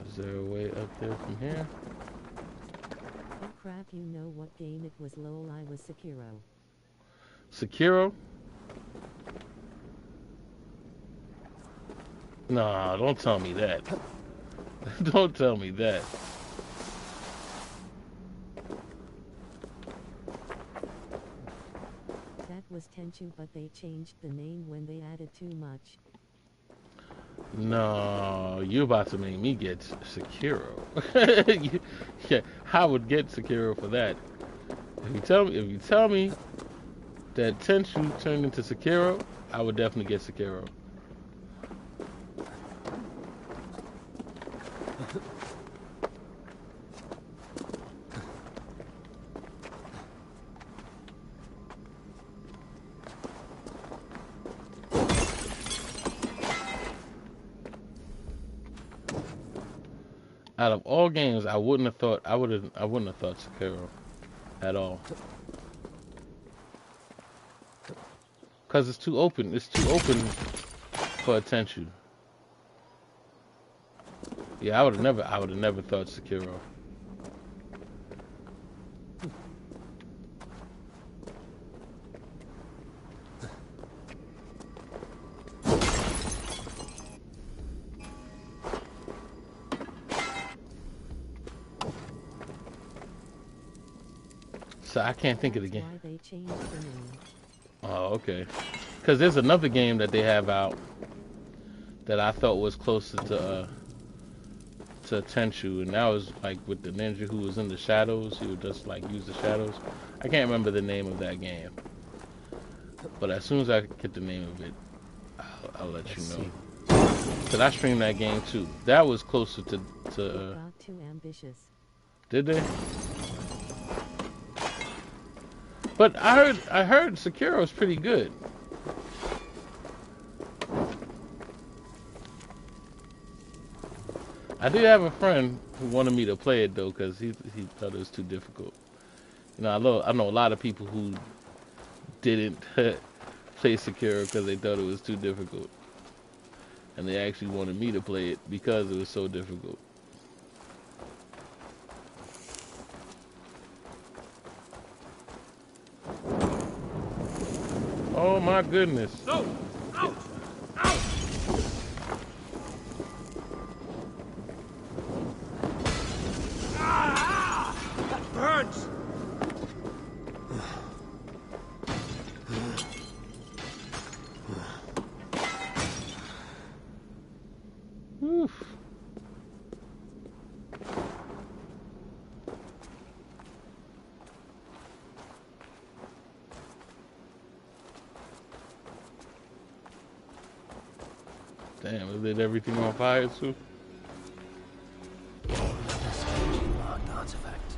Is there a way up there from here? Oh crap, you know what game it was, lol, I was Sekiro. Sekiro? Nah, don't tell me that. Don't tell me that. That was Tenchu, but they changed the name when they added too much. No, you're about to make me get Sekiro. Yeah, I would get Sekiro for that. If you tell me that Tenchu turned into Sekiro, I would definitely get Sekiro. Out of all games, I wouldn't have thought Sekiro at all. Cause it's too open. It's too open for attention. Yeah, I would have never thought Sekiro. So I can't think of the game. Why they changed the name. Oh, okay. Because there's another game that they have out that I thought was closer to Tenchu, and that was like with the ninja who was in the shadows. He would just like use the shadows. I can't remember the name of that game, but as soon as I get the name of it, I'll let you know. Cause I streamed that game too. That was closer to. Got too ambitious. Did they? But I heard Sekiro's pretty good. I did have a friend who wanted me to play it though, cause he thought it was too difficult. You know, I know a lot of people who didn't play Sekiro because they thought it was too difficult, and they actually wanted me to play it because it was so difficult. Oh my goodness. No! Out! Out! Ah! That burns! Oof. Damn, it lit everything on fire too. Marked artifact.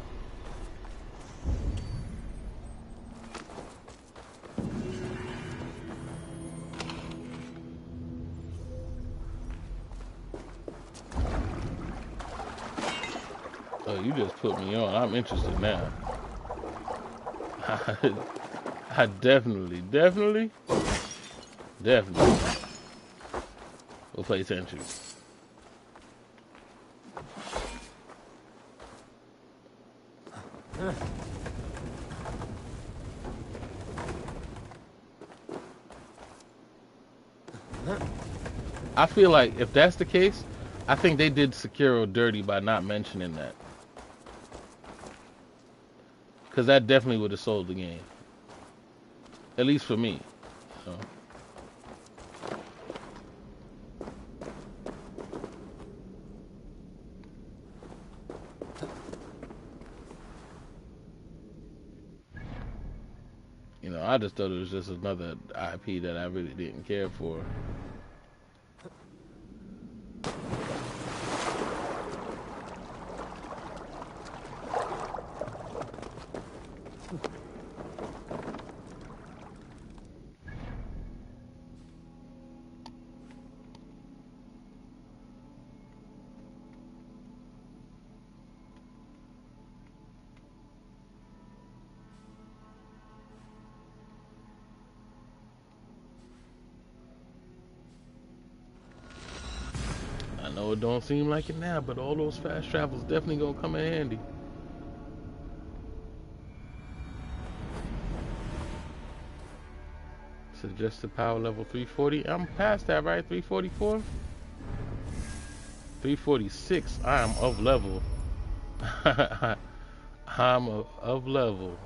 Oh, you just put me on. I'm interested now. I definitely will play Tenchu. I feel like if that's the case, I think they did Sekiro dirty by not mentioning that. Because that definitely would have sold the game. At least for me. So. You know, I just thought it was just another IP that I really didn't care for. I know it don't seem like it now, but all those fast travels definitely gonna come in handy. Suggested power level 340. I'm past that, right? 344? 346. I am of level. I'm of level.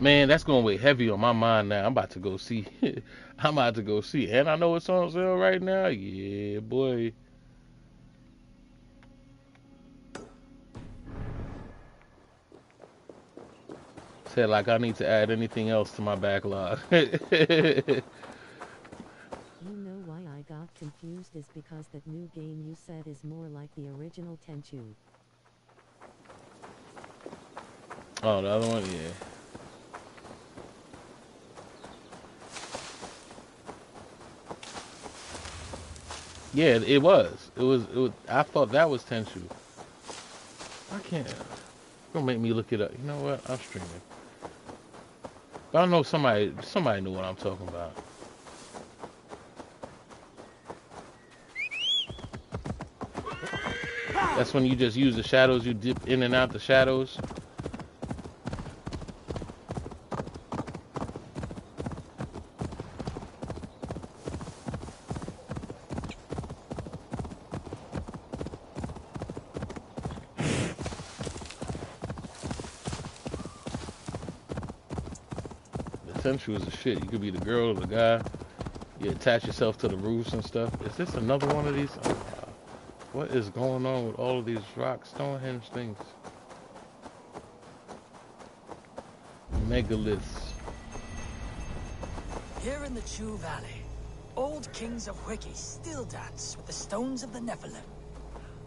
Man, that's gonna weigh heavy on my mind now. I'm about to go see. I'm about to go see. And I know it's on sale right now. Yeah, boy. Said like I need to add anything else to my backlog. You know why I got confused is because that new game you said is more like the original Tenchu. Oh, the other one, yeah. Yeah, it was. It was. I thought that was Tenchu. I can't. It's gonna make me look it up. You know what? I'm streaming. But I know somebody knew what I'm talking about. That's when you just use the shadows. You dip in and out the shadows. Tenchu is a shit. You could be the girl or the guy. You attach yourself to the roofs and stuff. Is this another one of these? Oh, wow. What is going on with all of these rock Stonehenge things? Megaliths. Here in the Chu Valley, old kings of Wiki still dance with the stones of the Nephilim.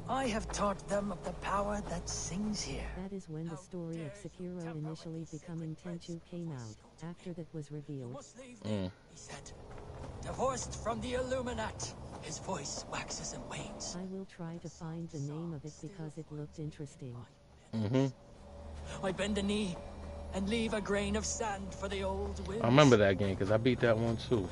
I have taught them of the power that sings here. That is when the story of Sekiro initially becoming Tenchu came out. After that was revealed. He said, divorced from the Illuminat, his voice waxes and wanes. I will try to find the name of it because it looked interesting. I bend a knee and leave a grain of sand for the old winds. I remember that game because I beat that one too.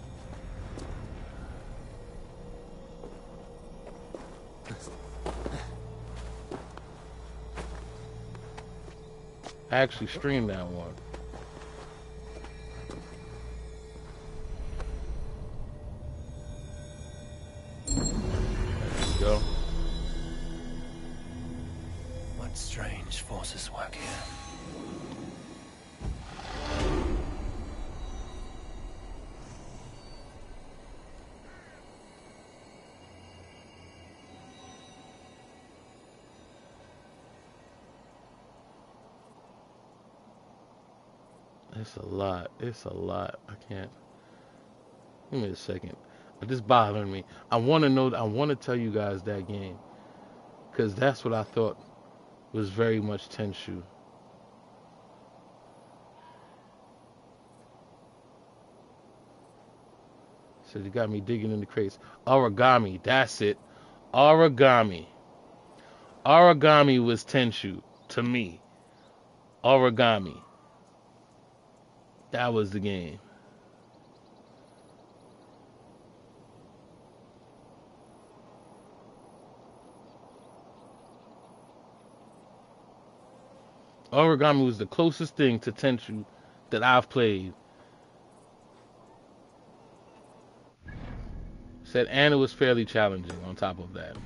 I actually streamed that one. There you go. What strange forces work here? It's a lot. It's a lot. I can't. Give me a second. This bothering me. I want to know. I want to tell you guys that game. Because that's what I thought was very much Tenchu. So you got me digging in the crates. Origami. That's it. Origami. Origami was Tenchu to me. Origami. That was the game. Origami was the closest thing to Tenchu that I've played. Said, and it was fairly challenging on top of that.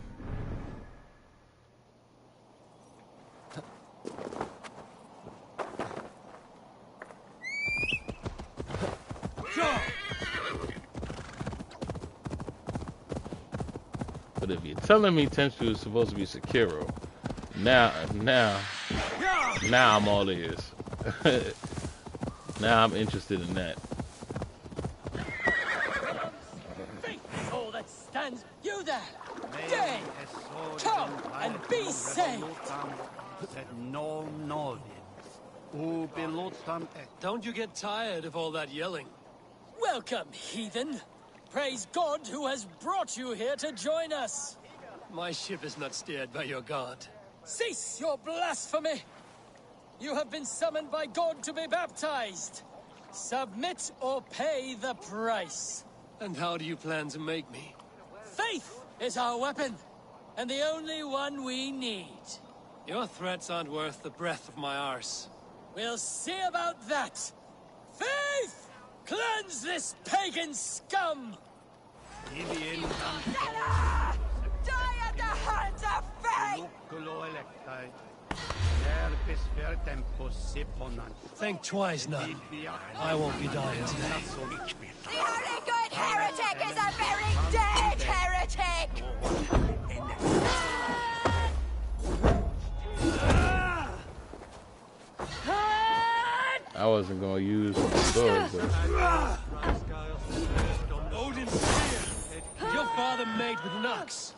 But But if you're telling me Tenchu is supposed to be Sekiro, now I'm all ears. Now I'm interested in that. All that stands, you there! Day! Come and be saved! Don't you get tired of all that yelling? Welcome, heathen! Praise God who has brought you here to join us! My ship is not steered by your god. Cease your blasphemy! You have been summoned by God to be baptized! Submit or pay the price! And how do you plan to make me? Faith is our weapon, and the only one we need. Your threats aren't worth the breath of my arse. We'll see about that! Faith! Cleanse this pagan scum! Die at the hands of Faith! Think twice, none. I won't be dying today. The only good heretic is a very dead heretic! I wasn't gonna use the sword, but Odin's spear! Your father made with an ox.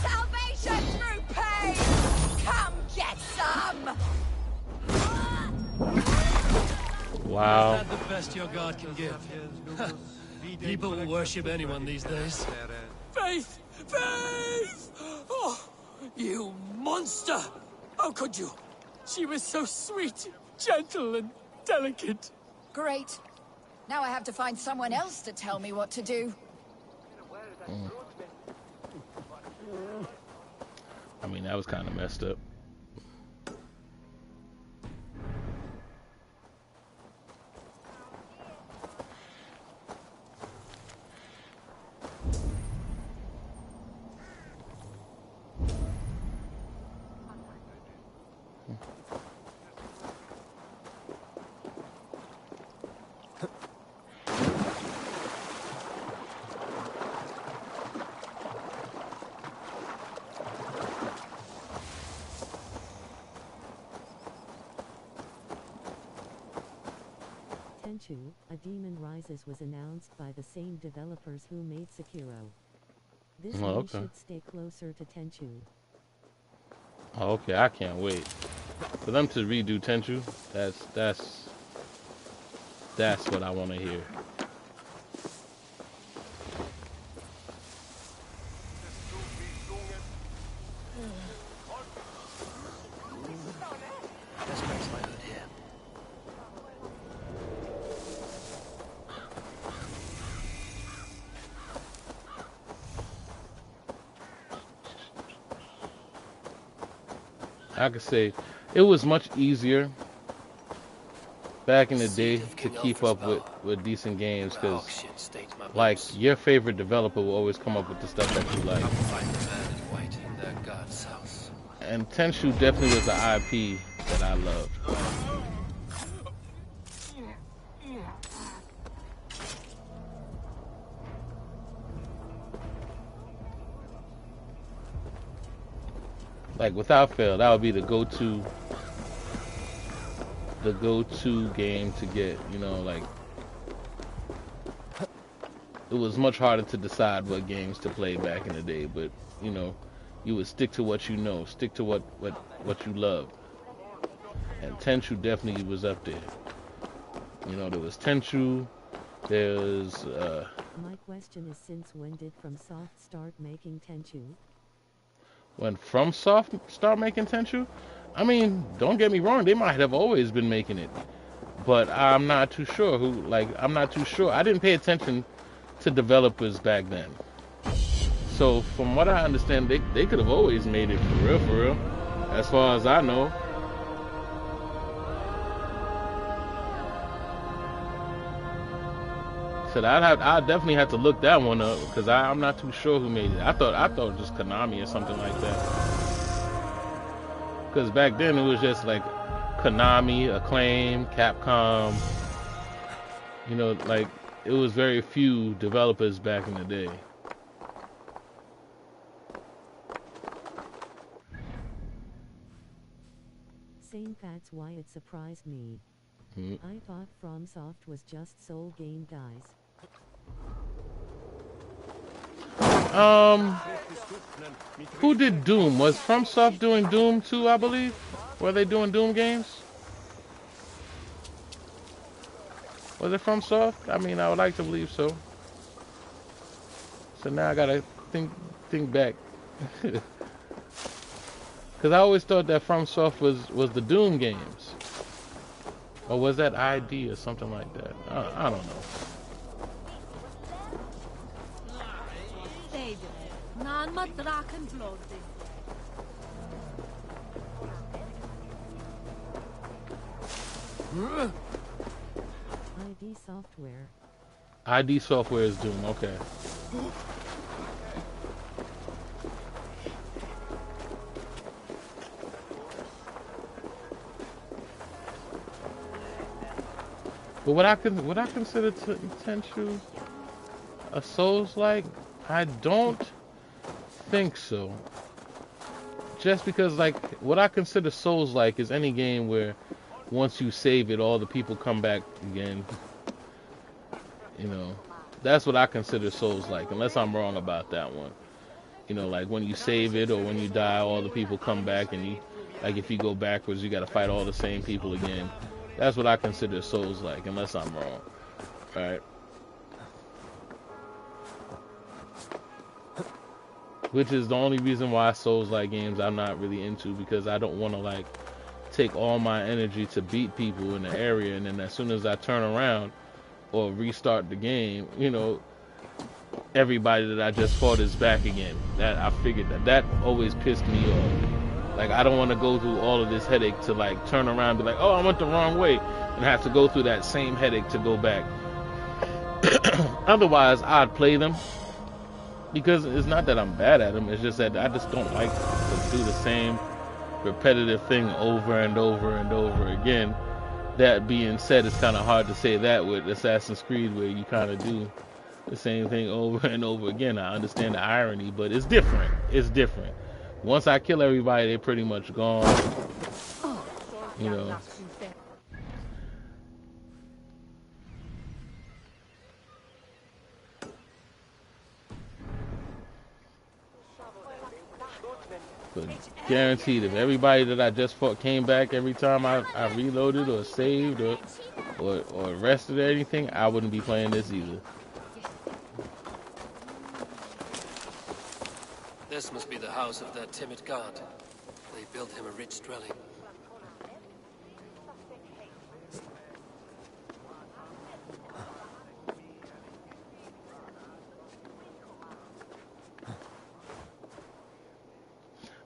Salvation through pain! Come get some! wow. Is that the best your god can give? People will worship anyone these days. Faith! Faith! Oh, you monster! How could you? She was so sweet, gentle, and delicate. Great. Now I have to find someone else to tell me what to do. I mean, that was kind of messed up. Tenchu, A Demon Rises was announced by the same developers who made Sekiro. This one should stay closer to Tenchu. Oh, okay, I can't wait for them to redo Tenchu. That's what I want to hear. I could say it was much easier back in the day to keep up with decent games because, like, your favorite developer will always come up with the stuff that you like. And Tenchu definitely was the IP that I loved. Like, without fail, that would be the go-to game to get, you know, like, it was much harder to decide what games to play back in the day, but, you know, you would stick to what you know, stick to what you love. And Tenchu definitely was up there. You know, there was Tenchu, there's, My question is, since when did FromSoft start making Tenchu? When FromSoft start making Tenchu? I mean, don't get me wrong, they might have always been making it. But I'm not too sure I'm not too sure. I didn't pay attention to developers back then. So from what I understand, they could have always made it for real, as far as I know. Said I definitely have to look that one up because I'm not too sure who made it. I thought just Konami or something like that. Because back then it was just like Konami, Acclaim, Capcom. You know, like it was very few developers back in the day. Same, that's why it surprised me. I thought FromSoft was just Soul game guys. Who did Doom? Was FromSoft doing Doom too, I believe? Were they doing Doom games? Was it FromSoft? I mean, I would like to believe so. So now I gotta think back. Because I always thought that FromSoft was the Doom games. Or was that ID or something like that? I don't know. ID Software. ID Software is Doom, okay. But would I consider Tenchu a Souls-like? I don't think so. Just because, like, what I consider Souls-like is any game where once you save it, all the people come back again. You know, that's what I consider Souls-like, unless I'm wrong about that one. You know, like when you save it or when you die, all the people come back, and you, like, if you go backwards, you got to fight all the same people again. That's what I consider Souls-like, unless I'm wrong. Alright. Which is the only reason why Souls-like games I'm not really into, because I don't want to, like, take all my energy to beat people in the area, and then as soon as I turn around or restart the game, you know, everybody that I just fought is back again. That I figured that always pissed me off. Like, I don't want to go through all of this headache to, like, turn around and be like, oh, I went the wrong way, and have to go through that same headache to go back. Otherwise, I'd play them, because it's not that I'm bad at them, it's just that I just don't like to do the same repetitive thing over and over and over again. That being said, it's kind of hard to say that with Assassin's Creed, where you kind of do the same thing over and over again. I understand the irony, but it's different. It's different. Once I kill everybody, they're pretty much gone. You know. But guaranteed, if everybody that I just fought came back every time I reloaded or saved or rested or anything, I wouldn't be playing this either. This must be the house of that timid god. They built him a rich dwelling.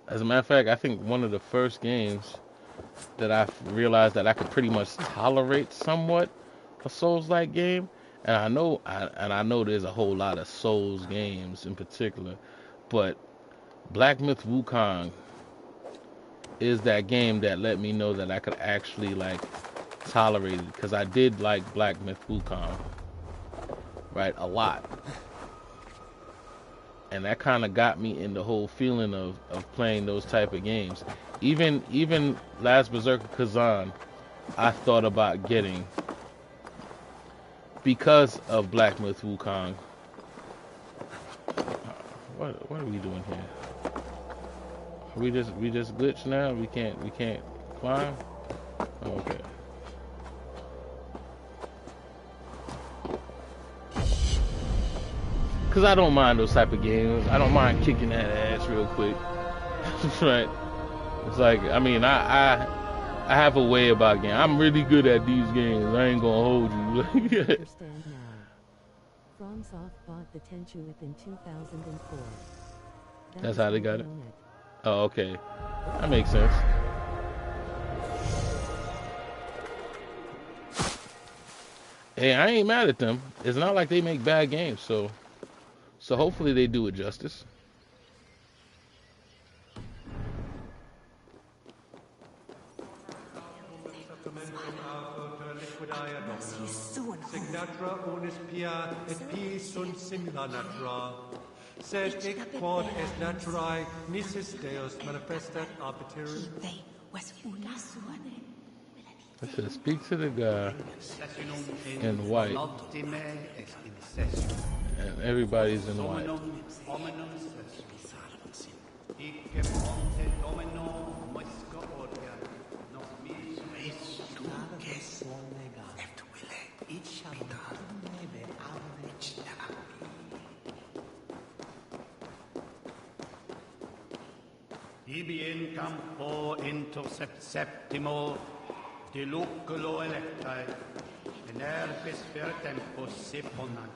As a matter of fact, I think one of the first games that I realized that I could pretty much tolerate somewhat a Souls-like game, and I know there's a whole lot of Souls games in particular, but Black Myth Wukong is that game that let me know that I could actually, like, tolerate it, because I did like Black Myth Wukong, right, a lot. And that kind of got me in the whole feeling of playing those type of games. Even Last Berserker Kazan, I thought about getting because of Black Myth Wukong. What are we doing here? We just glitched now. We can't climb. Oh, okay. Because I don't mind those type of games. I don't mind kicking that ass real quick. Right? It's like, I mean, I have a way about games. I'm really good at these games. I ain't gonna hold you. Understand now. FromSoft bought the Tenchu in 2004. That's how they got it? Oh, okay. That makes sense. Hey, I ain't mad at them. It's not like they make bad games, so hopefully they do it justice. Signatra unis pia et pi sunt simila natura. Sed hic quod est naturae nisis Deus manifestat arbiterum. It says, speak to the guy in white. And everybody's in white. Ibi in campo intercept septimo deluculo electae in herbis per tempus seponant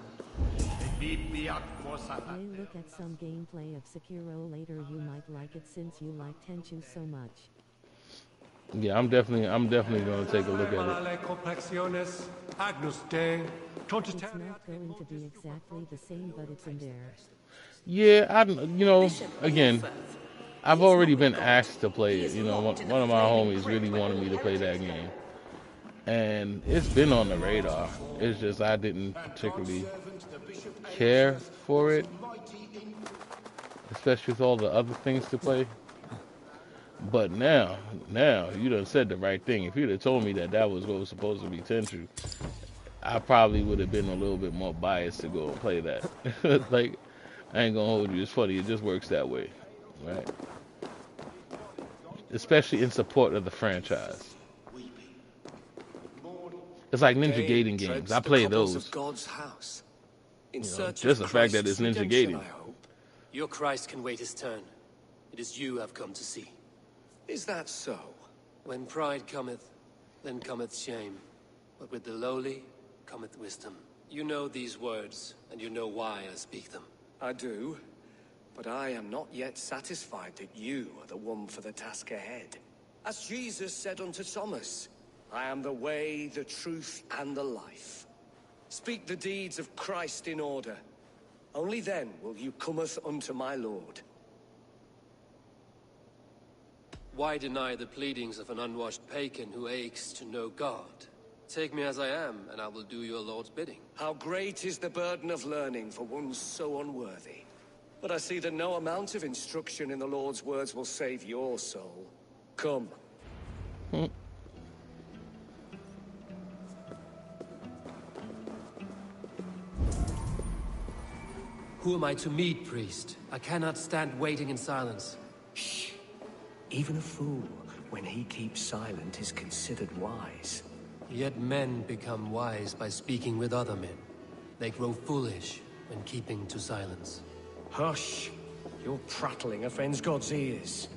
et bibi aquos Hey, look at some gameplay of Sekiro later. You might like it since you like Tenchu so much. Yeah, I'm definitely going to take a look at it. It's not going to be exactly the same, but it's in there. Yeah, again, I've already been asked to play it. One of my homies really wanted me to play that game. And it's been on the radar. It's just I didn't particularly care for it, especially with all the other things to play. But now you done said the right thing. If you'd have told me that was what was supposed to be Tenchu, I probably would have been a little bit more biased to go and play that. Like, I ain't gonna hold you. It's funny. It just works that way, right? Especially in support of the franchise. It's like Ninja Gaiden games. I play those. Of God's house. In search just of the fact that it's Christ's Ninja redemption, Gaiden. I hope. Your Christ can wait his turn. It is you I've come to see. Is that so? When pride cometh, then cometh shame. But with the lowly cometh wisdom. You know these words, and you know why I speak them. I do, but I am not yet satisfied that you are the one for the task ahead. As Jesus said unto Thomas, I am the way, the truth, and the life. Speak the deeds of Christ in order. Only then will you cometh unto my Lord. Why deny the pleadings of an unwashed pagan who aches to know God? Take me as I am, and I will do your Lord's bidding. How great is the burden of learning for one so unworthy. But I see that no amount of instruction in the Lord's words will save your soul. Come. Who am I to meet, priest? I cannot stand waiting in silence. Shh. Even a fool, when he keeps silent, is considered wise. Yet men become wise by speaking with other men. They grow foolish when keeping to silence. Hush! Your prattling offends God's ears.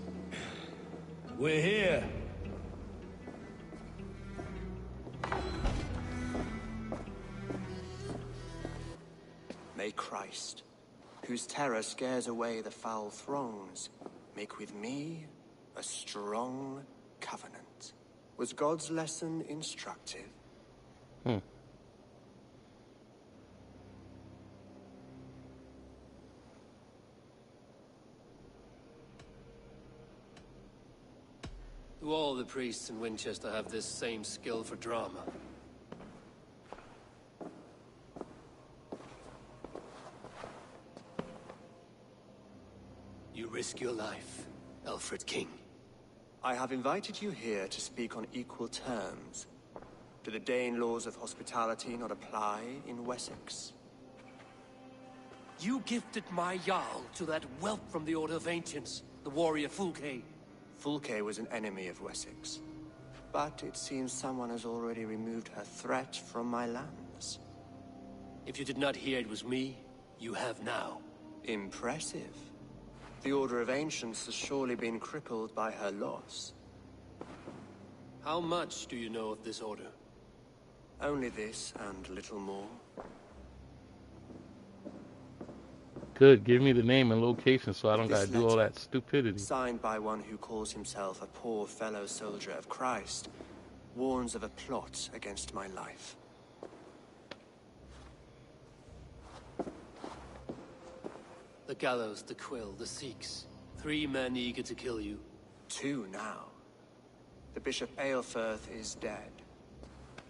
We're here. May Christ, whose terror scares away the foul throngs, make with me a strong covenant. Was God's lesson instructive? Do all the priests in Winchester have this same skill for drama? You risk your life, Alfred King. I have invited you here to speak on equal terms. Do the Dane laws of hospitality not apply in Wessex? You gifted my Jarl to that whelp from the Order of Ancients, the warrior Fulke. Fulke was an enemy of Wessex. But it seems someone has already removed her threat from my lands. If you did not hear it was me, you have now. Impressive. The Order of Ancients has surely been crippled by her loss. How much do you know of this order? Only this and little more. Good, give me the name and location so I don't gotta do all that stupidity. Signed by one who calls himself a poor fellow soldier of Christ, warns of a plot against my life. The gallows, the quill, the Sikhs. 3 men eager to kill you. 2 now. The Bishop Aelfirth is dead.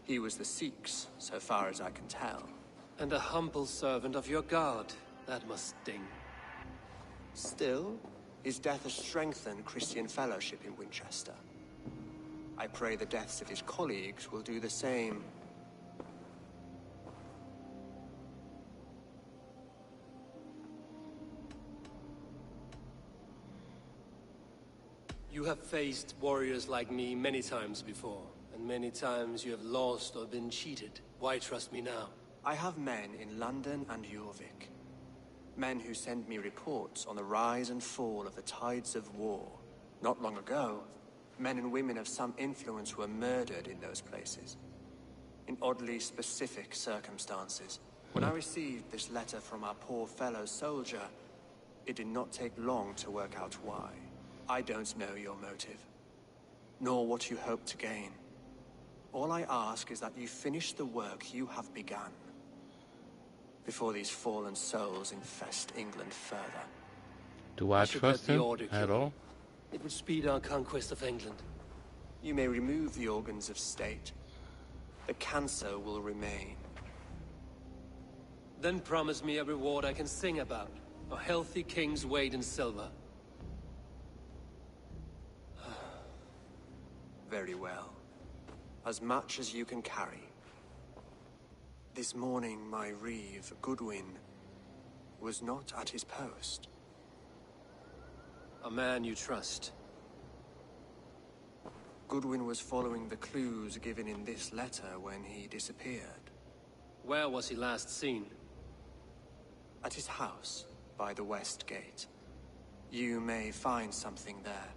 He was the Sikhs, so far as I can tell. And a humble servant of your god. That must sting. Still, his death has strengthened Christian fellowship in Winchester. I pray the deaths of his colleagues will do the same. You have faced warriors like me many times before, and many times you have lost or been cheated. Why trust me now? I have men in London and Jorvik. Men who send me reports on the rise and fall of the tides of war. Not long ago, men and women of some influence were murdered in those places. In oddly specific circumstances. When I received this letter from our poor fellow soldier, it did not take long to work out why. I don't know your motive, nor what you hope to gain. All I ask is that you finish the work you have begun, before these fallen souls infest England further. Do I trust him at all? It would speed our conquest of England. You may remove the organs of state. The cancer will remain. Then promise me a reward I can sing about. A healthy king's weight in silver. Very well. As much as you can carry. This morning, my reeve, Goodwin, was not at his post. A man you trust. Goodwin was following the clues given in this letter when he disappeared. Where was he last seen? At his house, by the West Gate. You may find something there.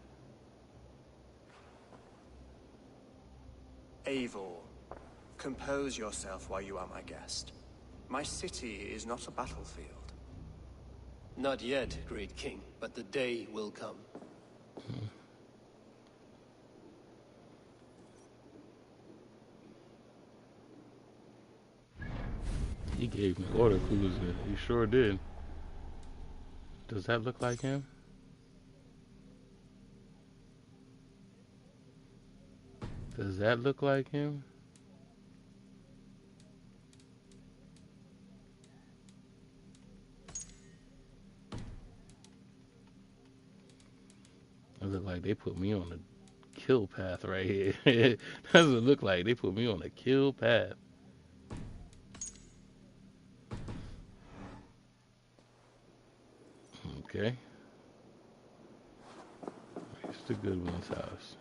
Eivor, compose yourself while you are my guest. My city is not a battlefield. Not yet, great king, but the day will come. He gave me order cruiser. He sure did. Does that look like him? Does that look like him? It look like they put me on a kill path right here. That's what it look like. They put me on a kill path. Okay. It's the Goodwin's house.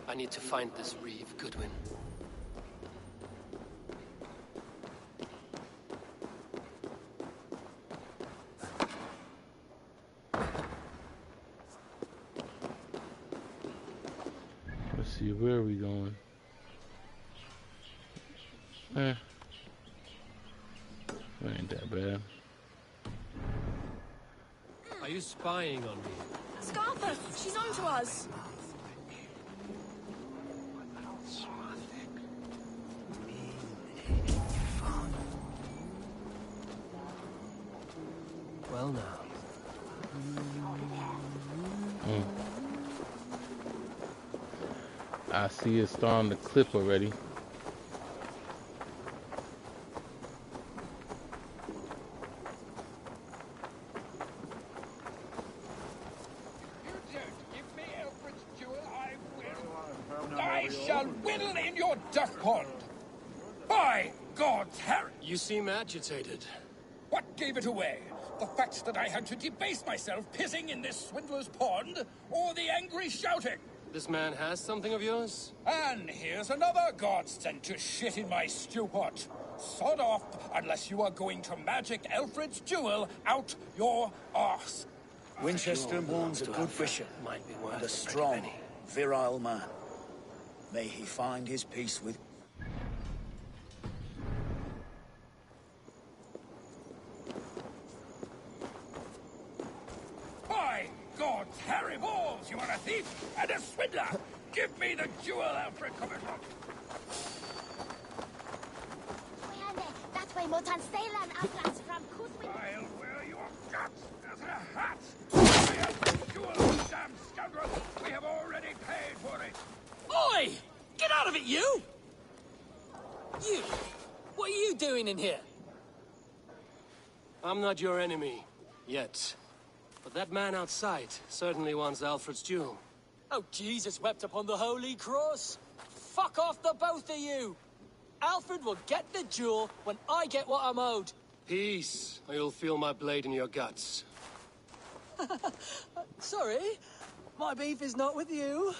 I need to find this reeve, Goodwin. Let's see, where are we going? That ain't that bad. Are you spying on me? Scarpa! She's on to us! Well now. I see it starting to clip already. I shall whittle in your duck pond. By God's Harry! You seem agitated. What gave it away? The fact that I had to debase myself pissing in this swindler's pond, or the angry shouting? This man has something of yours? And here's another godsend to shit in my stew pot. Sod off, unless you are going to magic Alfred's jewel out your arse. Winchester mourns a good bishop and a strong, virile man. May he find his peace with... By God's Harry Balls, you are a thief and a swindler! Give me the jewel, Alfred! Come on! That way, Motan Ceylan Atlas from Kuzwin. I'll wear your guts as a hat! Give me the jewel, you damn scoundrel! We have already paid for it! Oi! Get out of it, you! You! What are you doing in here? I'm not your enemy, yet. But that man outside certainly wants Alfred's jewel. Oh, Jesus wept upon the holy cross! Fuck off, the both of you! Alfred will get the jewel when I get what I'm owed. Peace, or you'll feel my blade in your guts. Sorry, my beef is not with you.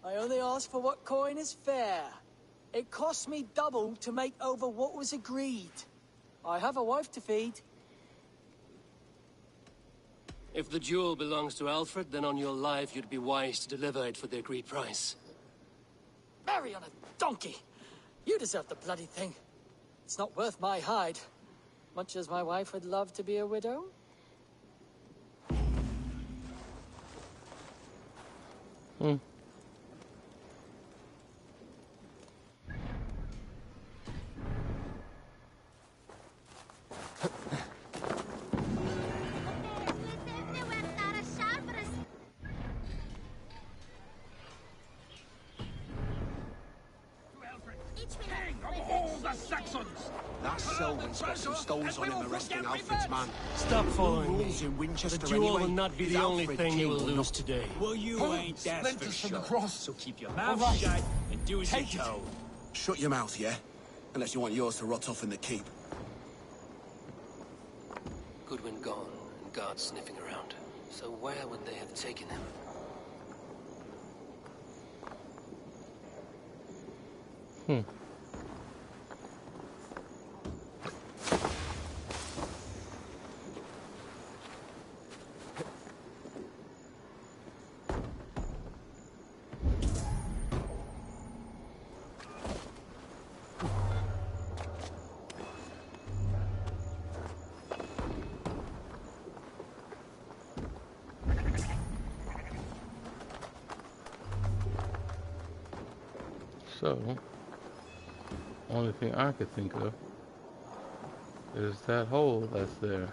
I only ask for what coin is fair. It cost me double to make over what was agreed. I have a wife to feed. If the jewel belongs to Alfred, then on your life you'd be wise to deliver it for the agreed price. Marry on a donkey! You deserve the bloody thing. It's not worth my hide. Much as my wife would love to be a widow. King of all the Saxons! That Selwyn's got some stones on him arresting Alfred's man. Stop following me. In Winchester The jewel anyway. will not be Is the only Alfred thing you king will or lose not? today. Well, you ain't, that's for Splinters from sure. the cross. So keep your mouth All right. shut and do as Take you're it. told. Shut your mouth, yeah? Unless you want yours to rot off in the keep. Goodwin gone, and guards sniffing around. So where would they have taken him? So, only thing I could think of is that hole that's there.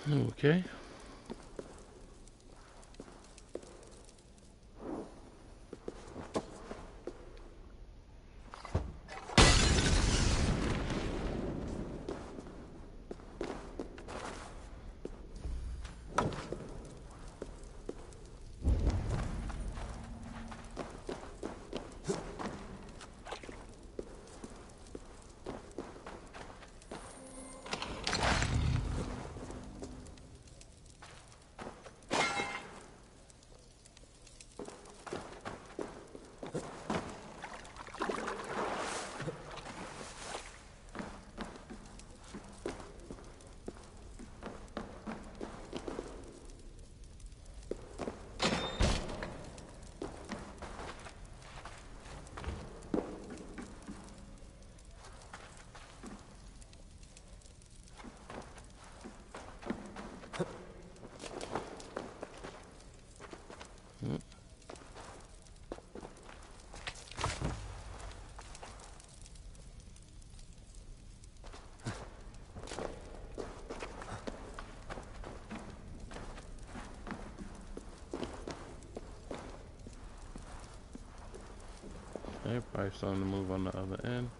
Okay. Okay, probably starting to move on the other end.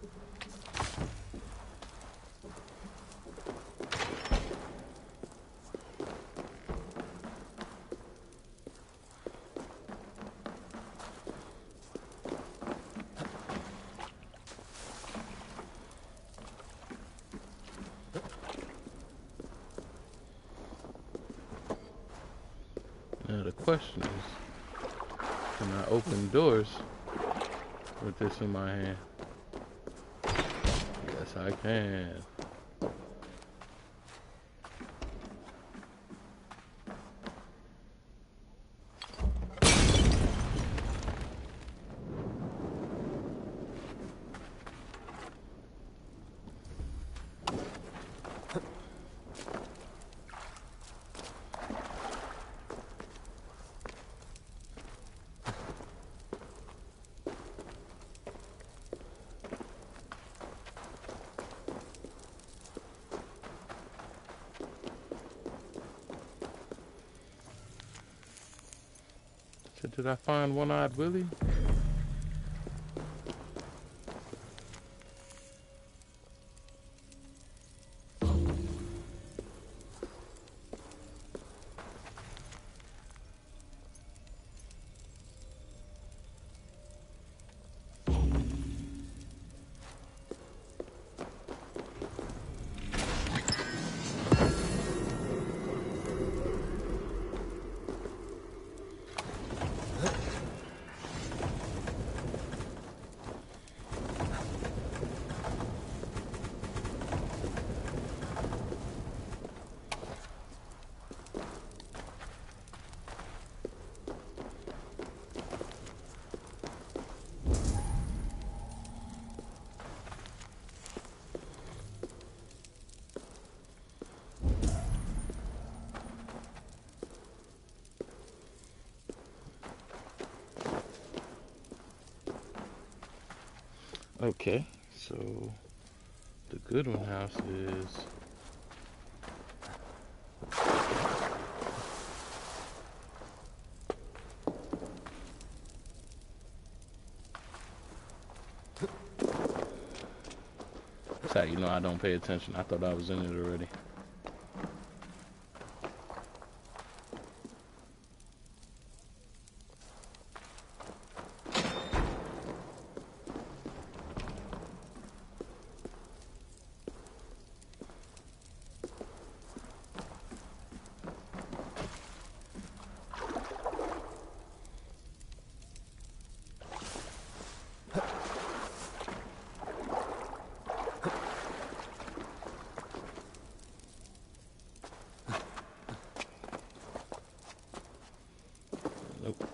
Now the question is, can I open doors with this in my hand? Yes, I can. So did I find One-Eyed Willie? Okay, so the Goodwin house is that's how you know I don't pay attention. I thought I was in it already. Nope.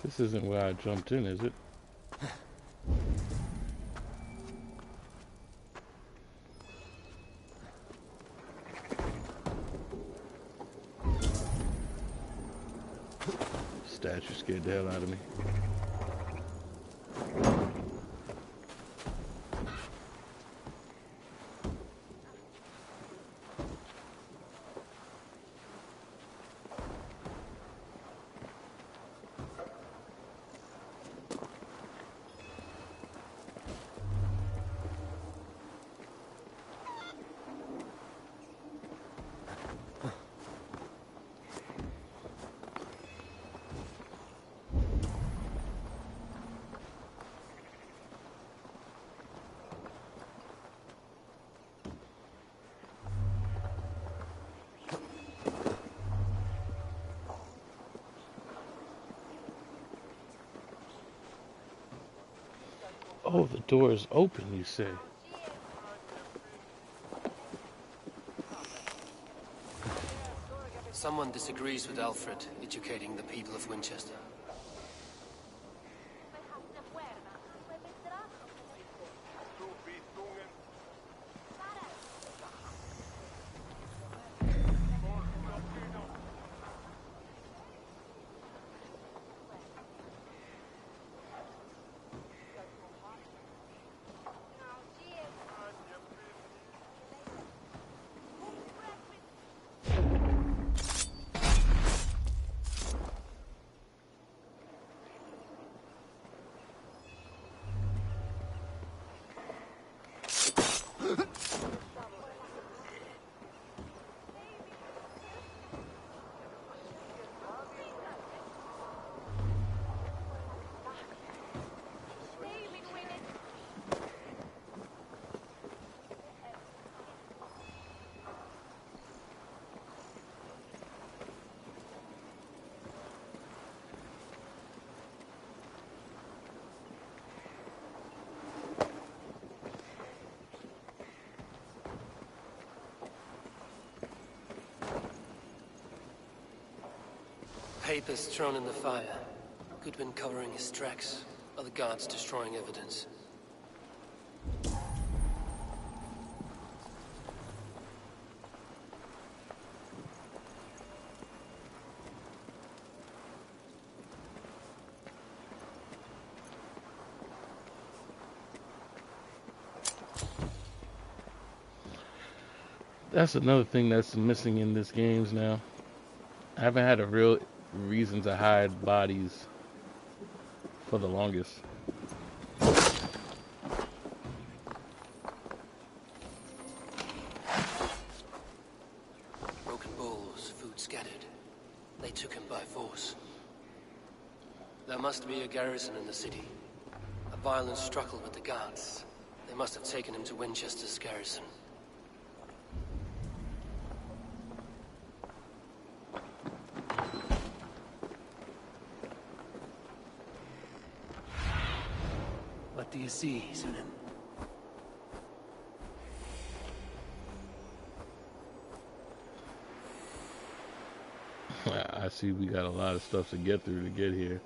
This isn't where I jumped in, is it? Statue scared the hell out of me. Oh, the door is open, you say? Someone disagrees with Alfred educating the people of Winchester. Papers thrown in the fire. Goodwin covering his tracks. Other guards destroying evidence. That's another thing that's missing in this games now. I haven't had a real reason to hide bodies for the longest. Broken bowls, food scattered. They took him by force. There must be a garrison in the city. A violent struggle with the guards. They must have taken him to Winchester's garrison. What do you see, Sunan? I see we got a lot of stuff to get through to get here.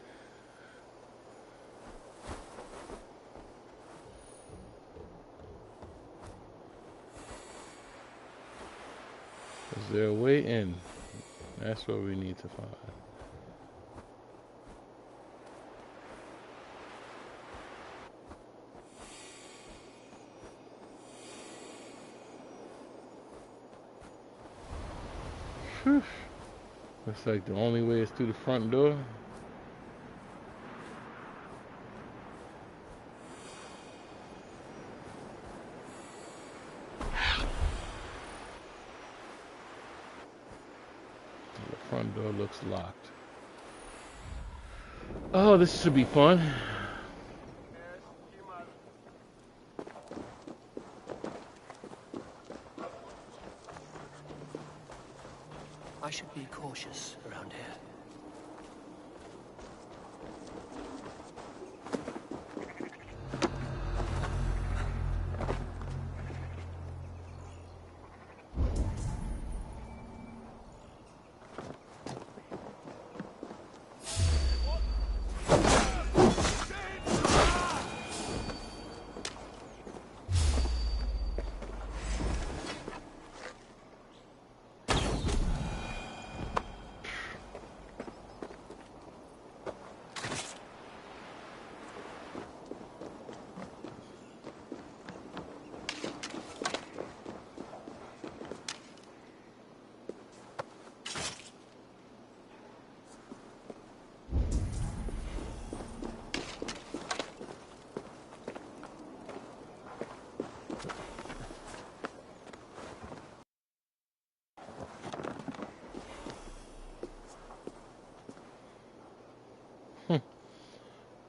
Is there a way in? That's what we need to find. Whew. Looks like the only way is through the front door. The front door looks locked. Oh, this should be fun. I should be cautious around here.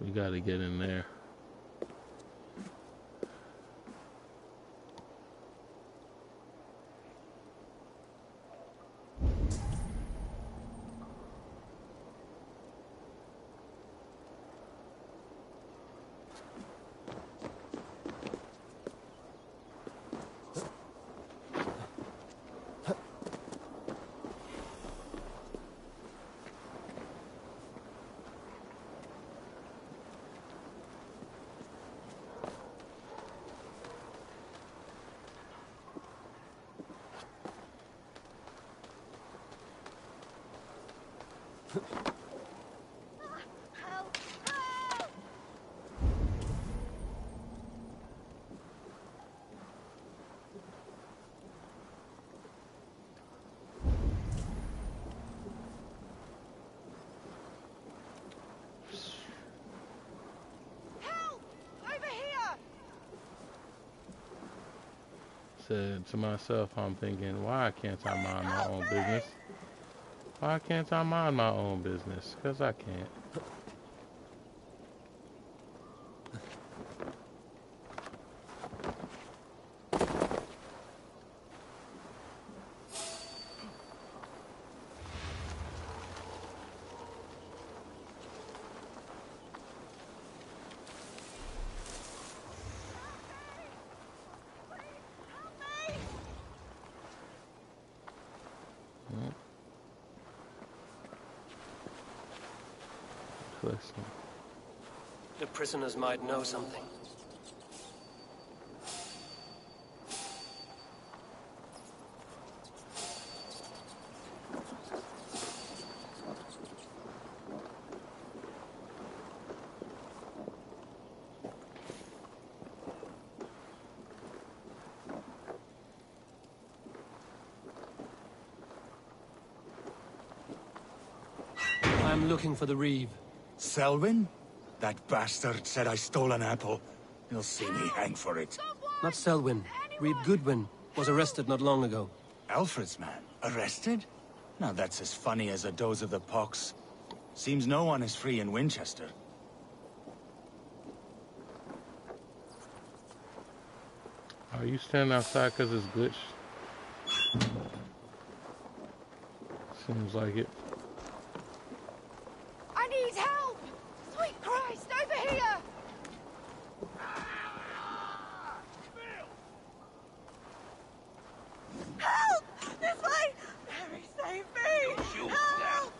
We gotta get in there. Said to myself, I'm thinking, why can't I mind my own business? Why can't I mind my own business? Because I can't. The prisoners might know something. I'm looking for the Reeve. Selwyn? That bastard said I stole an apple. He'll see me hang for it. Not Selwyn. Reeve Goodwin was arrested not long ago. Alfred's man? Arrested? Now that's as funny as a dose of the pox. Seems no one is free in Winchester. Are you standing outside because it's glitched? Seems like it. I need help! Sweet Christ, over here! Help! This way! Mary, save me! Help!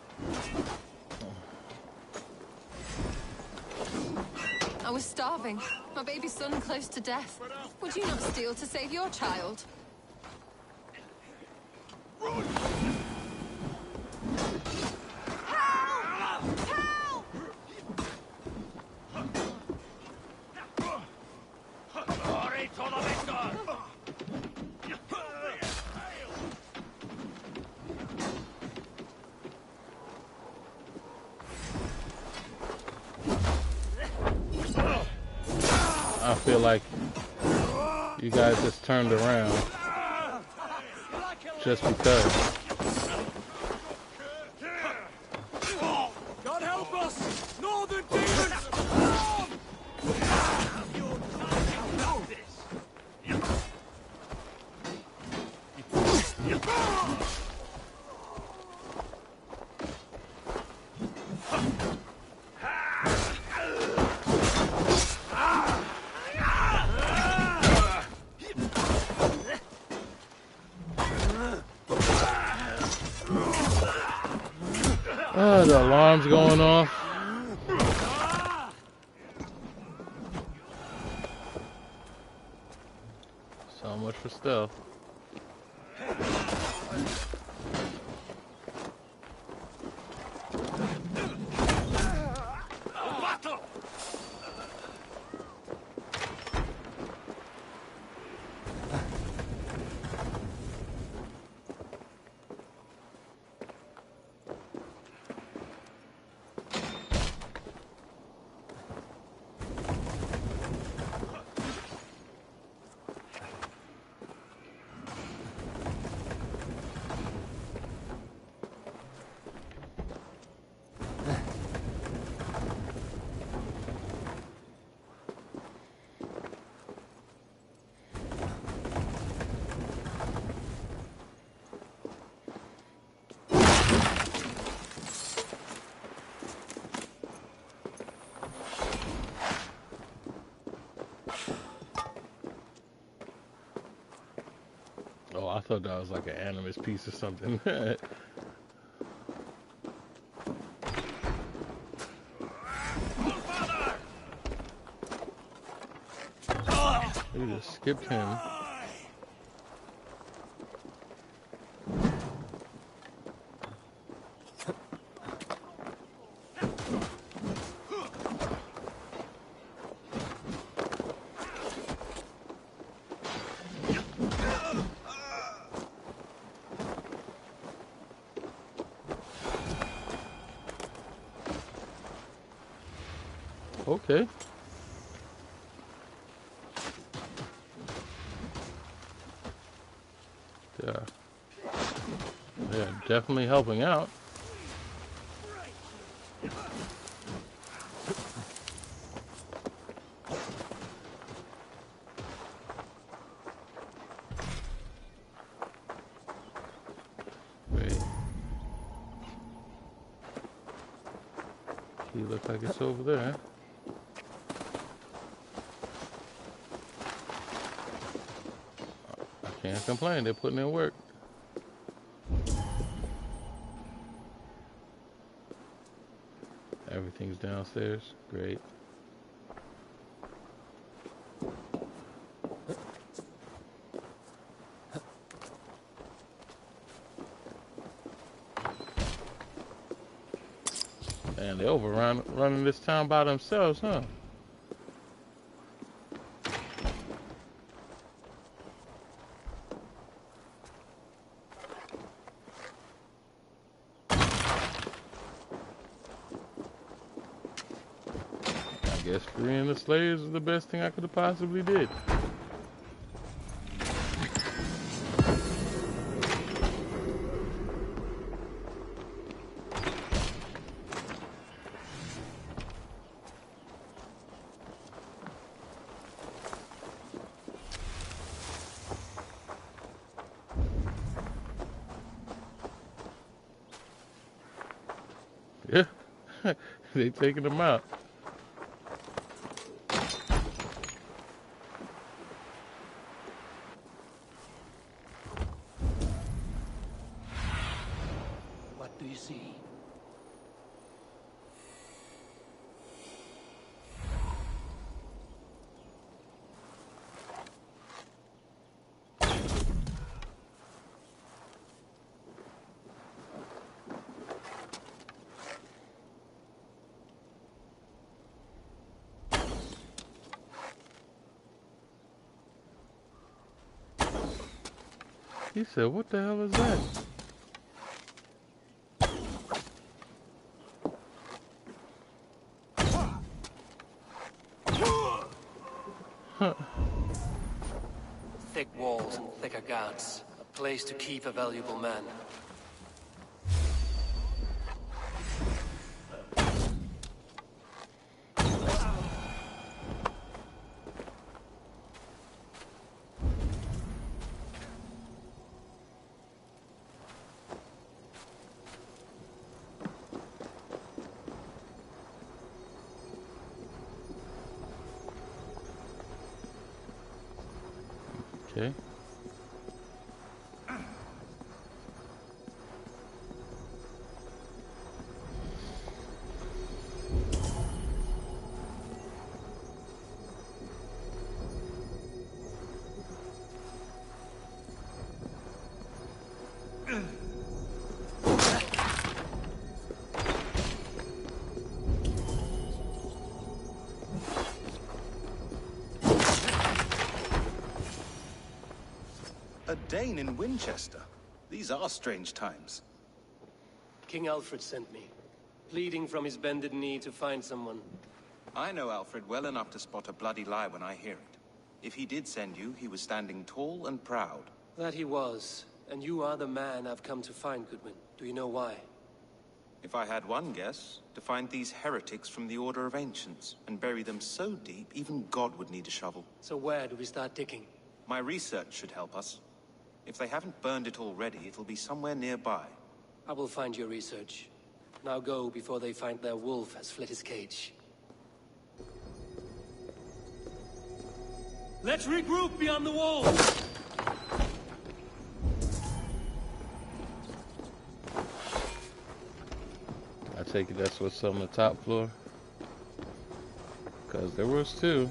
I was starving. My baby son close to death. Would you not steal to save your child? I feel like you guys just turned around just because. God help us! Northern demons! The alarm's going off. So much for stealth. I thought that was like an Animus piece or something. We just skipped him. Okay. Yeah. They're definitely helping out. Great. He looks like it's over there. Can't complain, they're putting in work. Everything's downstairs. Great. And they're running this town by themselves, huh? I guess freeing the slaves is the best thing I could have possibly did. Yeah, they taking them out. What do you see? He said, what the hell is that? Huh. Thick walls and thicker guards. A place to keep a valuable man. Okay. A Dane in Winchester. These are strange times. King Alfred sent me, pleading from his bended knee to find someone. I know Alfred well enough to spot a bloody lie when I hear it. If he did send you, he was standing tall and proud. That he was, and you are the man I've come to find, Goodwin. Do you know why? If I had one guess, to find these heretics from the Order of Ancients, and bury them so deep, even God would need a shovel. So where do we start digging? My research should help us. If they haven't burned it already, it'll be somewhere nearby. I will find your research. Now go before they find their wolf has fled his cage. Let's regroup beyond the walls! take it that's what's on the top floor. Because there was two.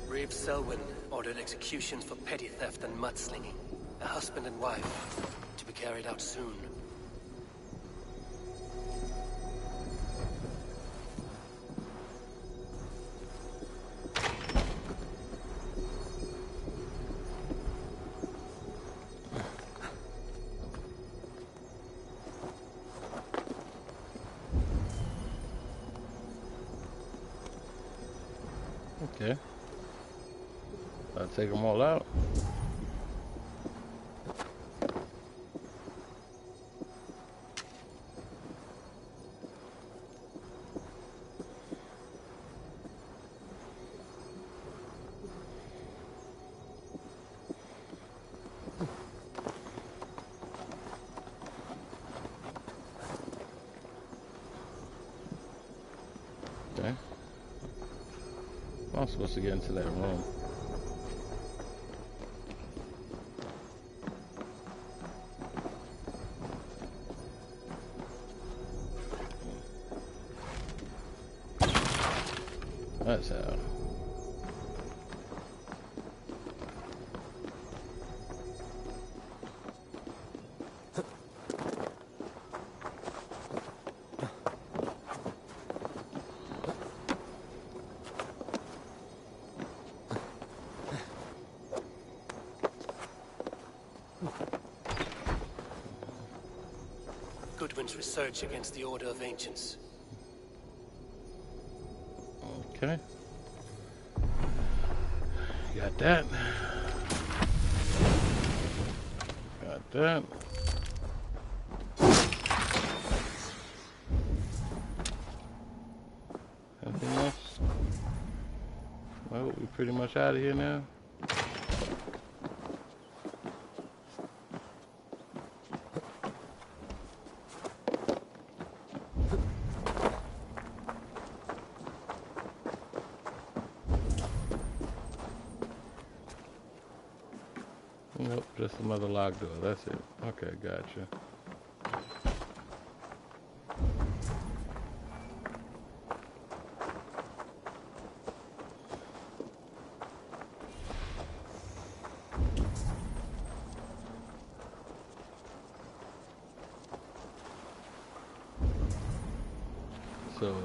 Reeve Selwyn ordered executions for petty theft and mudslinging. A husband and wife, to be carried out soon. Okay. I'll take them all out. Okay. I'm supposed to get into that room. That's how. Goodwin's research against the Order of Ancients. Okay. Got that. Got that. Anything else? Well, we're pretty much out of here now. Nope, just another locked door. That's it. Okay, gotcha. So,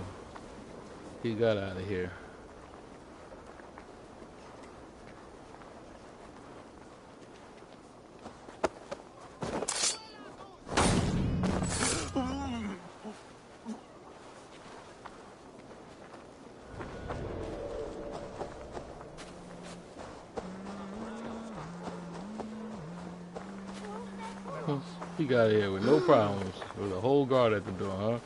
he got out of here. He got here with no problems. There was a whole guard at the door, huh?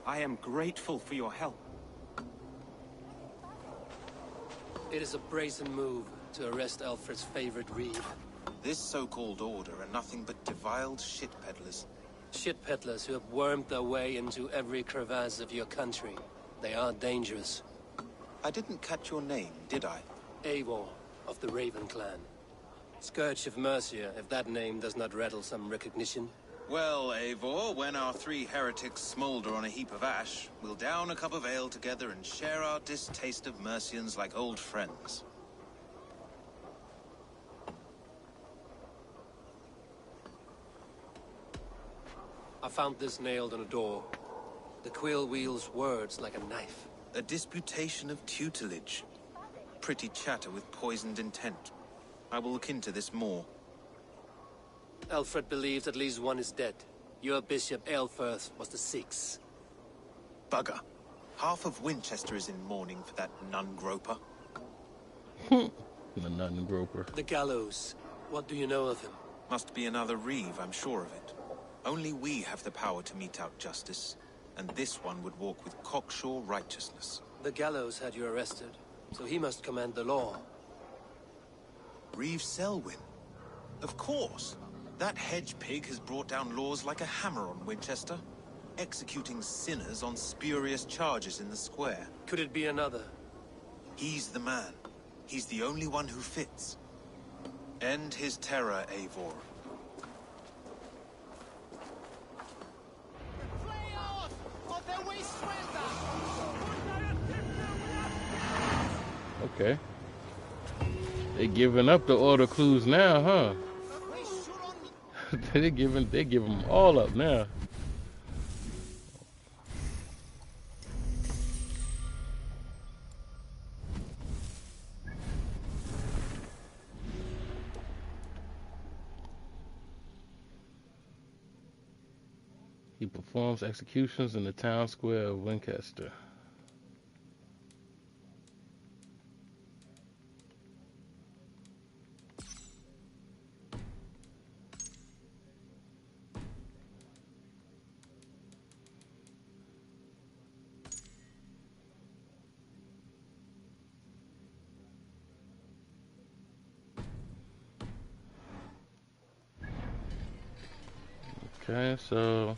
I am grateful for your help. It is a brazen move to arrest Alfred's favorite Reeve. This so-called order are nothing but deviled shit peddlers. Shit peddlers who have wormed their way into every crevasse of your country. They are dangerous. I didn't catch your name, did I? Eivor, of the Raven clan. Scourge of Mercia, if that name does not rattle some recognition. Well, Eivor, when our three heretics smolder on a heap of ash, we'll down a cup of ale together and share our distaste of Mercians like old friends. I found this nailed on a door. The quill wields words like a knife. A disputation of tutelage. Pretty chatter with poisoned intent. I will look into this more. Alfred believes at least one is dead. Your Bishop Aelfirth was the sixth. Bugger. Half of Winchester is in mourning for that nun-groper. The nun-groper. The gallows. What do you know of him? Must be another Reeve, I'm sure of it. Only we have the power to mete out justice, and this one would walk with cocksure righteousness. The gallows had you arrested, so he must command the law. Reeve Selwyn? Of course. That hedge pig has brought down laws like a hammer on Winchester, executing sinners on spurious charges in the square. Could it be another? He's the man. He's the only one who fits. End his terror, Eivor. Okay. They giving up the order clues now, huh? they give them all up now. He performs executions in the town square of Winchester. Okay, so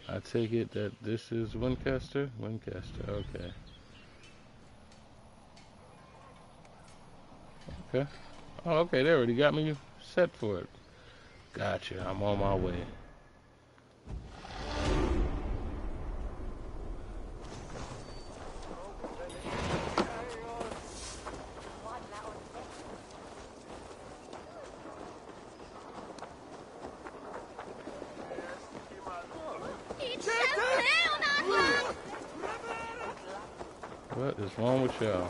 I take it that this is Winchester? Winchester, okay. Okay. Oh, okay, they already got me set for it. Gotcha, I'm on my way. What is wrong with y'all?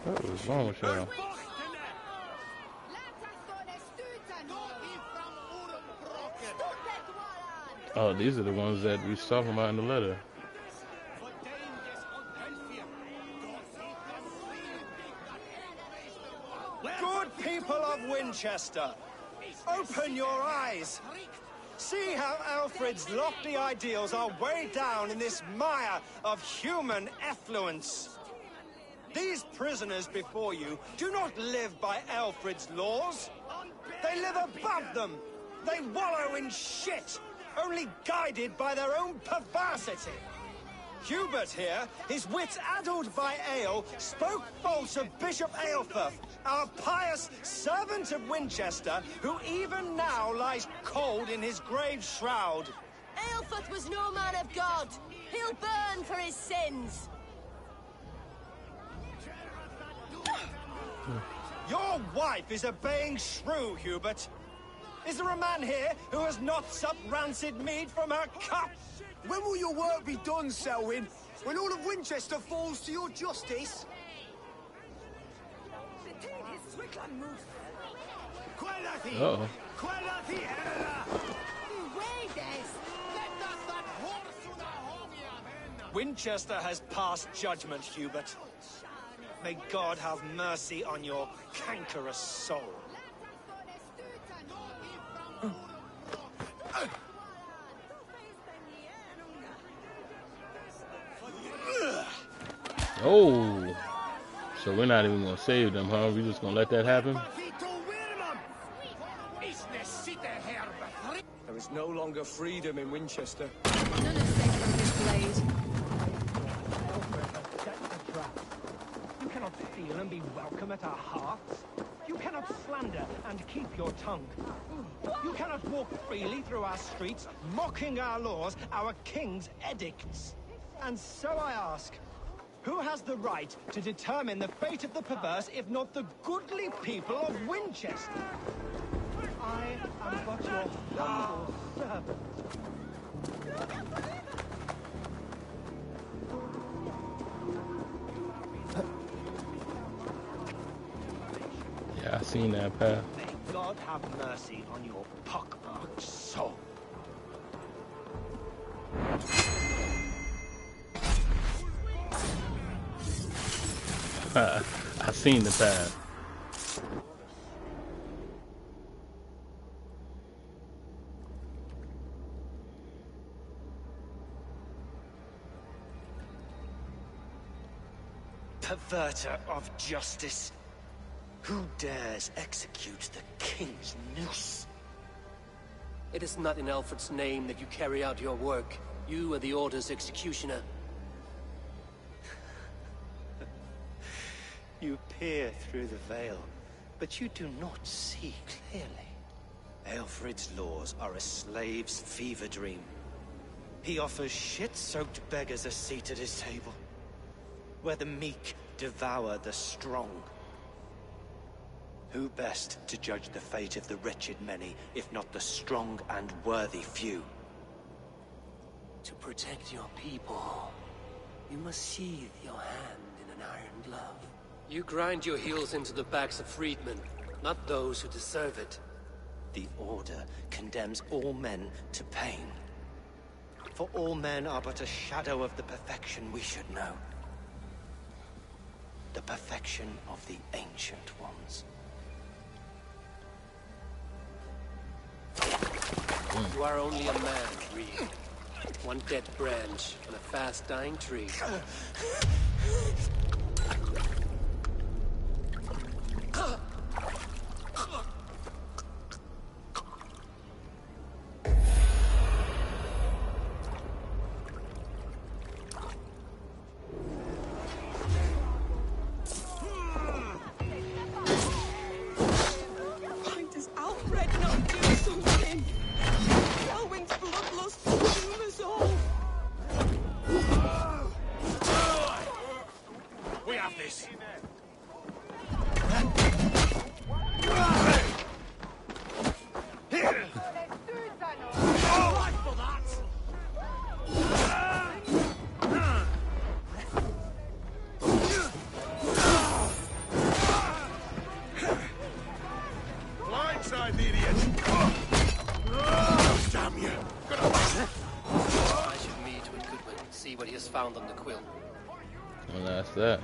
What is wrong with y'all? Oh, these are the ones that we was talking about in the letter. Good people of Winchester, open your eyes. See how Alfred's lofty ideals are weighed down in this mire of human effluence. These prisoners before you do not live by Alfred's laws. They live above them. They wallow in shit, only guided by their own perversity. Hubert here, his wits addled by ale, spoke false of Bishop Aelfirth, our pious servant of Winchester, who even now lies cold in his grave shroud. Aelfirth was no man of God. He'll burn for his sins. Your wife is obeying shrew, Hubert. Is there a man here who has not supped rancid mead from her cup? When will your work be done, Selwyn? When all of Winchester falls to your justice? Uh-oh. Winchester has passed judgment, Hubert. May God have mercy on your cankerous soul. Oh, so we're not even gonna save them, huh? We're just gonna let that happen? There is no longer freedom in Winchester. None is safe from his blade. You cannot feel and be welcome at our hearts. You cannot slander and keep your tongue. You cannot walk freely through our streets, mocking our laws, our king's edicts. And so I ask, who has the right to determine the fate of the perverse if not the goodly people of Winchester? I am but your humble servant. Yeah, I seen that path. May God have mercy on your pockmarked soul. I seen the path. Perverter of justice. Who dares execute the king's noose? It is not in Alfred's name that you carry out your work. You are the Order's executioner. You peer through the veil, but you do not see clearly. Alfred's laws are a slave's fever dream. He offers shit-soaked beggars a seat at his table, where the meek devour the strong. Who best to judge the fate of the wretched many, if not the strong and worthy few? To protect your people, you must sheathe your hand in an iron glove. You grind your heels into the backs of freedmen, not those who deserve it. The Order condemns all men to pain. For all men are but a shadow of the perfection we should know. The perfection of the Ancient Ones. You are only a man, Reed. One dead branch on a fast-dying tree. Why does Alfred not do something? Selwyn's bloodlust will doom us all. We have this. Blindside the idiot! Damn you! I should meet with Goodwin, see what he has found on the quill. Well, that's that.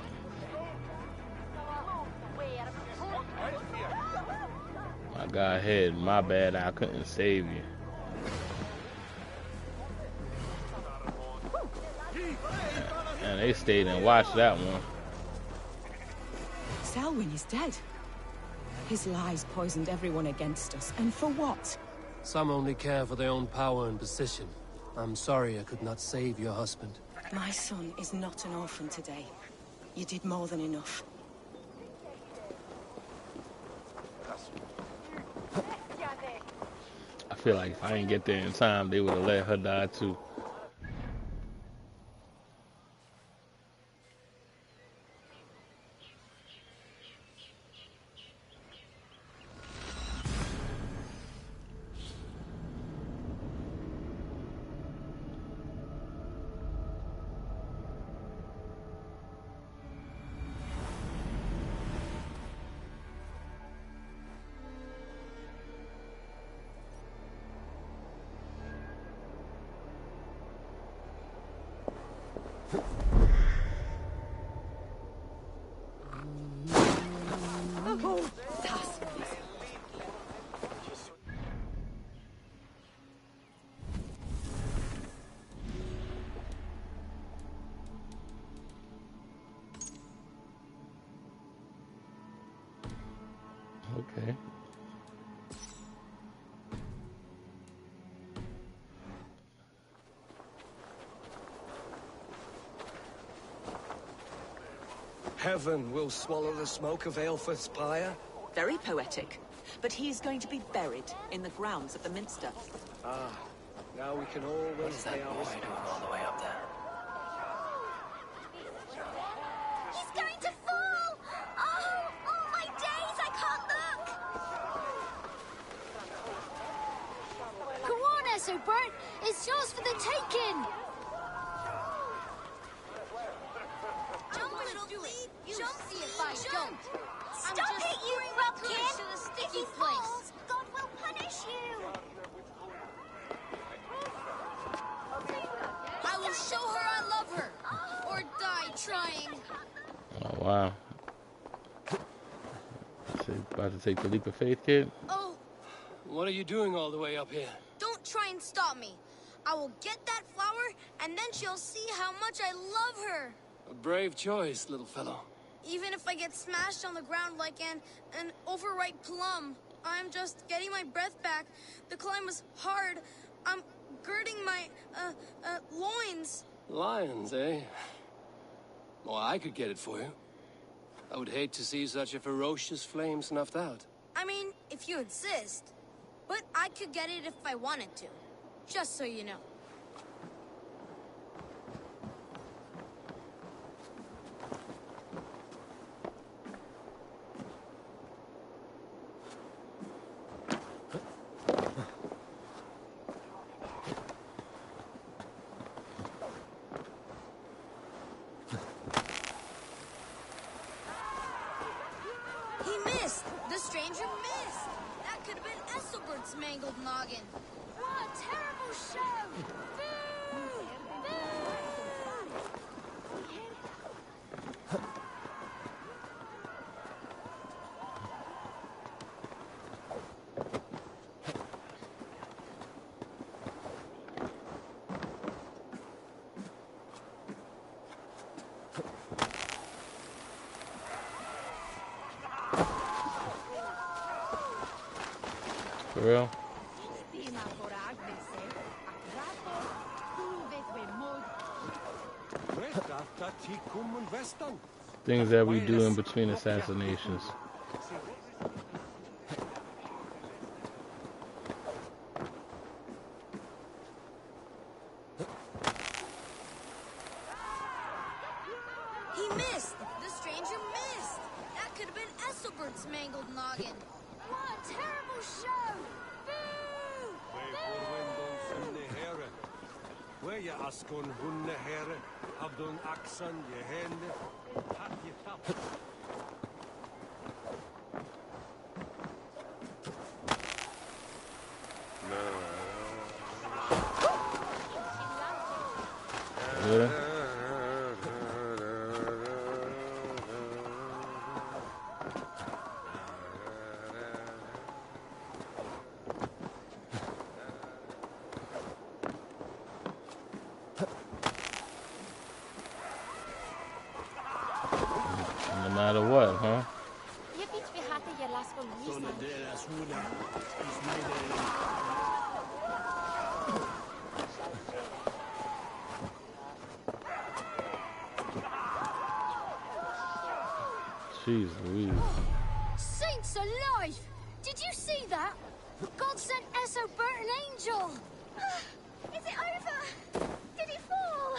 I got ahead. My bad. I couldn't save you. And they stayed and watched that one. Selwyn is dead. His lies poisoned everyone against us, and for what? Some only care for their own power and position. I'm sorry I could not save your husband. My son is not an orphan today. You did more than enough. I feel like if I didn't get there in time, they would have let her die too. Oh, das. Okay. Heaven will swallow the smoke of Aelfred's pyre? Very poetic. But he is going to be buried in the grounds of the Minster. Ah, now we can always pay our respects. All the way up there. Ethelbert! It's yours for the taking! Jump, little thief! Jump, see if I don't! Stop it, you ruffian! To the sticky If he place. falls, God will punish you! I will show her I love her! Or die trying! Oh, wow. So, about to take the leap of faith, kid? Oh, What are you doing all the way up here? don't try and stop me. I will get that flower, and then she'll see how much I love her. A brave choice, little fellow. Even if I get smashed on the ground like an overripe plum, I'm just getting my breath back. The climb was hard. I'm girding my, loins. Lions, eh? Well, I could get it for you. I would hate to see such a ferocious flame snuffed out. I mean, if you insist. But I could get it if I wanted to. Just so you know. He missed! The stranger missed! That could have been Esselbert's mangled noggin. What a terrible show! Boo! For real? Things that we do in between assassinations. He missed! The stranger missed! That could have been Esselbert's mangled noggin. What a terrible show! Where you askon hunne herre, abdun aksan je hende, hat je tap. Yeah. No matter what, huh? Jeez Louise. Saints alive! Did you see that? God sent Esselbert an angel! Is it over? Did he fall?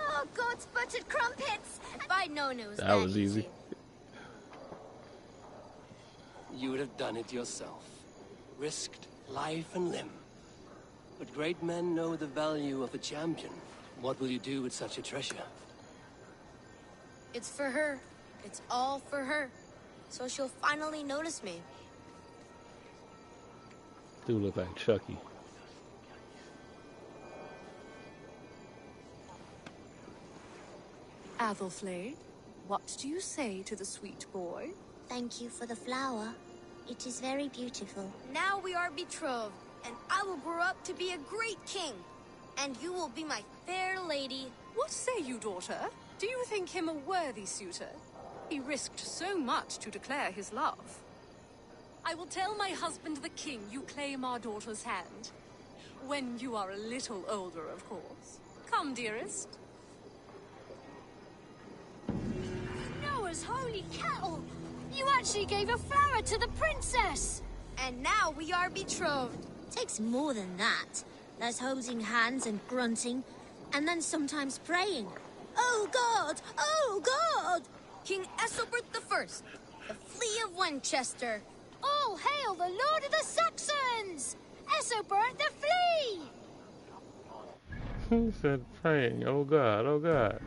Oh, God's buttered crumpets! If I'd known it was That was easy. You would have done it yourself. Risked life and limb. But great men know the value of a champion. What will you do with such a treasure? It's for her. It's all for her. So she'll finally notice me. Dude look like Chucky. Athelflaed, what do you say to the sweet boy? Thank you for the flower. It is very beautiful. Now we are betrothed, and I will grow up to be a great king. And you will be my fair lady. What say you, daughter? Do you think him a worthy suitor? He risked so much to declare his love. I will tell my husband the king you claim our daughter's hand. When you are a little older, of course. Come, dearest. Noah's holy kettle! You actually gave a flower to the princess! And now we are betrothed. Takes more than that. There's holding hands and grunting, and then sometimes praying. Oh God! Oh God! King Esselbert I, the Flea of Winchester. All hail the Lord of the Saxons! Esselbert the Flea! He said praying. Oh God, oh God.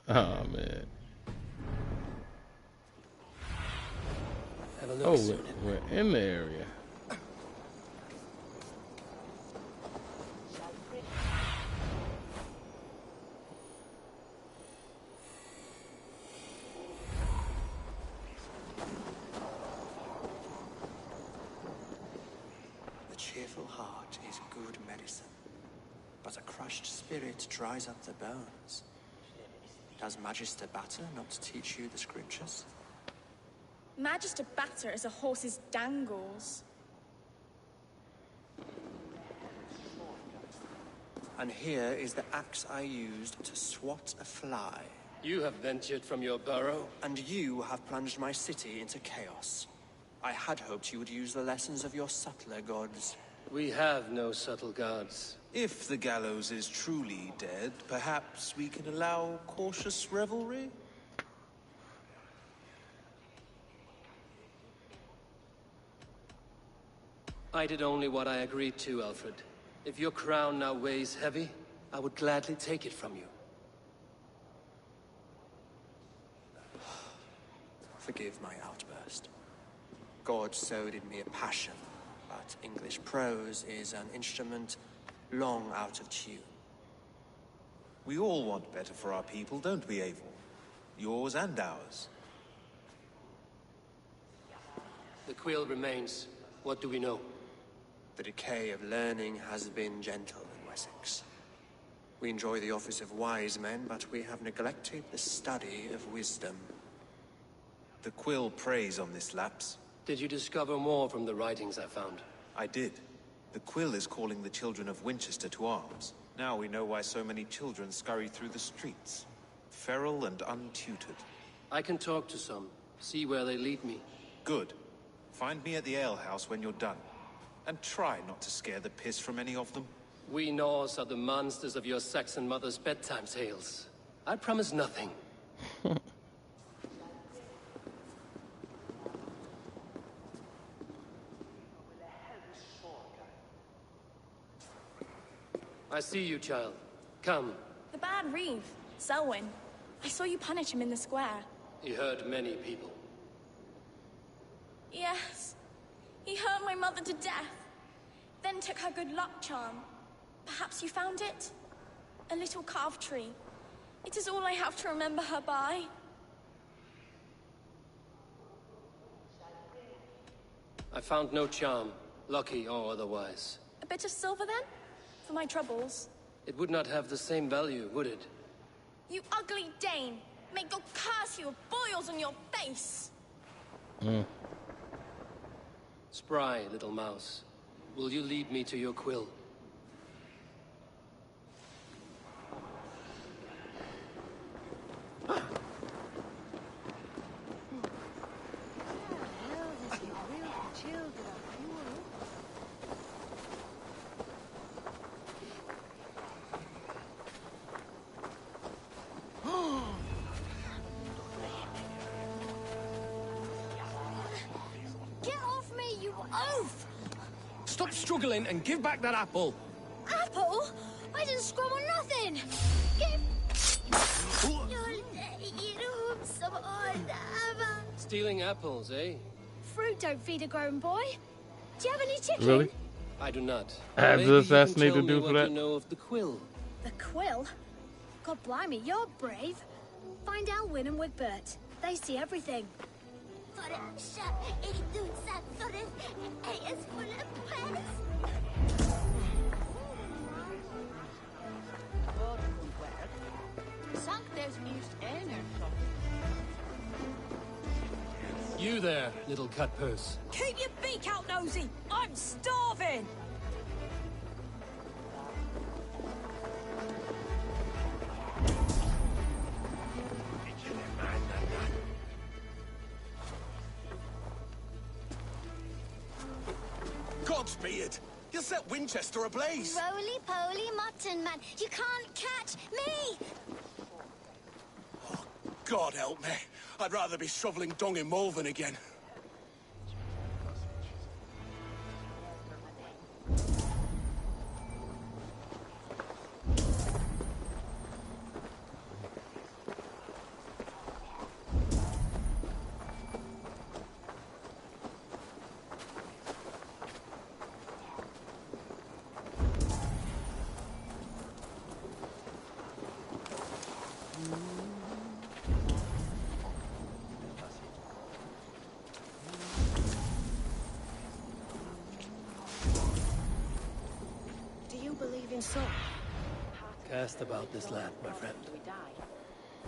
Oh man. Have a look Oh, soon. we're in the area. The cheerful heart is good medicine, but a crushed spirit dries up the bones. Does Magister Batter not teach you the scriptures? Magister Batter is a horse's dangles. And here is the axe I used to swat a fly. You have ventured from your burrow. And you have plunged my city into chaos. I had hoped you would use the lessons of your subtler gods. We have no subtle gods. If the gallows is truly dead, perhaps we can allow cautious revelry? I did only what I agreed to, Alfred. If your crown now weighs heavy, I would gladly take it from you. Forgive my outburst. God sowed in me a passion, but English prose is an instrument long out of tune. We all want better for our people, don't we, Abel? Yours and ours. The quill remains. What do we know? The decay of learning has been gentle in Wessex. We enjoy the office of wise men, but we have neglected the study of wisdom. The quill preys on this lapse. Did you discover more from the writings I found? I did. The quill is calling the children of Winchester to arms. Now we know why so many children scurry through the streets. Feral and untutored. I can talk to some, see where they lead me. Good. Find me at the alehouse when you're done. And try not to scare the piss from any of them. We Norse are the monsters of your Saxon mother's bedtime tales. I promise nothing. I see you, child. Come. The bad Reeve, Selwyn. I saw you punish him in the square. He hurt many people. Yes. He hurt my mother to death. Then took her good luck charm. Perhaps you found it? A little carved tree. It is all I have to remember her by. I found no charm, lucky or otherwise. A bit of silver, then? For my troubles. It would not have the same value, would it? You ugly Dane! May God curse you with boils on your face! Spry, little mouse. Will you lead me to your quill? Get off me, you oaf! Stop struggling and give back that apple. Apple? I didn't scrum on nothing! Give... Stealing apples, eh? Fruit don't feed a grown boy. Do you have any chicken? Really? I do not. Have Maybe the you can assassinated tell me dude for what that? you know of the quill. The quill? God blimey, you're brave. Find Alwyn and Wigbert. They see everything. You there, little cut purse. Keep your beak out, Nosy! I'm starving! God's be it! You set Winchester ablaze! Roly-poly mutton man, you can't catch me! God help me. I'd rather be shoveling dung in Malvern again. so? Cast about this land, my friend.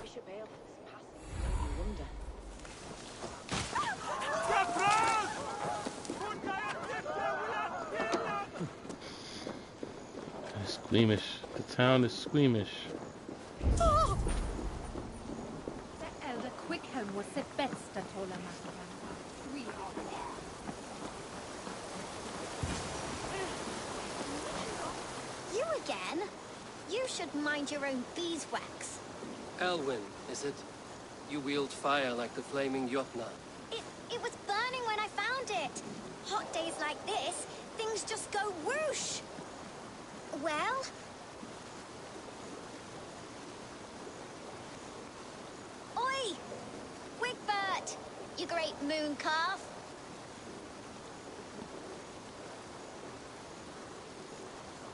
Bishop Aelf's passing made me wonder. It's squeamish. The town is squeamish. Oh! The elder Quickham was the best at all Master. We are You again? You should mind your own beeswax. Elwyn, is it? You wield fire like the flaming Jotna. It was burning when I found it. Hot days like this, things just go whoosh. Well? Oi! Wigbert! You great moon calf.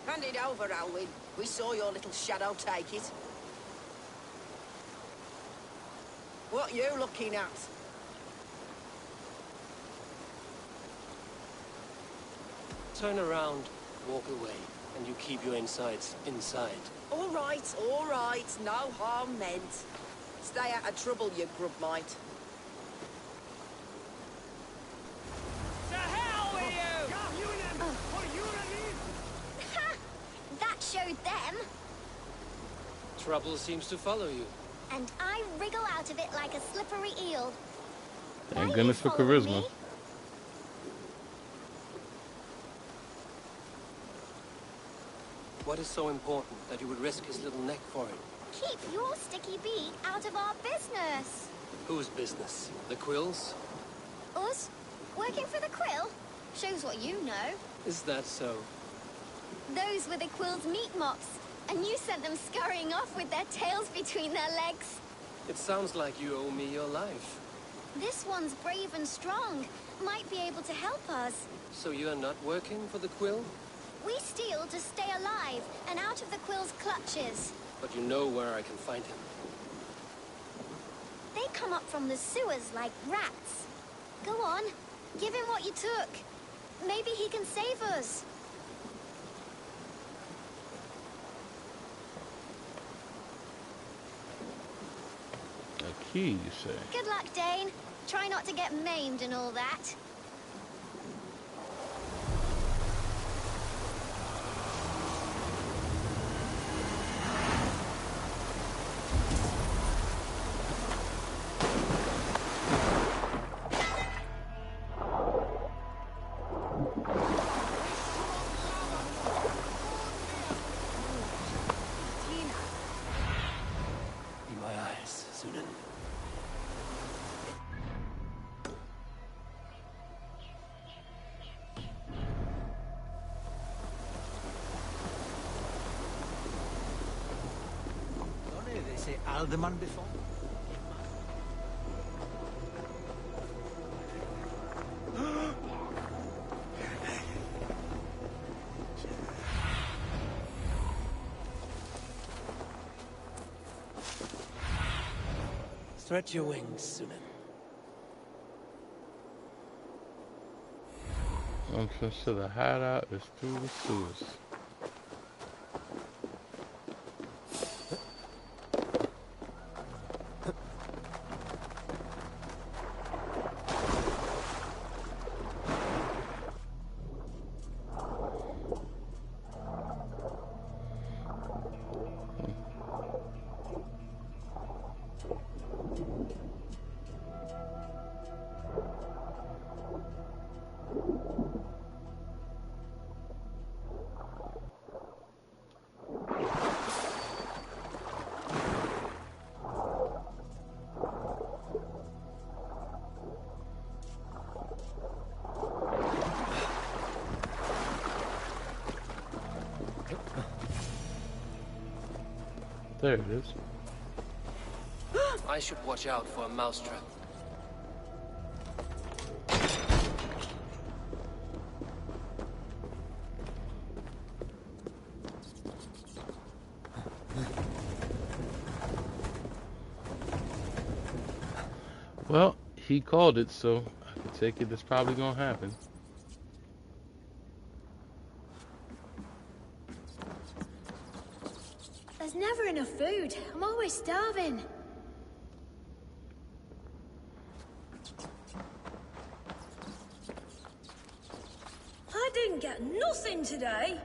Hand it over, Alwyn. We saw your little shadow take it. What you looking at? Turn around, walk away, and you keep your insides inside. All right, no harm meant. Stay out of trouble, you grub mite. To hell with you! Ha! That showed them. Trouble seems to follow you. And I wriggle out of it like a slippery eel. Thank goodness for charisma. What is so important that you would risk his little neck for it? Keep your sticky beak out of our business. Whose business? The Quills? Us? Working for the Quill? Shows what you know. Is that so? Those were the Quill's meat mops, and you sent them scurrying off with their tails between their legs. It sounds like you owe me your life. This one's brave and strong. Might be able to help us. So you are not working for the Quill? We steal to stay alive and out of the Quill's clutches. But you know where I can find him. They come up from the sewers like rats. Go on, give him what you took. Maybe he can save us. A key, you say? Good luck, Dane. Try not to get maimed and all that. In my eyes, Sunan. They say Alderman before? Stretch your wings, Sunan. Entrance to the hideout is through the sewers. There it is. I should watch out for a mousetrap. Well, he called it, so I could take it. It's probably gonna happen. There's never enough food. I'm always starving. I didn't get nothing today.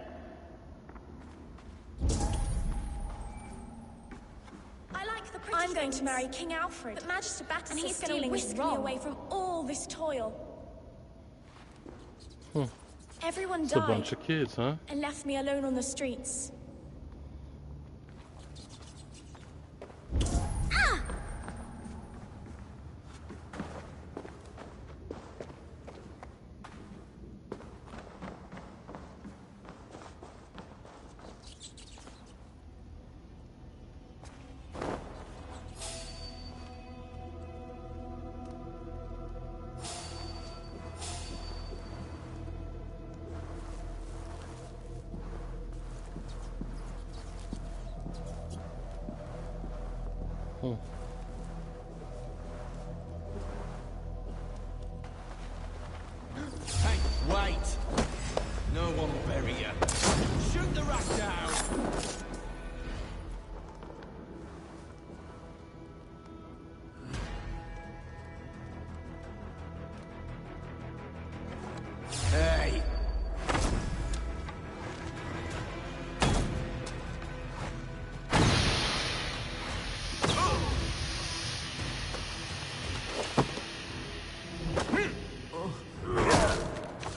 I'm going to marry King Alfred, but Magister Battus and he's going to whisk me away from all this toil. Everyone It's died. a bunch of kids, huh? And left me alone on the streets. Hey, wait! No one will bury you. Shoot the rat down! Hey!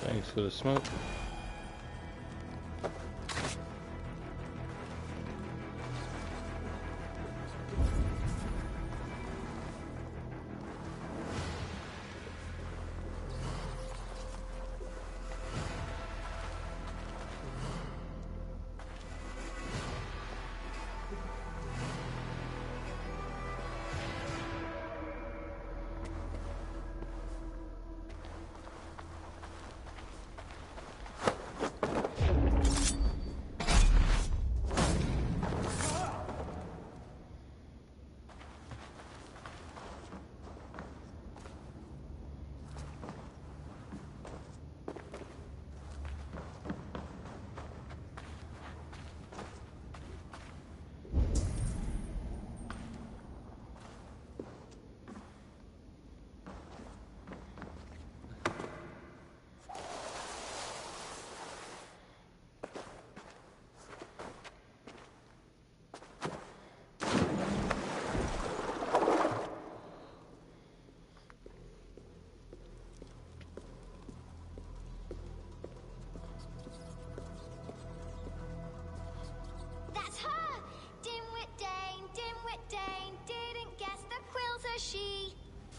Thanks for the smoke.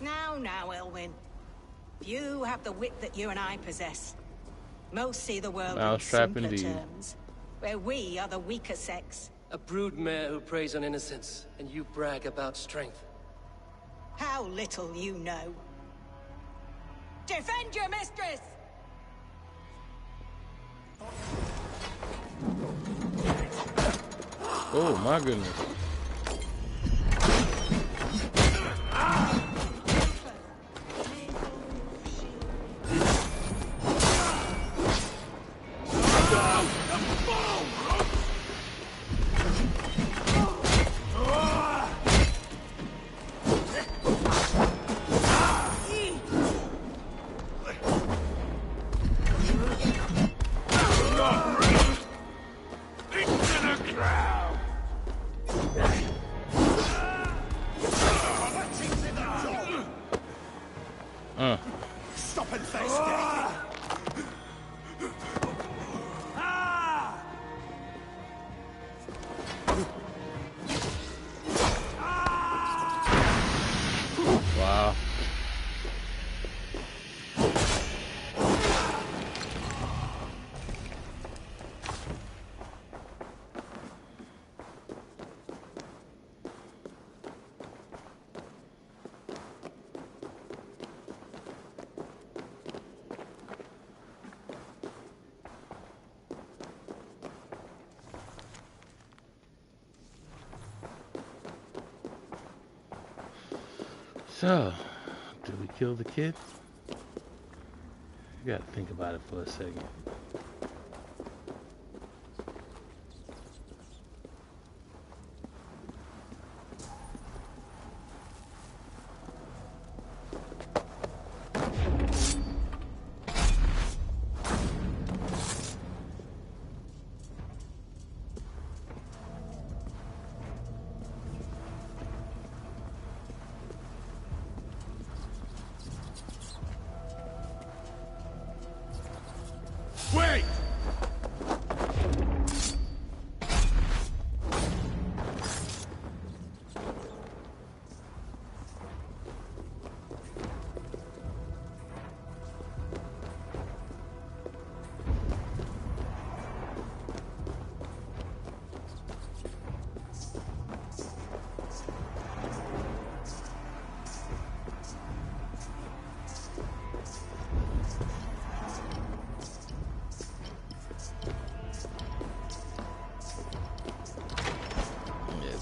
Now, Elwyn. You have the wit that you and I possess. Most see the world in simpler terms, where we are the weaker sex. A broodmare who preys on innocence, and you brag about strength. How little you know. Defend your mistress! Oh my goodness. Stop and face death! Wow. So, did we kill the kid? You gotta think about it for a second.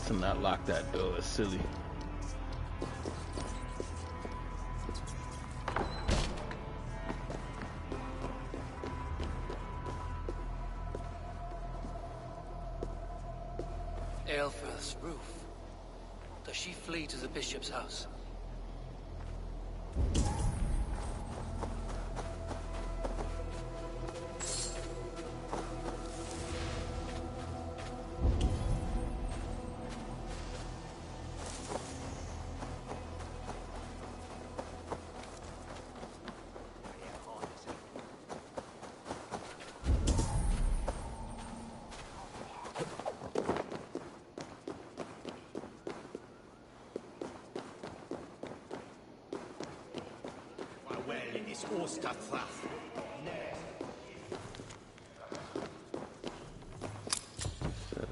to not lock that door. It's silly. Aelfrith's roof. Does she flee to the bishop's house?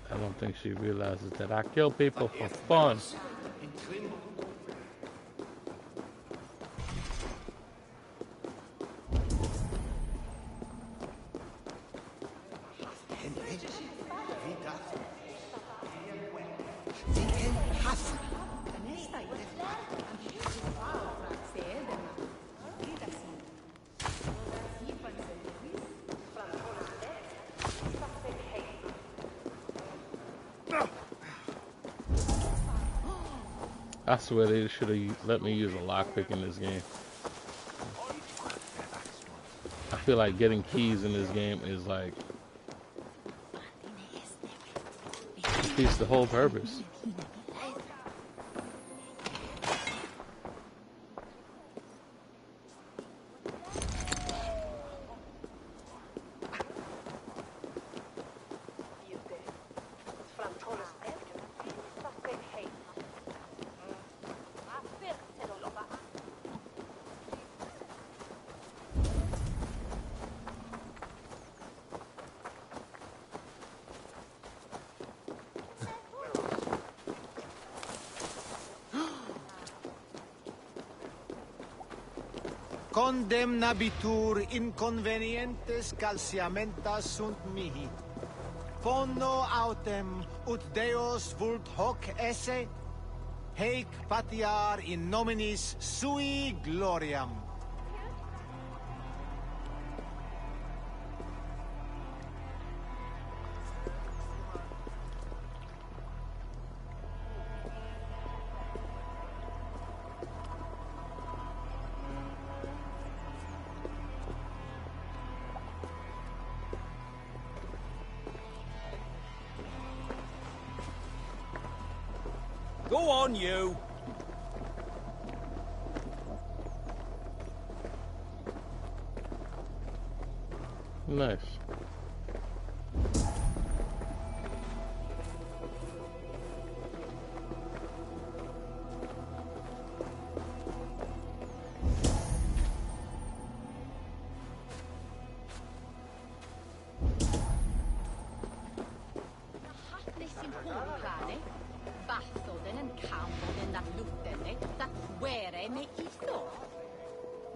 I don't think she realizes that I kill people for fun. I swear they should have let me use a lockpick in this game. I feel like getting keys in this game is like defeats the whole purpose. Condemnabitur inconvenientes calciamentas sunt mihi. Pono autem ut Deus vult hoc esse, haec patiar in nominis sui gloriam. Go on, you! Nice.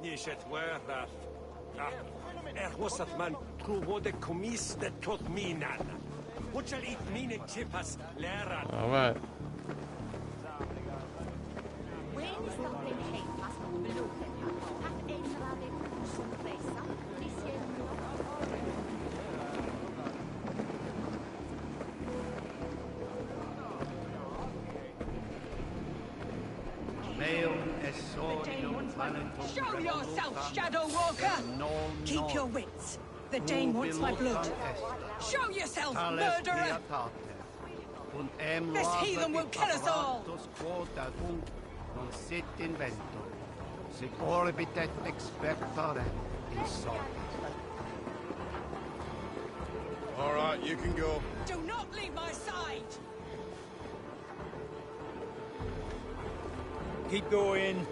Nishet weraf. Wasat man truvode commis de tot minan. What shall eat mine chipas leran? All right. Show yourself, Shadow Walker! Keep your wits. The Dane wants my blood. Show yourself, murderer! This heathen will kill us all! All right, you can go. Do not leave my side! Keep going.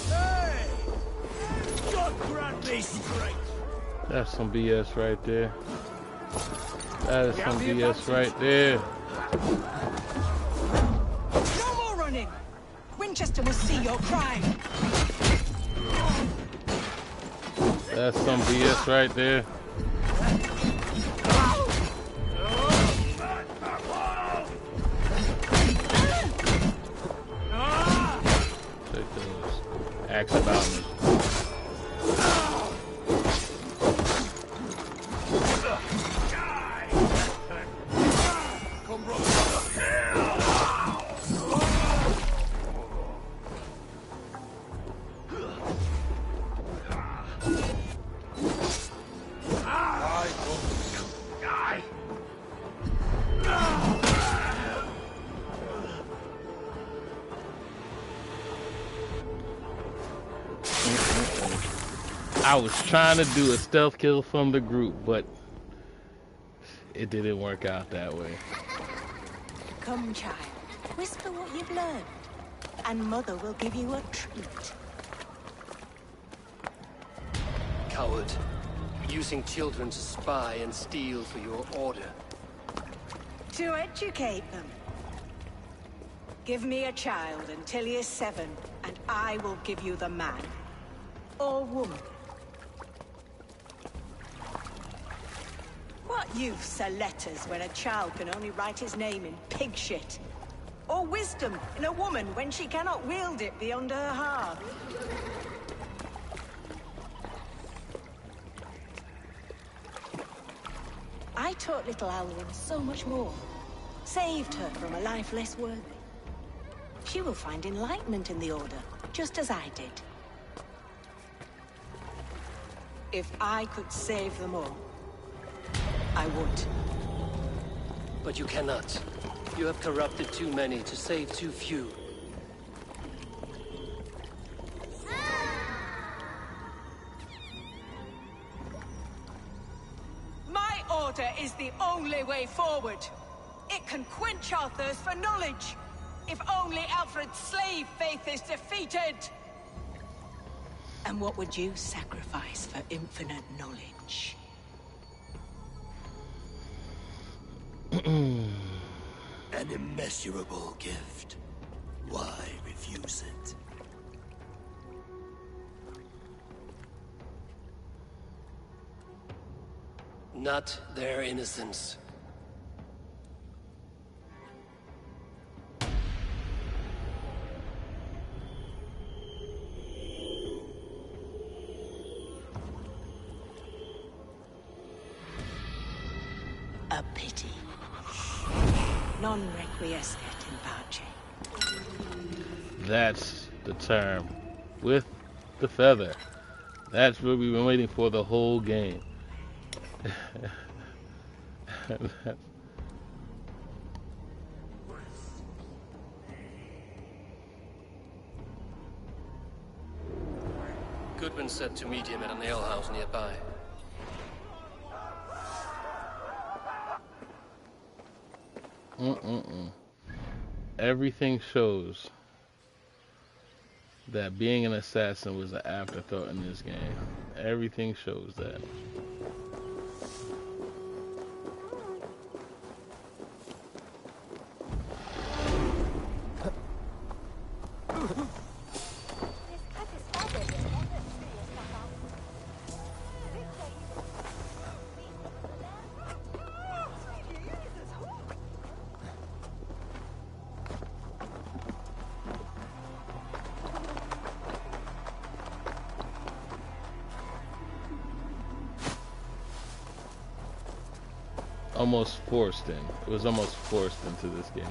Hey! God grant me strength! That's some BS right there. That is some BS right there. No more running! Winchester will see your crime! That's some BS right there. ask about me. I was trying to do a stealth kill from the group, but it didn't work out that way. Come, child. Whisper what you've learned, and Mother will give you a treat. Coward. Using children to spy and steal for your order. To educate them. Give me a child until he is 7, and I will give you the man. Or woman. What use are letters when a child can only write his name in pig shit? Or wisdom in a woman when she cannot wield it beyond her heart? I taught little Alwyn so much more. Saved her from a life less worthy. She will find enlightenment in the Order, just as I did. If I could save them all, I would. But you cannot. You have corrupted too many to save too few. My order is the only way forward. It can quench our thirst for knowledge. If only Alfred's slave faith is defeated. And what would you sacrifice for infinite knowledge? An immeasurable gift. Why refuse it? Not their innocence. A pity. Non requiescat in pace. That's the term. With the feather. That's what we've been waiting for the whole game. Goodwin said to meet him at an alehouse nearby. Everything shows that being an assassin was an afterthought in this game. Everything shows that. Almost forced in. It was almost forced into this game.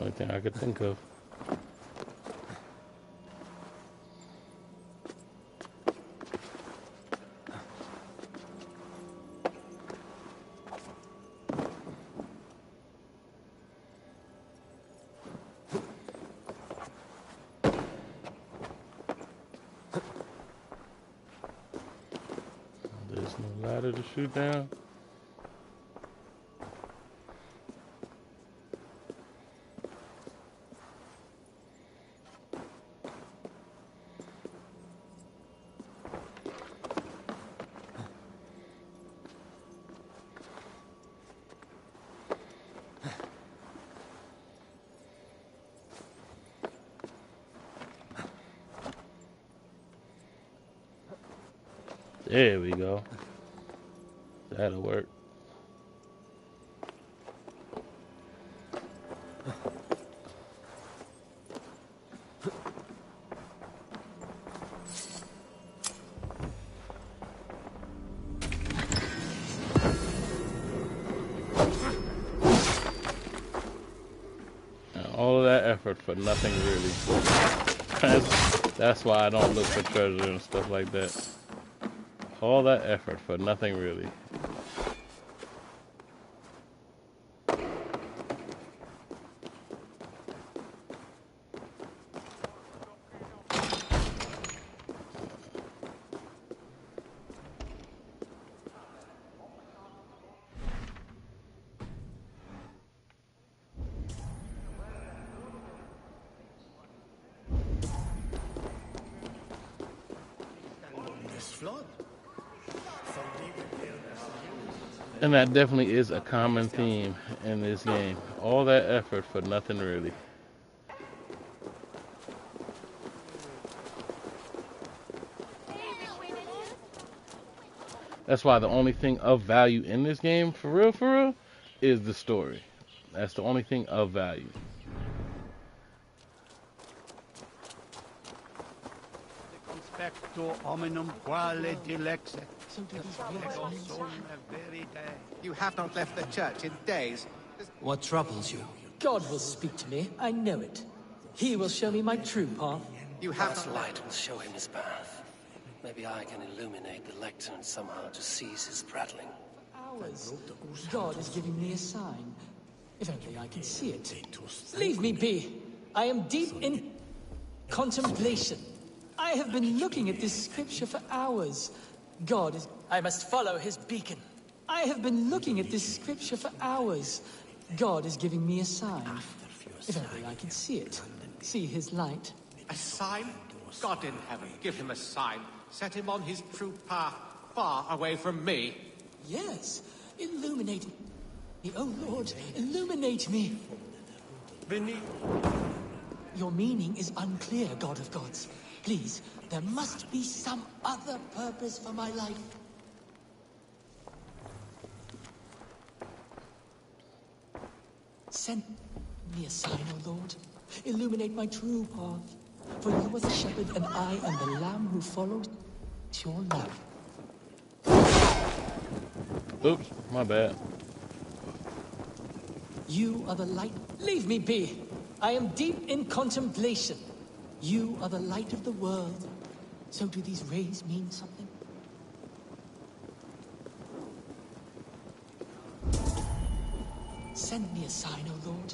Only thing I could think of. There's no ladder to shoot down. There we go. That'll work. And all of that effort for nothing really. That's why I don't look for treasure and stuff like that. All that effort for nothing really. And that definitely is a common theme in this game. All that effort for nothing really. That's why the only thing of value in this game, for real, is the story. That's the only thing of value. You have not left the church in days. What troubles you? God will speak to me, I know it. He will show me my true path. You have God's light will show him his path. Maybe I can illuminate the lectern somehow to cease his prattling. Hours. God is giving me a sign. If only I can see it. Leave me be. I am deep in contemplation. I have been looking at this scripture for hours. God is... I must follow his beacon. I have been looking at this scripture for hours. God is giving me a sign. If only I can see it. See his light. A sign? God in heaven, give him a sign. Set him on his true path, far away from me. Yes. Illuminate me. Oh Lord, illuminate me. Your meaning is unclear, God of gods. Please, there must be some other purpose for my life. Send me a sign, O Lord. Illuminate my true path. For you are the shepherd, and I am the lamb who follows your lamb. Oops, my bad. You are the light. Leave me be. I am deep in contemplation. You are the light of the world. So do these rays mean something? Send me a sign, O Lord.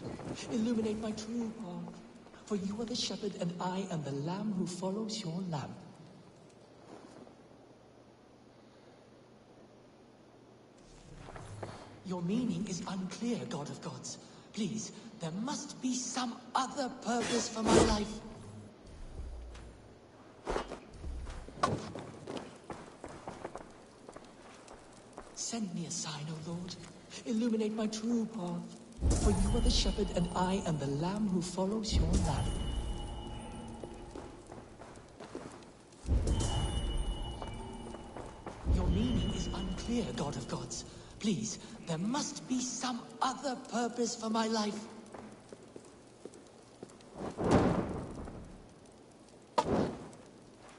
Illuminate my true path. For you are the shepherd, and I am the lamb who follows your lamb. Your meaning is unclear, God of gods. Please, there must be some other purpose for my life. Send me a sign, O Lord. Illuminate my true path. For you are the shepherd, and I am the lamb who follows your lamb. Your meaning is unclear, God of gods. Please, there must be some other purpose for my life.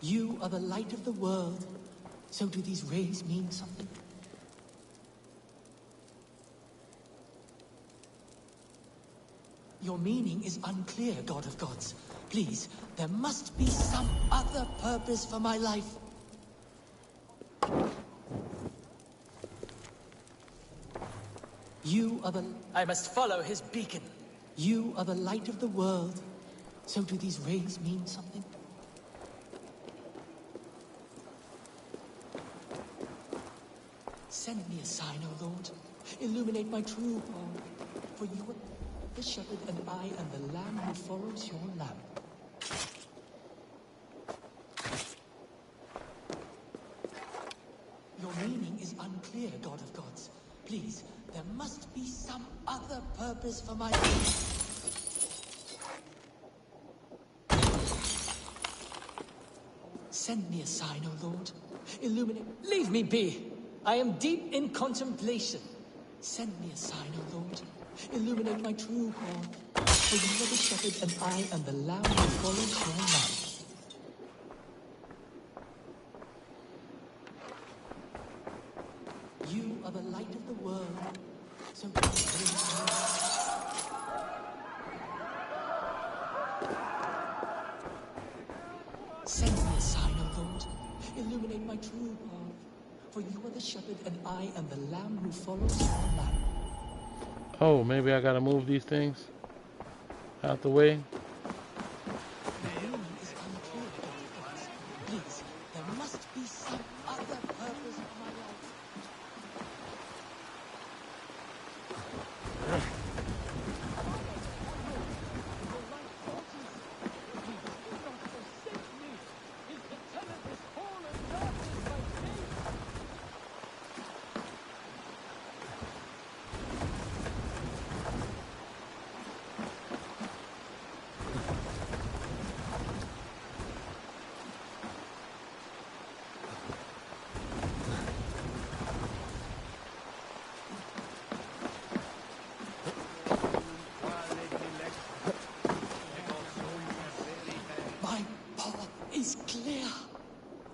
You are the light of the world. So do these rays mean something? Your meaning is unclear, God of Gods. Please, there must be some other purpose for my life. You are the... I must follow his beacon. You are the light of the world. So do these rays mean something? Send me a sign, O Lord. Illuminate my true path. For you are the shepherd, and I am the lamb who follows your lamp. Your meaning is unclear, God of Gods. Please, there must be some other purpose for my life. Send me a sign, O Lord. Illuminate... Leave me be! I am deep in contemplation. Send me a sign, O Lord. Illuminate my true path. For you are the shepherd, and I am the lamb who follows your lamp. You are the light of the world. So send me a sign, O Lord. Illuminate my true path. For you are the shepherd, and I am the lamb who follows your lamp. Oh, maybe I gotta move these things out the way. Please, there must be some other purpose for my life.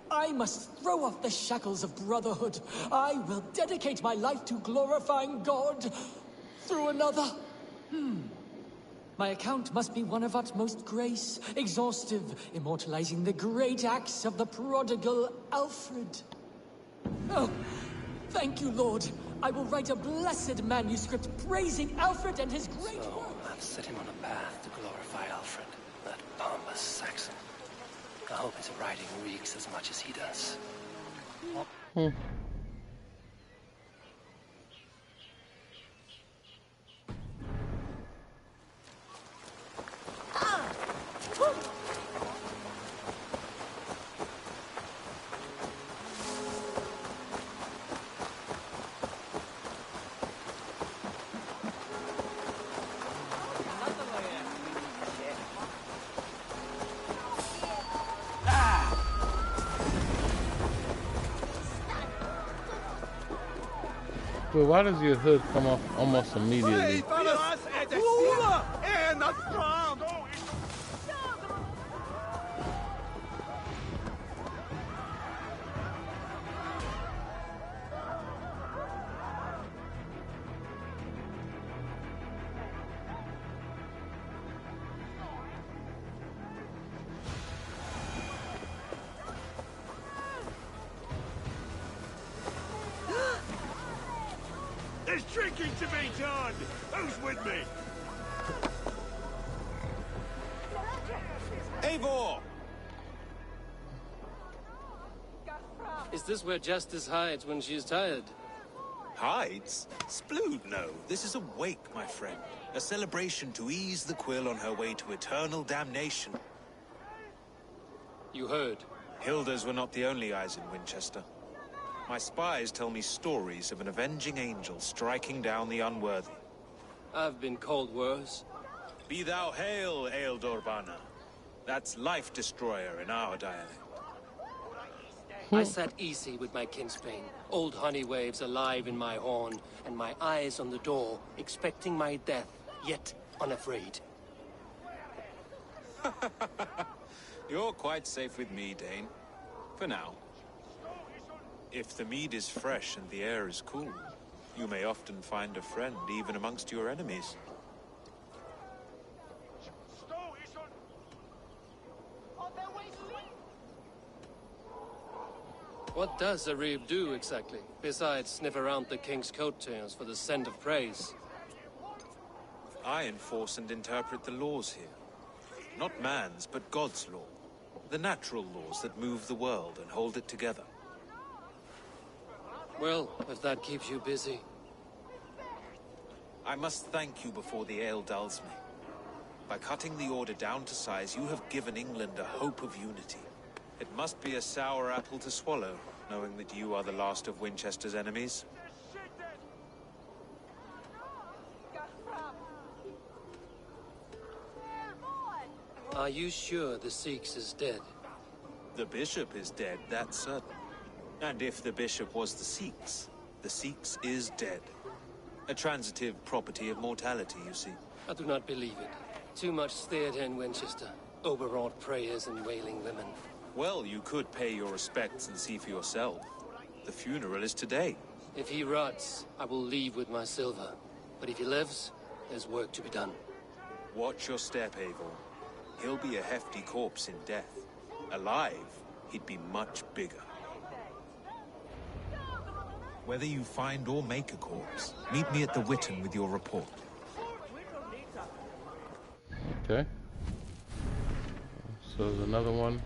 I must throw off the shackles of brotherhood. I will dedicate my life to glorifying God through another. My account must be one of utmost grace, exhaustive, immortalizing the great acts of the prodigal Alfred. Oh, thank you, Lord. I will write a blessed manuscript praising Alfred and his great work. I've set him on a path to glorify Alfred, that pompous Saxon. I hope his writing reeks as much as he does. But why does your hood come off almost immediately? There's drinking to be done! Who's with me? Eivor! Is this where Justice hides when she's tired? Hides? Splood, no. This is a wake, my friend. A celebration to ease the quill on her way to eternal damnation. You heard. Hilda's were not the only eyes in Winchester. My spies tell me stories of an avenging angel striking down the unworthy. I've been called worse. Be thou hail, Ealdorbanna. That's Life Destroyer in our dialect. I sat easy with my kinsbane, old honey waves alive in my horn, and my eyes on the door, expecting my death, yet unafraid. You're quite safe with me, Dane. For now. If the mead is fresh and the air is cool, you may often find a friend even amongst your enemies. What does a reeve do exactly, besides sniff around the king's coattails for the scent of praise? I enforce and interpret the laws here. Not man's, but God's law. The natural laws that move the world and hold it together. Well, if that keeps you busy. I must thank you before the ale dulls me. By cutting the order down to size, you have given England a hope of unity. It must be a sour apple to swallow, knowing that you are the last of Winchester's enemies. Are you sure the Sikhs is dead? The bishop is dead, that's certain. And if the bishop was the Sikhs is dead. A transitive property of mortality, you see. I do not believe it. Too much theatre in Winchester. Overwrought prayers and wailing women. Well, you could pay your respects and see for yourself. The funeral is today. If he rots, I will leave with my silver. But if he lives, there's work to be done. Watch your step, Eivor. He'll be a hefty corpse in death. Alive, he'd be much bigger. Whether you find or make a corpse, meet me at the Witten with your report. Okay. So there's another one.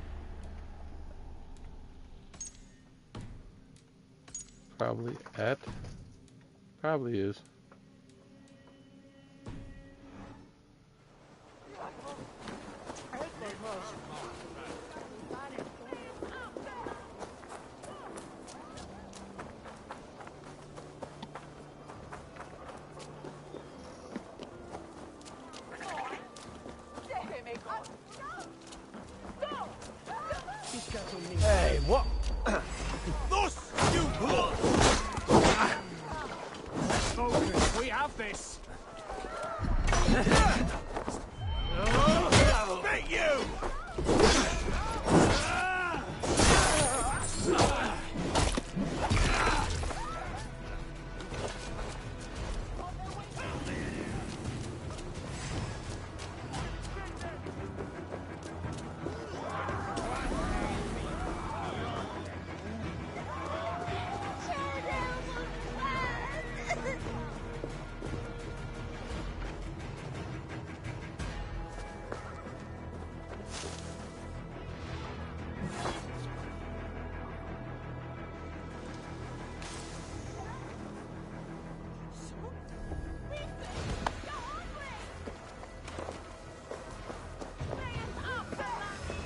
Probably is. Hey, what? Thus, you focus, we have this. Beat you!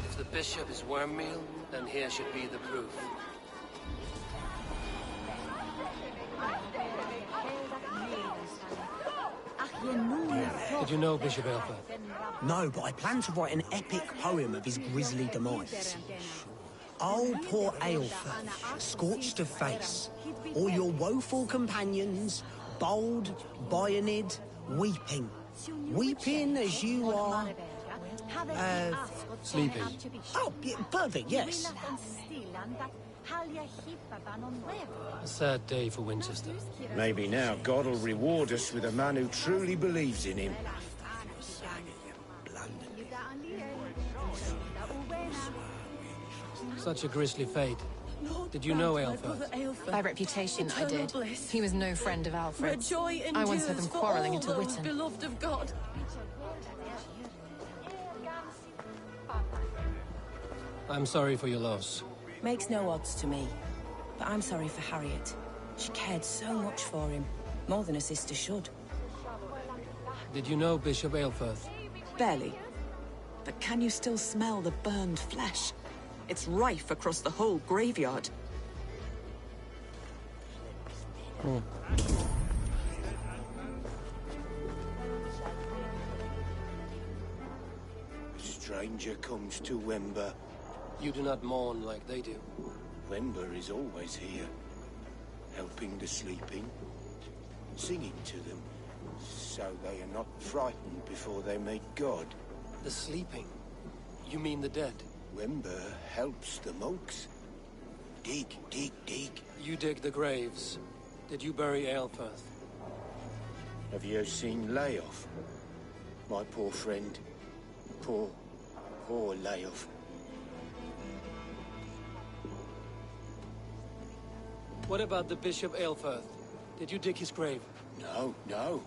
If the bishop is worm meal, then here should be the proof. Did you know Bishop Aelfir? No, but I plan to write an epic poem of his grisly demise. Oh, poor Aelfir, scorched of face, all your woeful companions, bold, bayoneted, weeping. Weeping as you are... Sleeping. Oh, yeah, perfect, yes. A sad day for Winchester. Maybe now God will reward us with a man who truly believes in him. Such a grisly fate. Did you know Aelfir? By reputation, I did. He was no friend of Alfred's. I once heard them quarrelling into Witten. Beloved of God. I'm sorry for your loss. Makes no odds to me. But I'm sorry for Harriet. She cared so much for him. More than a sister should. Did you know Bishop Aelfir? Barely. But can you still smell the burned flesh? It's rife across the whole graveyard. Stranger comes to Wember. You do not mourn like they do. Wember is always here, helping the sleeping, singing to them, so they are not frightened before they meet God. The sleeping? You mean the dead? Wember helps the monks. Dig, dig, dig. You dig the graves. Did you bury Aelfir? Have you seen Leof? My poor friend. Poor Leof. What about the Bishop Aelfirth? Did you dig his grave? No, no.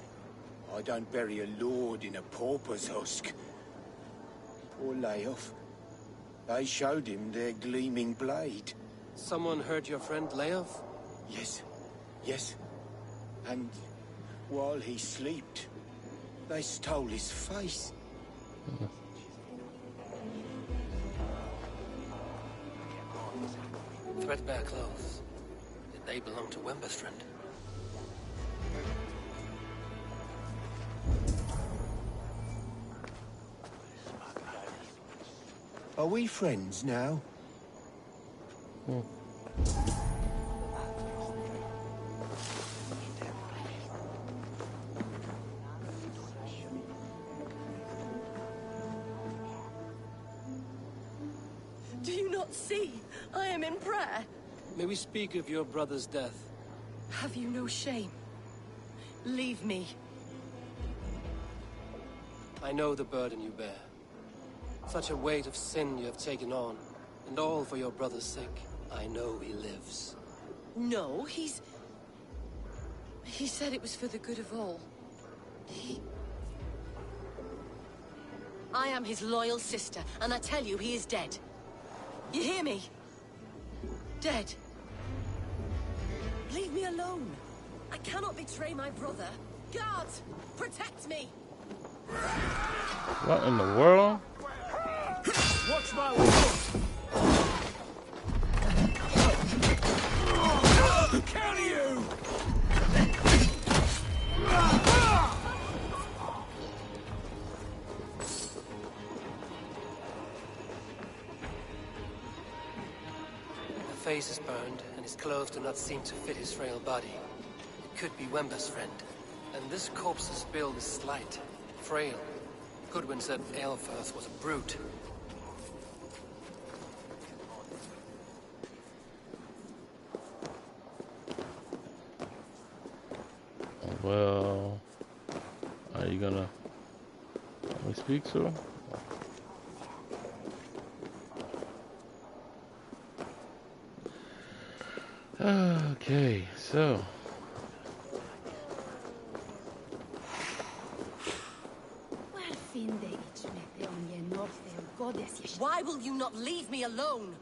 I don't bury a lord in a pauper's husk. Poor Leof. They showed him their gleaming blade. Someone hurt your friend Leof? Yes, yes. And while he slept, they stole his face. Threadbare clothes. Did they belong to Wemberstrand? Are we friends now? Do you not see? I am in prayer. May we speak of your brother's death? Have you no shame? Leave me. I know the burden you bear. Such a weight of sin you have taken on, and all for your brother's sake. I know he lives. No, he said it was for the good of all. I am his loyal sister, and I tell you he is dead. You hear me? Dead. Leave me alone. I cannot betray my brother. Guards, protect me! What in the world? Watch my way! Counter you! The face is burned, and his clothes do not seem to fit his frail body. It could be Wember's friend. And this corpse's build is slight, frail. Goodwin said Aelfirth was a brute. Well, are you gonna let me speak to her? Okay, so Why will you not leave me alone?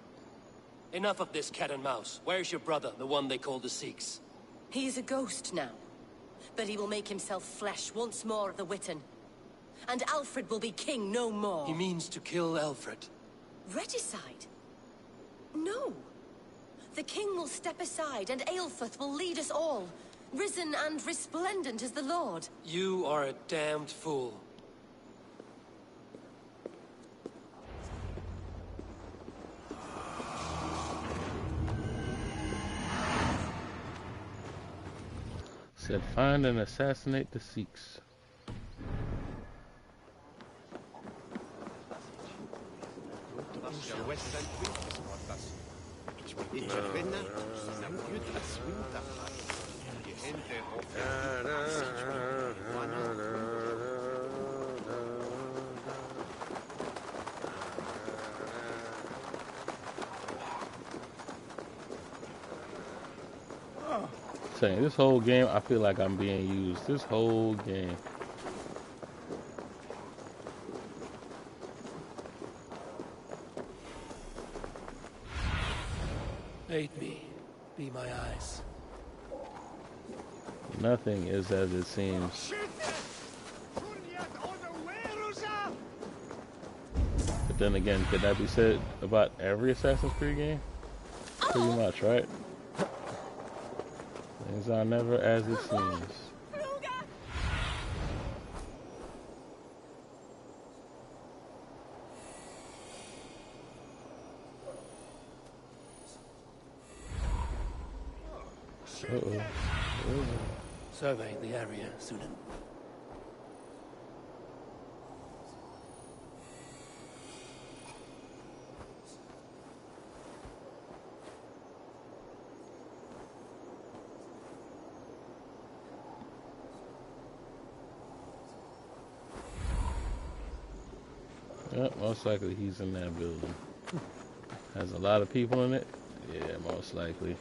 Enough of this cat and mouse. Where's your brother, the one they call the Sikhs? He is a ghost now. But he will make himself flesh once more of the Witten. And Alfred will be king no more. He means to kill Alfred. Regicide? No. The king will step aside and Aelfirth will lead us all. Risen and resplendent as the Lord. You are a damned fool. said find and assassinate the Sikhs. Saying this whole game, I feel like I'm being used. This whole game. Aid me. Be my eyes. Nothing is as it seems. But then again, could that be said about every Assassin's Creed game? Pretty much, right? Things are never as it seems. Uh-oh. Survey the area, Sunan. Yep, most likely he's in that building. Has a lot of people in it? Yeah, most likely.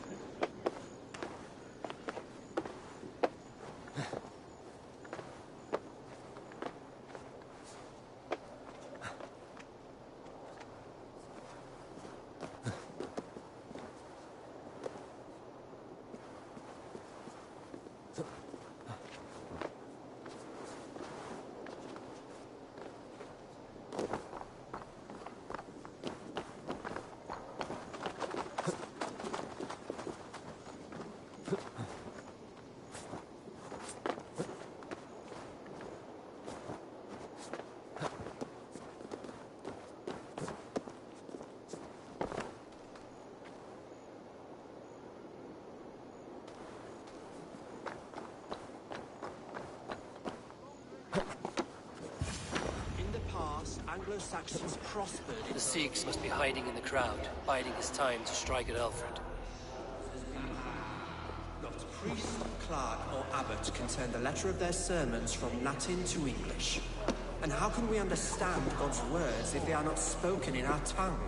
Anglo-Saxons prospered. The Sikhs must be hiding in the crowd, biding his time to strike at Alfred. Not priest, clerk, or abbot can turn the letter of their sermons from Latin to English. And how can we understand God's words if they are not spoken in our tongue?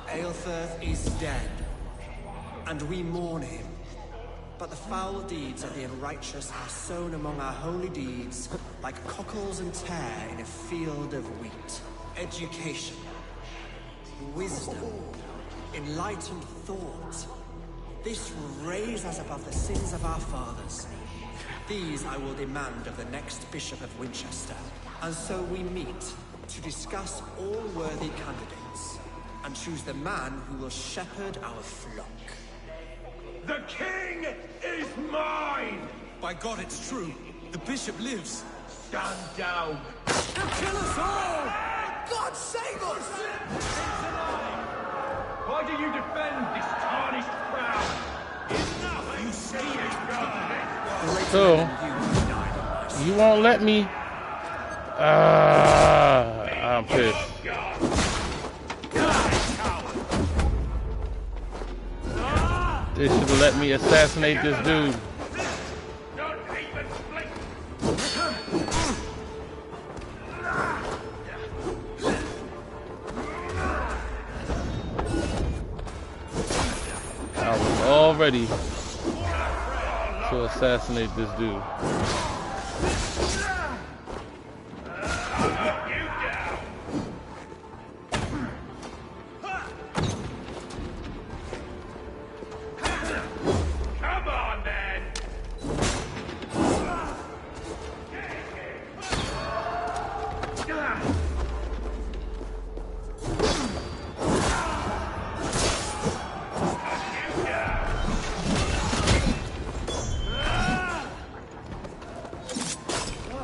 Aelfirth is dead, and we mourn him. But the foul deeds of the unrighteous are sown among our holy deeds, like cockles and tare in a field of wheat. Education, wisdom, enlightened thought. This will raise us above the sins of our fathers. These I will demand of the next Bishop of Winchester. And so we meet to discuss all worthy candidates and choose the man who will shepherd our flock. The king is mine! By God, it's true. The bishop lives. Stand down. They'll kill us all! God save us! Why do you defend this tarnished crown? Enough! You say it, So, you won't let me. I'm pissed. They should have let me assassinate this dude. I was all ready to assassinate this dude.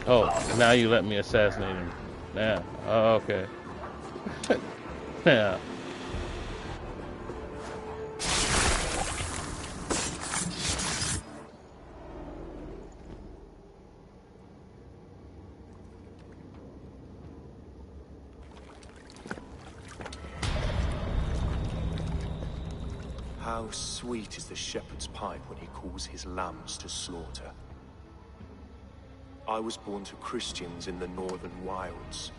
Oh, now you let me assassinate him. Yeah. Oh, okay. Yeah. How sweet is the shepherd's pipe when he calls his lambs to slaughter. I was born to Christians in the northern wilds.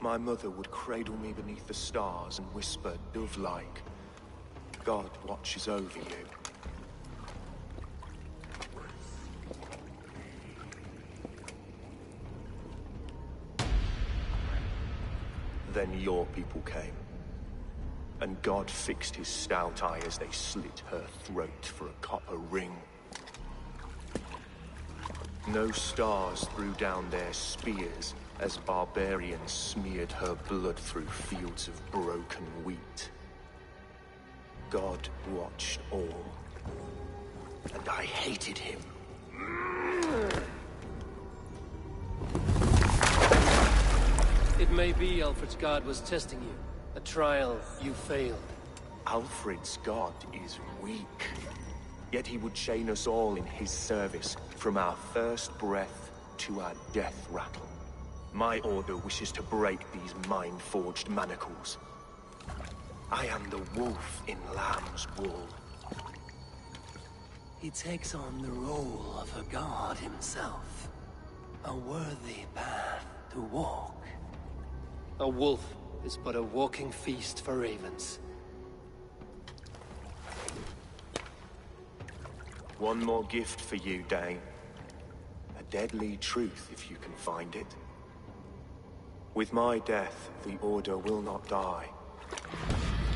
My mother would cradle me beneath the stars and whisper, dove-like, God watches over you. Then your people came, and God fixed his stout eye as they slit her throat for a copper ring. No stars threw down their spears as barbarians smeared her blood through fields of broken wheat. God watched all, and I hated him. It may be Alfred's god was testing you. A trial you failed. Alfred's god is weak. Yet he would chain us all in his service, from our first breath to our death rattle. My order wishes to break these mind-forged manacles. I am the wolf in lamb's wool. He takes on the role of a god himself. A worthy path to walk. A wolf is but a walking feast for ravens. One more gift for you, Dane. A deadly truth, if you can find it. With my death, the Order will not die.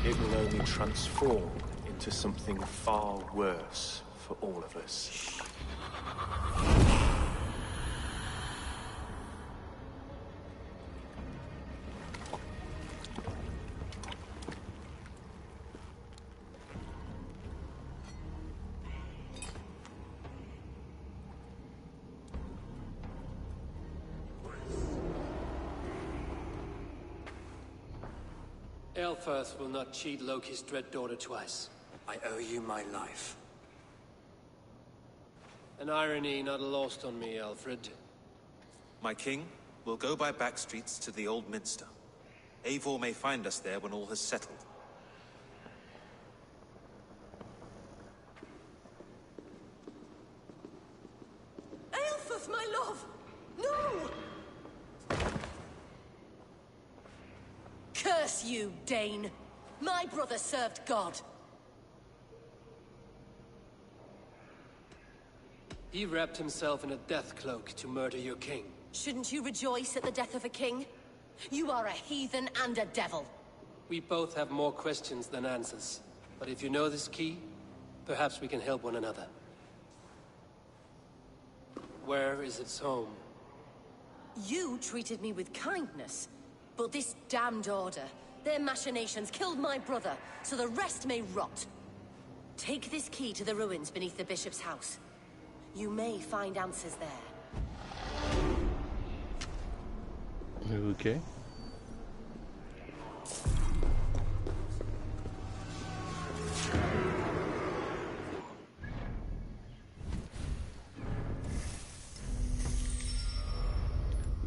It will only transform into something far worse for all of us. Aelfirth will not cheat Loki's dread daughter twice. I owe you my life. An irony not lost on me, Alfred. My king We'll go by back streets to the Old Minster. Eivor may find us there when all has settled. Aelfeth, my love! No! Curse you, Dane! My brother served God. He wrapped himself in a death cloak to murder your king. Shouldn't you rejoice at the death of a king? You are a heathen and a devil. We both have more questions than answers. But if you know this key, perhaps we can help one another. Where is its home? You treated me with kindness, but this damned order, their machinations killed my brother, so the rest may rot. Take this key to the ruins beneath the bishop's house. You may find answers there. Okay.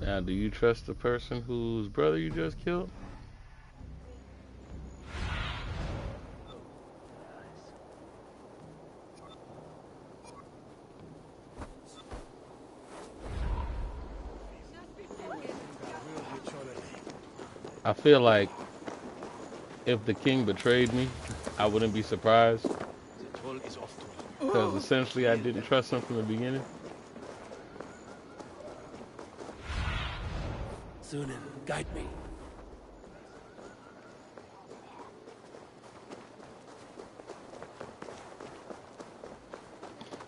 Now, do you trust the person whose brother you just killed? I feel like if the king betrayed me, I wouldn't be surprised. Because essentially I didn't trust him from the beginning. Sunan, guide me.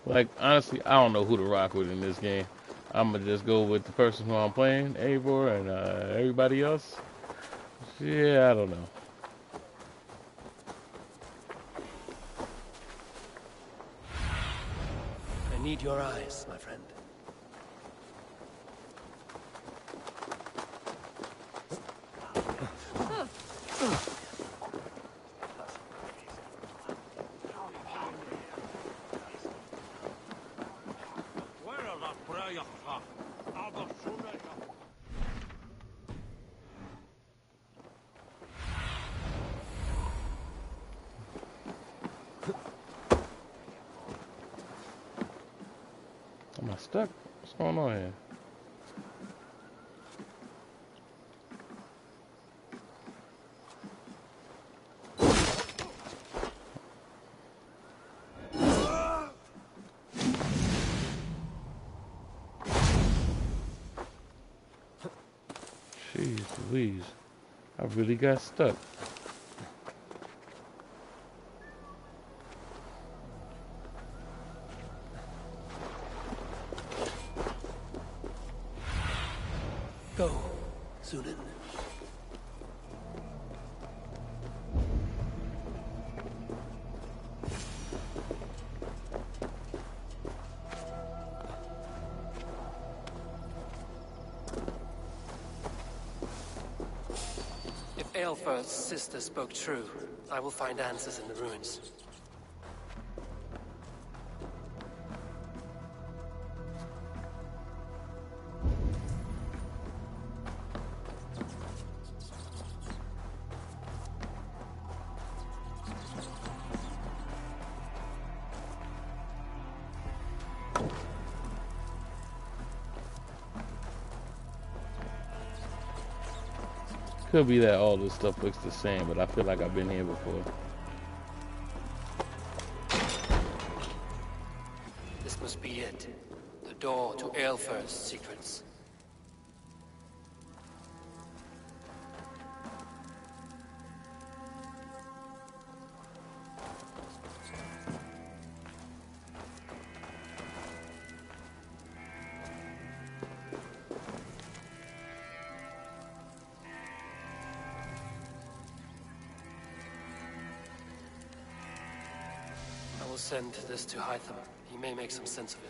Like, honestly, I don't know who to rock with in this game. I'm going to just go with the person who I'm playing, Eivor, and everybody else. Yeah, I don't know. I need your eyes, my friend. Am I stuck? What's going on here? Jeez Louise. I really got stuck. Go, Sunan. If Aelfirth's sister spoke true, I will find answers in the ruins. Could be that all this stuff looks the same, but I feel like I've been here before. This must be it. The door to Aelfirth's secrets. I will send this to Hytham. He may make some sense of it.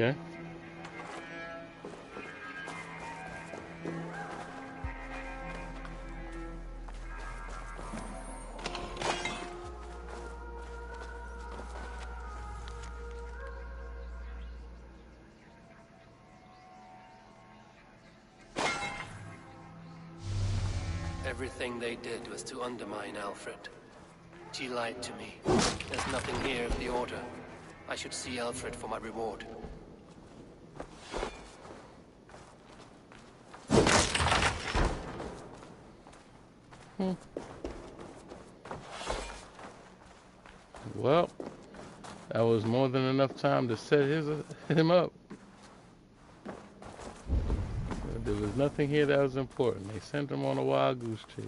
Okay. Everything they did was to undermine Alfred. She lied to me. There's nothing here of the Order. I should see Alfred for my reward. Well, that was more than enough time to set him up. There was nothing here that was important. They sent him on a wild goose chase.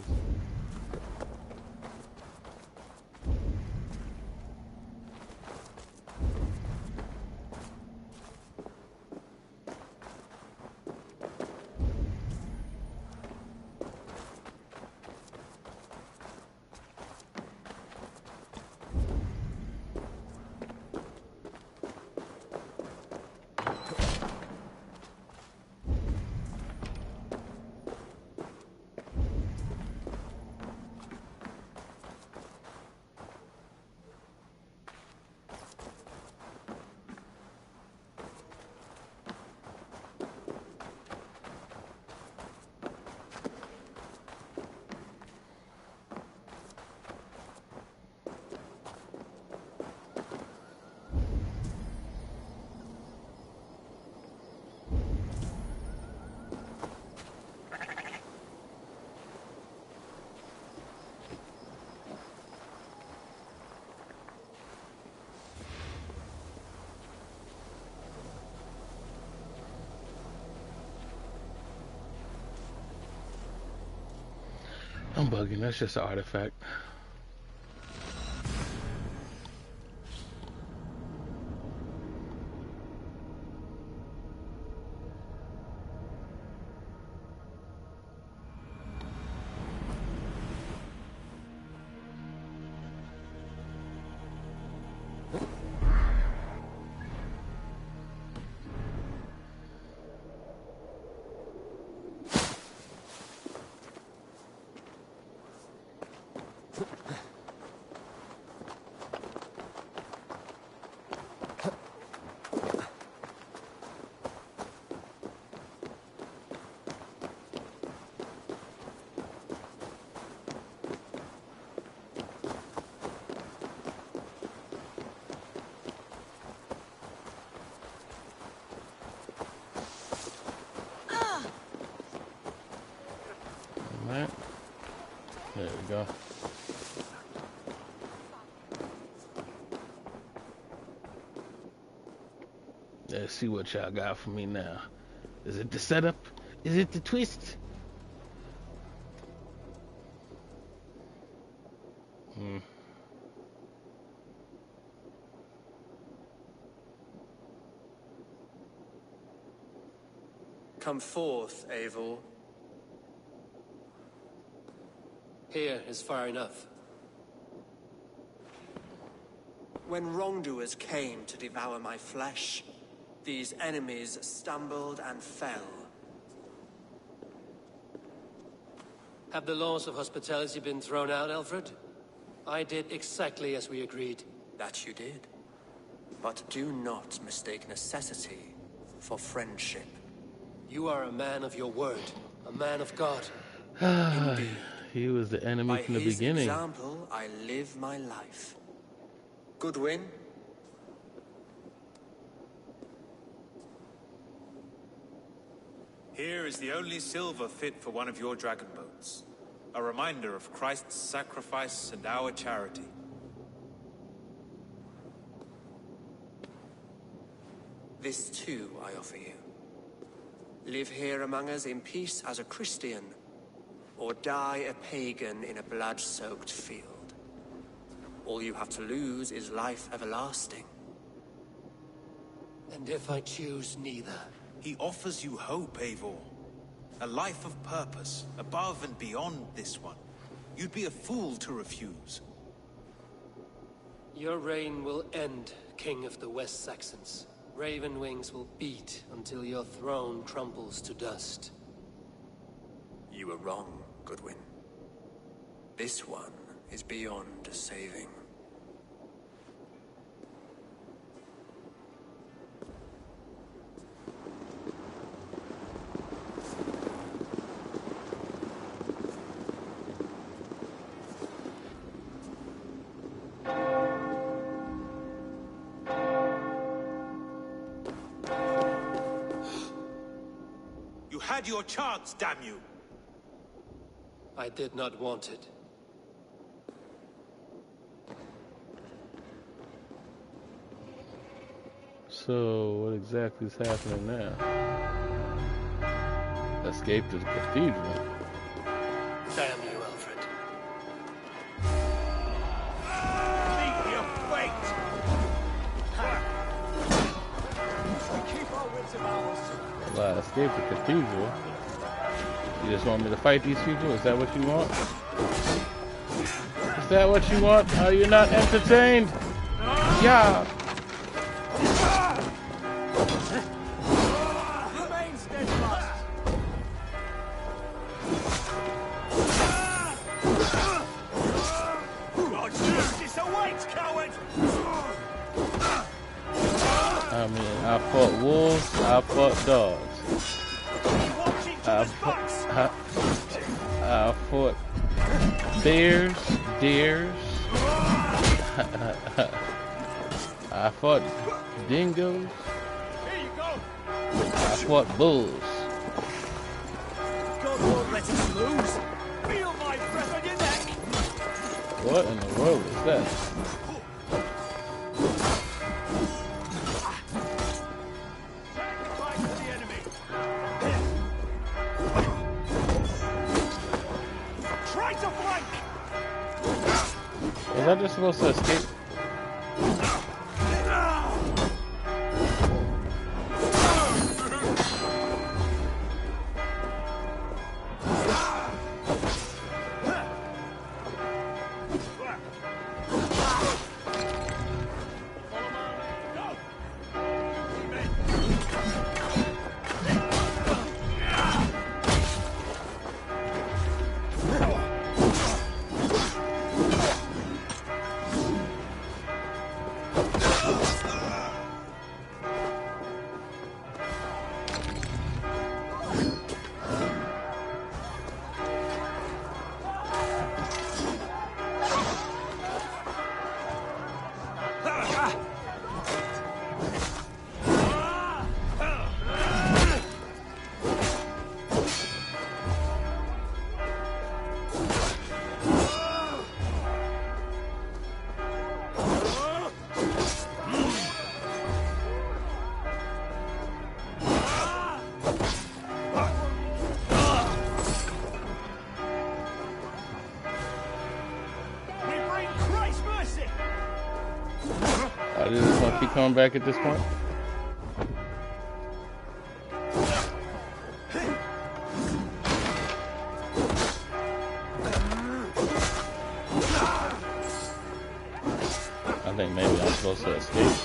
I'm bugging, that's just an artifact. Alright. There we go. Let's see what y'all got for me now. Is it the setup? Is it the twist? Come forth, Eivor. Here is far enough. When wrongdoers came to devour my flesh, these enemies stumbled and fell. Have the laws of hospitality been thrown out, Alfred? I did exactly as we agreed. That you did. But do not mistake necessity for friendship. You are a man of your word, a man of God. Indeed. He was the enemy from the beginning. By his example, I live my life. Goodwin? Here is the only silver fit for one of your dragon boats. A reminder of Christ's sacrifice and our charity. This too I offer you. Live here among us in peace as a Christian, or die a pagan in a blood-soaked field. All you have to lose is life everlasting. And if I choose neither? He offers you hope, Eivor. A life of purpose, above and beyond this one. You'd be a fool to refuse. Your reign will end, King of the West Saxons. Raven wings will beat until your throne crumbles to dust. You were wrong, Goodwin. This one is beyond saving. You had your chance, damn you! I did not want it. So, what exactly is happening now? Escape to the cathedral. Damn you, Alfred. Meet your fate! Keep our wits about us. Well, escape the cathedral. You just want me to fight these people? Is that what you want? Is that what you want? Are you not entertained? Yeah. Remain steadfast. God's justice awaits, coward! I mean, I fought wolves, I fought dogs. I fought bears, deers. I fought dingoes. I fought bulls. God won't let us lose. Feel my breath on your neck. What in the world is that? Was I just supposed to escape? I just want to keep coming back at this point. I think maybe I'm supposed to escape.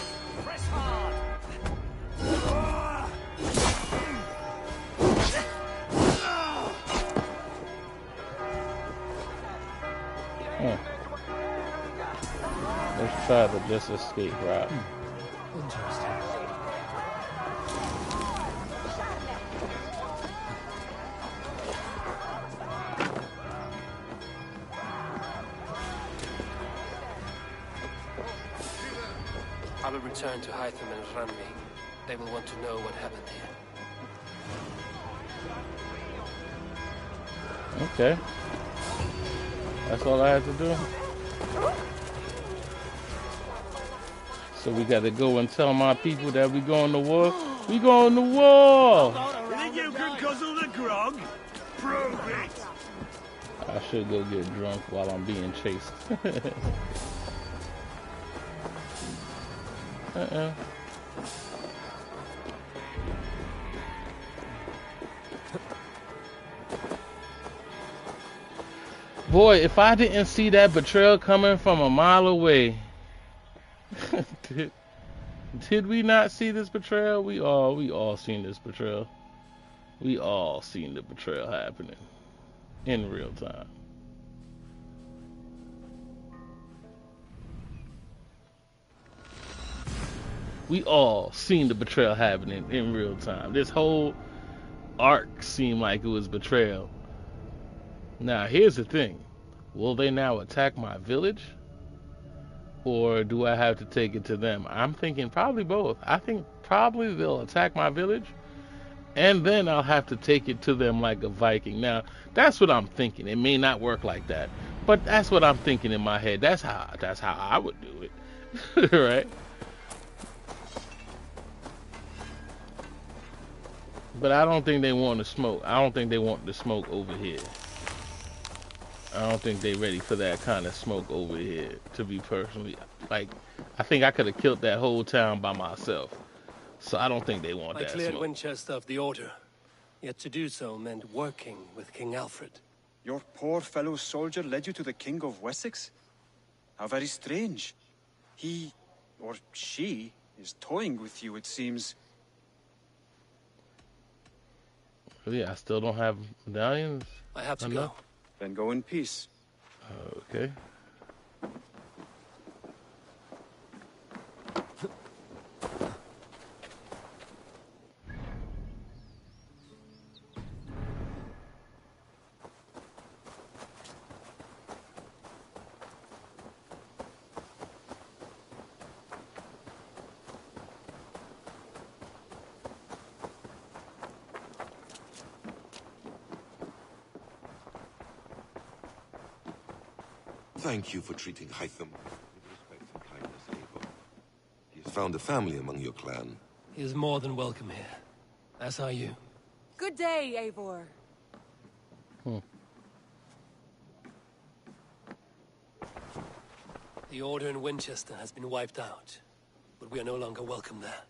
Let's try to just escape route. Interesting. I will return to Hytham and Ranmi. They will want to know what happened here. Okay. That's all I had to do. So we got to go and tell my people that we going to war. We going to war. You think you can guzzle the grog? Prove it. I should go get drunk while I'm being chased. Boy, if I didn't see that betrayal coming from a mile away, Did we not see this betrayal? We all seen this betrayal. We all seen the betrayal happening in real time. We all seen the betrayal happening in real time. This whole arc seemed like it was betrayal. Now, here's the thing. Will they now attack my village? Or do I have to take it to them? I'm thinking probably both. I think probably they'll attack my village, and then I'll have to take it to them like a Viking. Now, that's what I'm thinking. It may not work like that, but that's what I'm thinking in my head. That's how I would do it. Right? But I don't think they want to smoke. I don't think they want the smoke over here. I don't think they're ready for that kind of smoke over here, to be personally. Like, I think I could have killed that whole town by myself. So I don't think they want that I cleared smoke. Winchester of the Order. Yet to do so meant working with King Alfred. Your poor fellow soldier led you to the King of Wessex? How very strange. He, or she, is toying with you, it seems. Yeah, I still don't have medallions. I have to go. Then go in peace. Okay. Thank you for treating Hytham with respect and kindness, Eivor. He has found a family among your clan. He is more than welcome here. As are you. Good day, Eivor. The Order in Winchester has been wiped out, but we are no longer welcome there.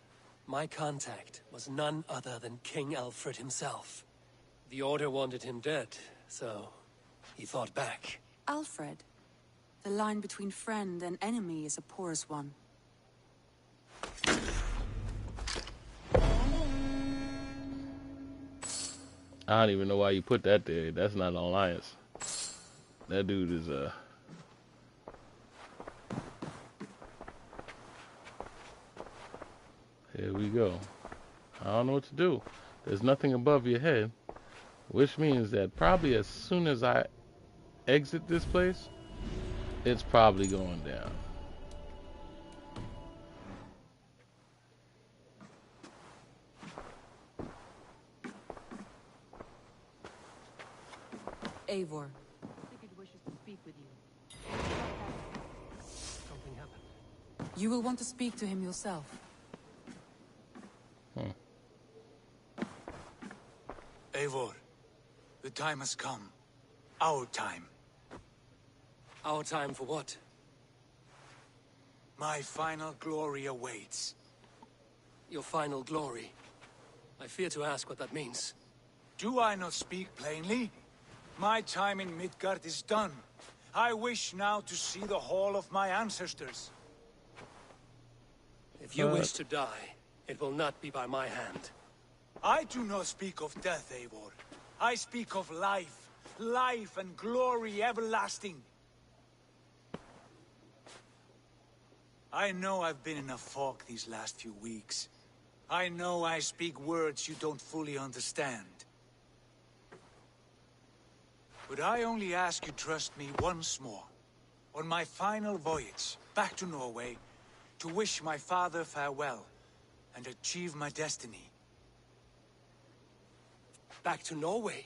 My contact was none other than King Alfred himself. The Order wanted him dead, so he fought back. Alfred? The line between friend and enemy is a porous one. I don't even know why you put that there. That's not an alliance. That dude is Here we go. I don't know what to do. There's nothing above your head, which means that probably as soon as I exit this place, it's probably going down. Eivor. wishes to speak with you. Something happened. You will want to speak to him yourself. Eivor, the time has come. Our time. Our time for what? My final glory awaits. Your final glory? I fear to ask what that means. Do I not speak plainly? My time in Midgard is done. I wish now to see the hall of my ancestors. If you wish to die, it will not be by my hand. I do not speak of death, Eivor. I speak of life. Life and glory everlasting. I know I've been in a fog these last few weeks. I know I speak words you don't fully understand. But I only ask you trust me once more. On my final voyage back to Norway, to wish my father farewell and achieve my destiny. Back to Norway?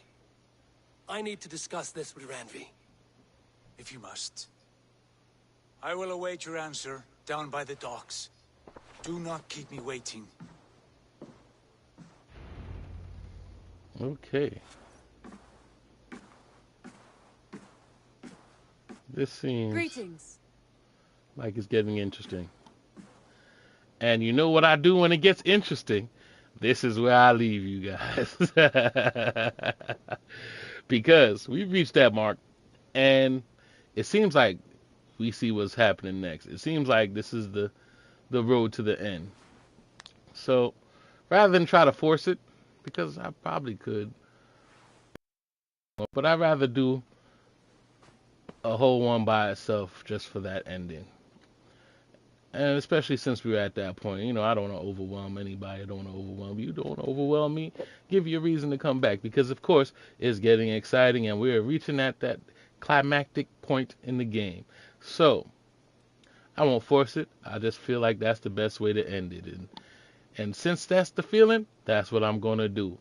I need to discuss this with Randvi. If you must. I will await your answer down by the docks. Do not keep me waiting. Okay. This seems Greetings. like it's getting interesting. And you know what I do when it gets interesting? This is where I leave you guys. Because we've reached that mark, and it seems like we see what's happening next. It seems like this is the road to the end. So rather than try to force it, because I probably could, but I'd rather do a whole one by itself just for that ending. And especially since we're at that point, I don't want to overwhelm anybody. I don't want to overwhelm you. Don't want to overwhelm me. Give you a reason to come back because, of course, it's getting exciting and we're reaching at that climactic point in the game. So I won't force it. I just feel like that's the best way to end it. And since that's the feeling, that's what I'm going to do.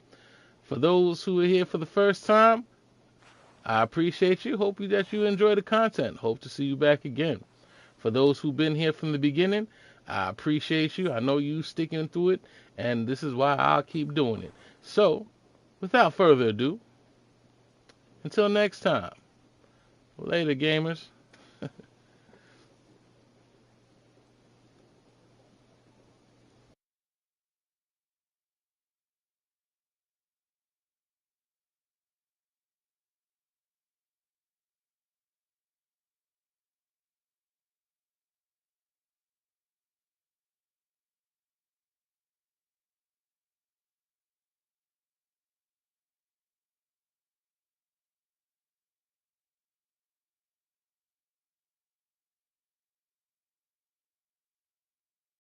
For those who are here for the first time, I appreciate you. Hope that you enjoy the content. Hope to see you back again. For those who've been here from the beginning, I appreciate you. I know you sticking through it, and this is why I'll keep doing it. So, without further ado, until next time, later gamers.